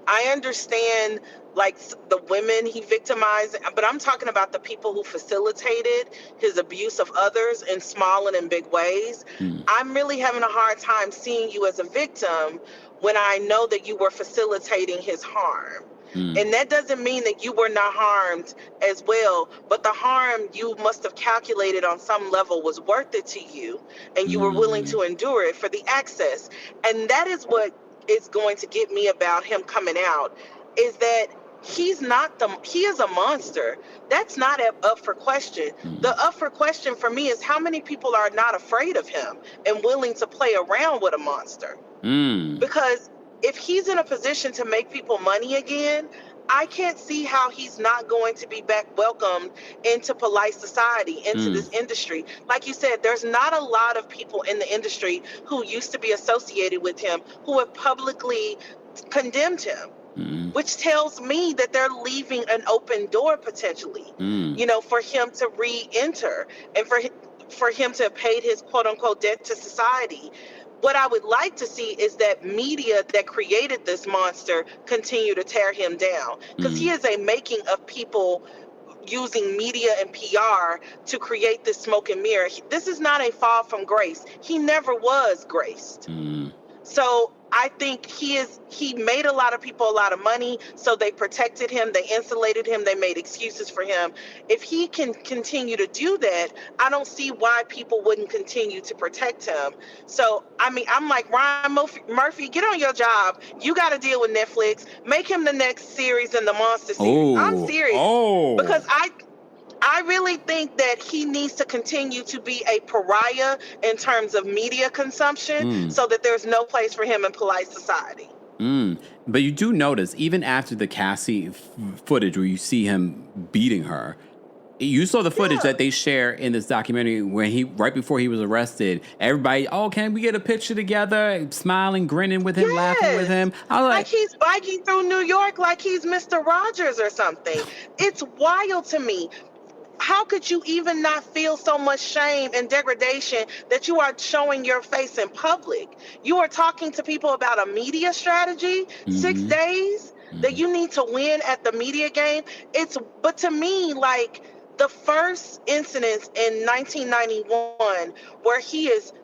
I understand like the women he victimized, but I'm talking about the people who facilitated his abuse of others in small and in big ways. I'm really having a hard time seeing you as a victim when I know that you were facilitating his harm. And that doesn't mean that you were not harmed as well, but the harm you must have calculated on some level was worth it to you, and you were willing to endure it for the access. And that is what is going to get me about him coming out, is that he is a monster. That's not up for question. The up for question for me is how many people are not afraid of him and willing to play around with a monster. Because if he's in a position to make people money again, I can't see how he's not going to be back welcomed into polite society, into this industry. Like you said, there's not a lot of people in the industry who used to be associated with him who have publicly condemned him, which tells me that they're leaving an open door potentially, for him to re-enter and for him to have paid his quote unquote debt to society. What I would like to see is that media that created this monster continue to tear him down, because he is a making of people using media and PR to create this smoke and mirror. This is not a fall from grace. He never was graced. So I think he made a lot of people a lot of money, so they protected him, they insulated him, they made excuses for him. If he can continue to do that, I don't see why people wouldn't continue to protect him. So, I mean, I'm like, Ryan Murphy, get on your job. You got to deal with Netflix. Make him the next series in the Monster series. I'm serious. Because I really think that he needs to continue to be a pariah in terms of media consumption so that there's no place for him in polite society. But you do notice, even after the Cassie footage where you see him beating her, you saw the footage that they share in this documentary when right before he was arrested, everybody, can we get a picture together? Smiling, grinning with him, laughing with him. I was like he's biking through New York like he's Mr. Rogers or something. It's wild to me. How could you even not feel so much shame and degradation that you are showing your face in public? You are talking to people about a media strategy, 6 days that you need to win at the media game. But to me, like the first incidents in 1991 where he is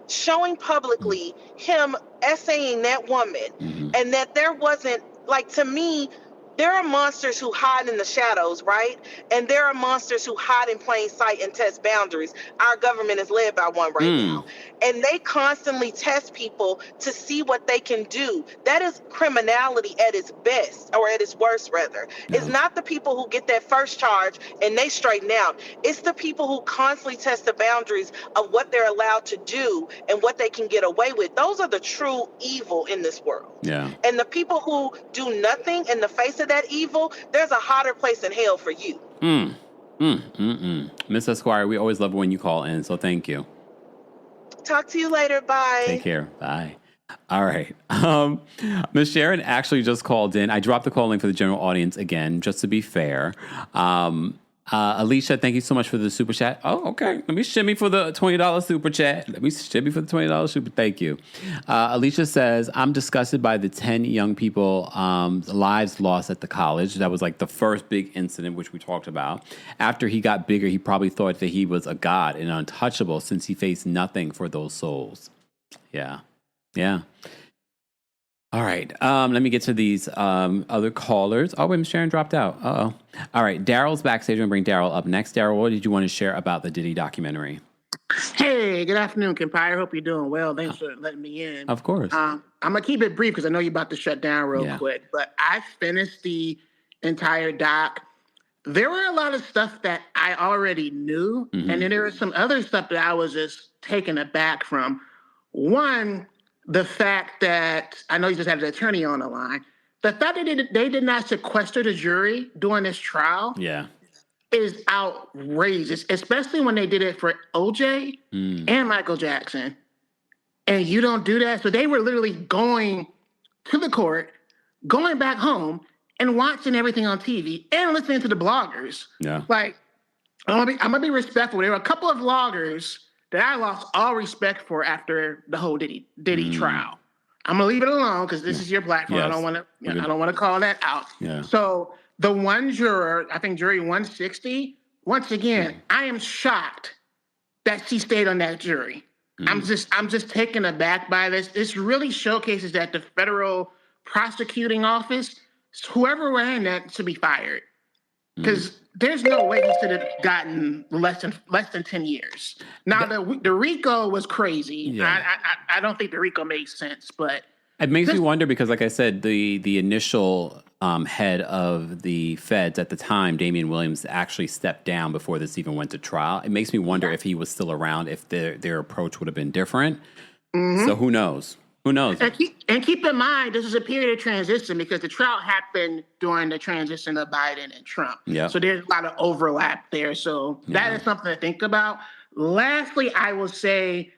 showing publicly him essaying that woman and that there wasn't, like, to me, there are monsters who hide in the shadows, right? And there are monsters who hide in plain sight and test boundaries. Our government is led by one right now. And they constantly test people to see what they can do. That is criminality at its best, or at its worst, rather. It's not the people who get that first charge and they straighten out. It's the people who constantly test the boundaries of what they're allowed to do and what they can get away with. Those are the true evil in this world. And the people who do nothing in the face of that evil, there's a hotter place in hell for you. Miss Esquire, we always love it when you call in, so thank you. Talk to you later. Bye. Take care. Bye. All right. Miss Sharon actually just called in. I dropped the call link for the general audience again, just to be fair. Alicia, thank you so much for the super chat. Oh, okay. Let me shimmy for the $20 super chat. Thank you. Alicia says, I'm disgusted by the 10 young people lives lost at the college. That was like the first big incident, which we talked about. After he got bigger, he probably thought that he was a god and untouchable since he faced nothing for those souls. Yeah. All right. Let me get to these other callers. Oh, wait, Ms. Sharon dropped out. Uh-oh. All right. Daryl's backstage. I'm going to bring Daryl up next. Daryl, what did you want to share about the Diddy documentary? Hey, good afternoon, Kempire. Hope you're doing well. Thanks for letting me in. Of course. I'm gonna keep it brief because I know you're about to shut down real quick. But I finished the entire doc. There were a lot of stuff that I already knew, and then there was some other stuff that I was just taken aback from. One, the fact that I know you just had an attorney on the line. The fact that they did not sequester the jury during this trial. Yeah. Is outrageous, especially when they did it for OJ and Michael Jackson. And you don't do that. So they were literally going to the court, going back home, and watching everything on TV and listening to the bloggers. Yeah. Like, I'm gonna be respectful. There were a couple of vloggers that I lost all respect for after the whole Diddy trial. I'm gonna leave it alone because this is your platform. Yes. I don't want to call that out. Yeah. So the one juror, I think jury 160, once again, I am shocked that she stayed on that jury. I'm just taken aback by this. This really showcases that the federal prosecuting office, whoever ran that, should be fired. Because there's no way he should have gotten less than 10 years. Now the RICO was crazy. Yeah. I don't think the RICO makes sense, but it makes me wonder because, like I said, the initial head of the feds at the time, Damian Williams, actually stepped down before this even went to trial. It makes me wonder if he was still around, if their approach would have been different. So who knows? Who knows? And keep in mind, this is a period of transition because the trial happened during the transition of Biden and Trump. Yeah. So there's a lot of overlap there. So that is something to think about. Lastly, I will say,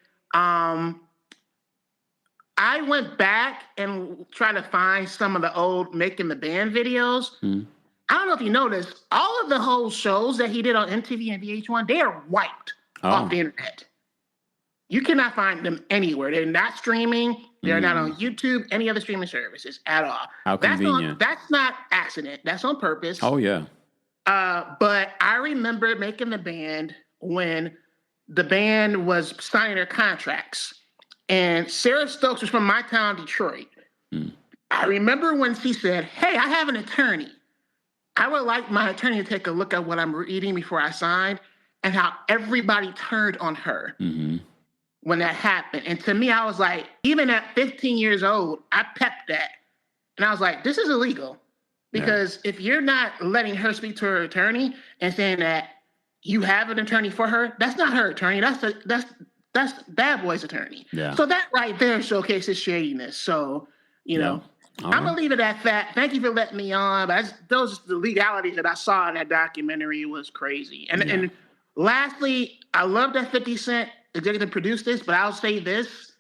I went back and tried to find some of the old Making the Band videos. I don't know if you noticed, all of the whole shows that he did on MTV and VH1, they are wiped off the internet. You cannot find them anywhere. They're not streaming. They're not on YouTube, any other streaming services at all. How convenient. That's not accident. That's on purpose. Oh, yeah. But I remember Making the Band when the band was signing their contracts. And Sarah Stokes was from my town, Detroit. I remember when she said, hey, I have an attorney. I would like my attorney to take a look at what I'm reading before I sign, and how everybody turned on her when that happened. And to me, I was like, even at 15 years old, I pepped that. And I was like, this is illegal. Because if you're not letting her speak to her attorney and saying that you have an attorney for her, that's not her attorney. That's Bad Boy's attorney. Yeah. So that right there showcases shadiness. So, you know, I'm going to leave it at that. Thank you for letting me on. But those the legalities that I saw in that documentary was crazy. And lastly, I love that 50 Cent executive produced this, but I'll say this.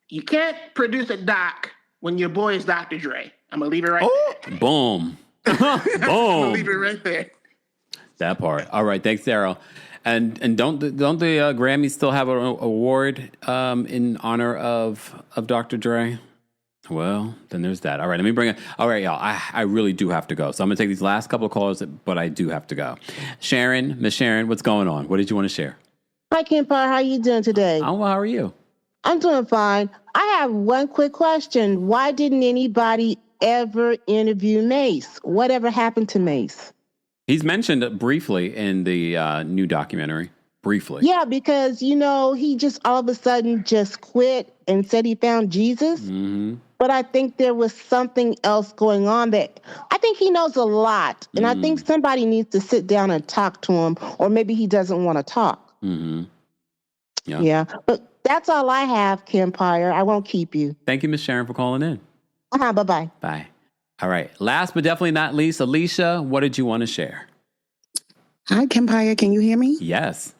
You can't produce a doc when your boy is Dr. Dre. I'm going to leave it right there. Boom. I'm going to Boom. leave it right there. That part. All right. Thanks, Daryl. And don't the Grammys still have an award in honor of Dr. Dre? Well, then there's that. All right, let me bring it. All right, y'all. I really do have to go. So I'm going to take these last couple of callers, but I do have to go. Miss Sharon, what's going on? What did you want to share? Hi, Kempire. How you doing today? Oh, well, how are you? I'm doing fine. I have one quick question. Why didn't anybody ever interview Mace? Whatever happened to Mace? He's mentioned briefly in the new documentary. Briefly. Yeah, because, he just all of a sudden just quit and said he found Jesus. But I think there was something else going on that I think he knows a lot. And I think somebody needs to sit down and talk to him, or maybe he doesn't want to talk. Yeah. But that's all I have, Kempire. I won't keep you. Thank you, Miss Sharon, for calling in. Bye-bye. Bye. All right. Last but definitely not least, Alicia, what did you want to share? Hi, Kempire. Can you hear me? Yes.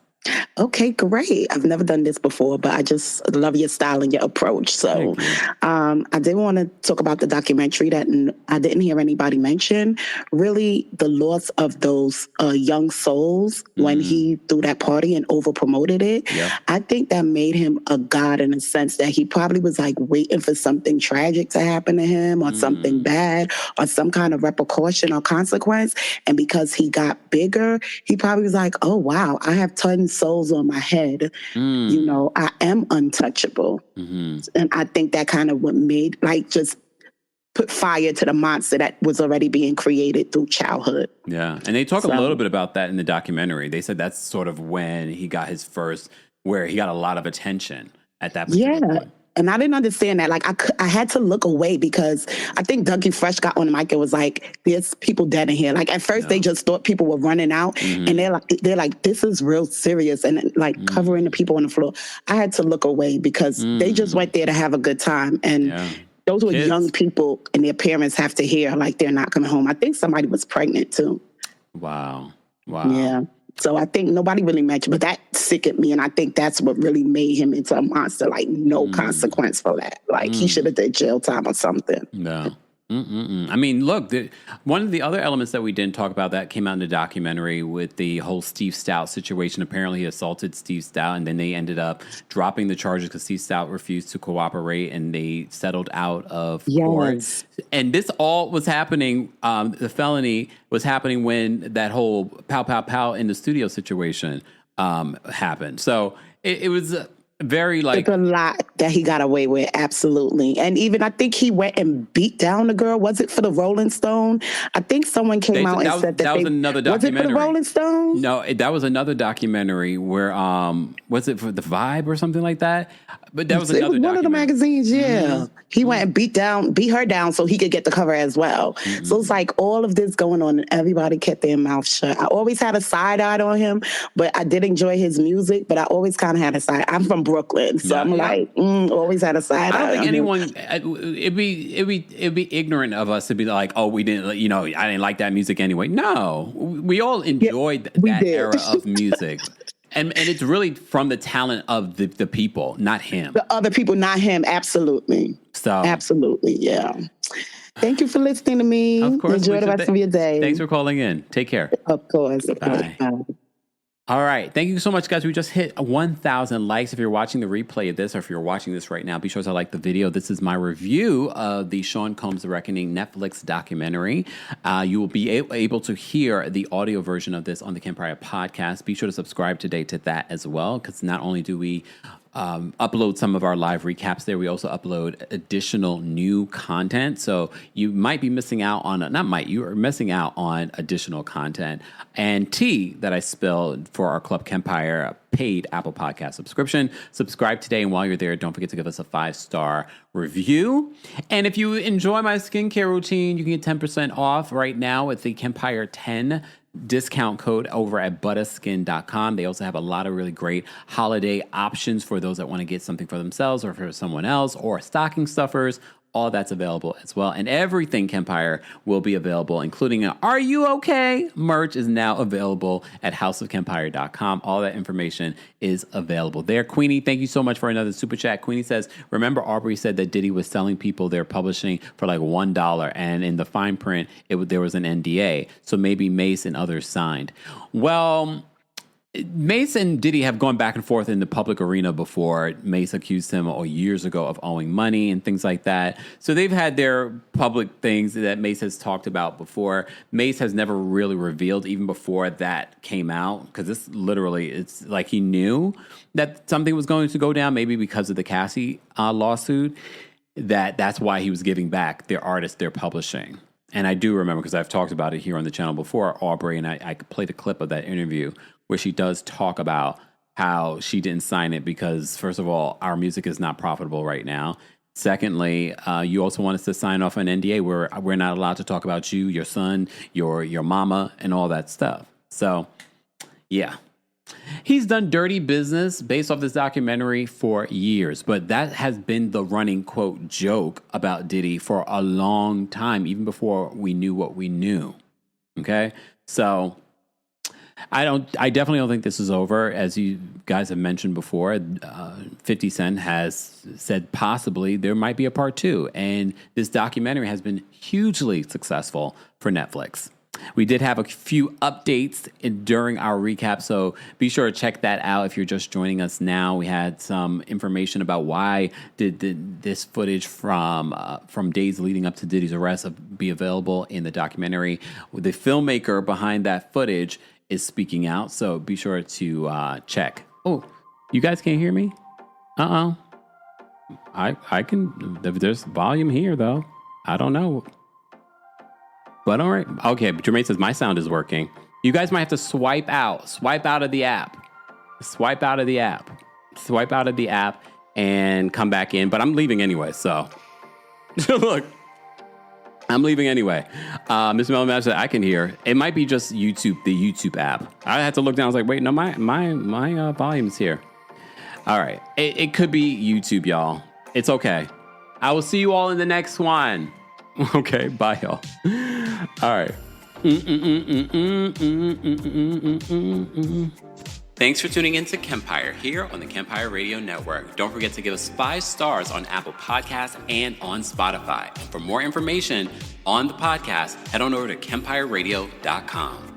Okay, great. I've never done this before, but I just love your style and your approach. So I did want to talk about the documentary that I didn't hear anybody mention. Really, the loss of those young souls when he threw that party and over promoted it. Yep. I think that made him a god in a sense that he probably was like waiting for something tragic to happen to him or something bad or some kind of repercussion or consequence. And because he got bigger, he probably was like, oh, wow, I have tons souls on my head. I am untouchable. And I think that kind of what made, just put fire to the monster that was already being created through childhood. Yeah. And they talk a little bit about that in the documentary. They said that's sort of when he got his first where he got a lot of attention at that particular point. And I didn't understand that. Like, I had to look away because I think Dougie Fresh got on the mic and was like, "There's people dead in here." Like, at first they just thought people were running out, and they're like, "This is real serious," and like covering the people on the floor. I had to look away because they just went there to have a good time, and those were young people, and their parents have to hear like they're not coming home. I think somebody was pregnant too. Wow. Yeah. So I think nobody really mentioned, but that sickened me. And I think that's what really made him into a monster. Like, no consequence for that. Like, he should have did jail time or something. No. I mean, look, one of the other elements that we didn't talk about that came out in the documentary with the whole Steve Stout situation. Apparently, he assaulted Steve Stout, and then they ended up dropping the charges because Steve Stout refused to cooperate, and they settled out of court. And this all was happening, the felony was happening when that whole pow, pow, pow in the studio situation happened. So it was... very like... It's a lot that he got away with, absolutely. And even I think he went and beat down the girl. Was it for the Rolling Stone? I think someone came out and said that was another documentary. Was it for the Rolling Stone? No, that was another documentary where, was it for The Vibe or something like that? But that was another one of the magazines, He went and beat her down so he could get the cover as well. So it's like all of this going on and everybody kept their mouth shut. I always had a side eye on him, but I did enjoy his music, but I always kind of had a side. I'm from Brooklyn, so I'm like, always had a side eye. I don't think anyone, it'd be ignorant of us to be like, oh, we didn't, I didn't like that music anyway. No, we all enjoyed that era of music. And it's really from the talent of the people, not him. The other people, not him. Absolutely. So absolutely, yeah. Thank you for listening to me. Of course. Enjoy the rest of your day. Thanks for calling in. Take care. Of course. Bye. All right. Thank you so much, guys. We just hit 1,000 likes. If you're watching the replay of this or if you're watching this right now, be sure to like the video. This is my review of the Sean Combs The Reckoning Netflix documentary. You will be able to hear the audio version of this on the KEMPIRE podcast. Be sure to subscribe today to that as well, because not only do we upload some of our live recaps there, we also upload additional new content. So you might be missing out on, you are missing out on additional content and tea that I spilled for our Club KEMPIRE paid Apple Podcast subscription. Subscribe today, and while you're there, don't forget to give us a 5-star review. And if you enjoy my skincare routine, you can get 10% off right now with the KEMPIRE 10 discount code over at butterskin.com. They also have a lot of really great holiday options for those that want to get something for themselves or for someone else, or stocking stuffers. All that's available as well. And everything KEMPIRE will be available, including an Are You Okay? Merch is now available at houseofkempire.com. All that information is available there. Queenie, thank you so much for another super chat. Queenie says, remember Aubrey said that Diddy was selling people their publishing for like $1, and in the fine print, there was an NDA. So maybe Mace and others signed. Well, Mace and Diddy have gone back and forth in the public arena before. Mace accused him years ago of owing money and things like that. So they've had their public things that Mace has talked about before. Mace has never really revealed, even before that came out, because it's like he knew that something was going to go down, maybe because of the Cassie lawsuit, that's why he was giving back their artists their publishing. And I do remember, because I've talked about it here on the channel before, Aubrey, and I played a clip of that interview where she does talk about how she didn't sign it because, first of all, our music is not profitable right now. Secondly, you also want us to sign off an NDA where we're not allowed to talk about you, your son, your mama, and all that stuff. So, yeah. He's done dirty business based off this documentary for years, but that has been the running, quote, joke about Diddy for a long time, even before we knew what we knew. Okay? So I definitely don't think this is over. As you guys have mentioned before, 50 Cent has said possibly there might be a part 2, and this documentary has been hugely successful for Netflix. We did have a few updates during our recap, so be sure to check that out if you're just joining us now. We had some information about why did this footage from days leading up to Diddy's arrest be available in the documentary. The filmmaker behind that footage is speaking out, so be sure to check. Oh, you guys can't hear me? I can. There's volume here, though. I don't know. But all right. Okay, Jermaine says my sound is working. You guys might have to swipe out of the app. Swipe out of the app. swipe out of the app and come back in. But I'm leaving anyway, so look, I'm leaving anyway. Miss Melvin said I can hear. It might be just YouTube, the YouTube app. I had to look down. I was like, wait, no, my volume's here. All right, it could be YouTube, y'all. It's okay. I will see you all in the next one. Okay, bye, y'all. All right. Thanks for tuning in to KEMPIRE here on the KEMPIRE Radio Network. Don't forget to give us 5 stars on Apple Podcasts and on Spotify. And for more information on the podcast, head on over to KEMPIREradio.com.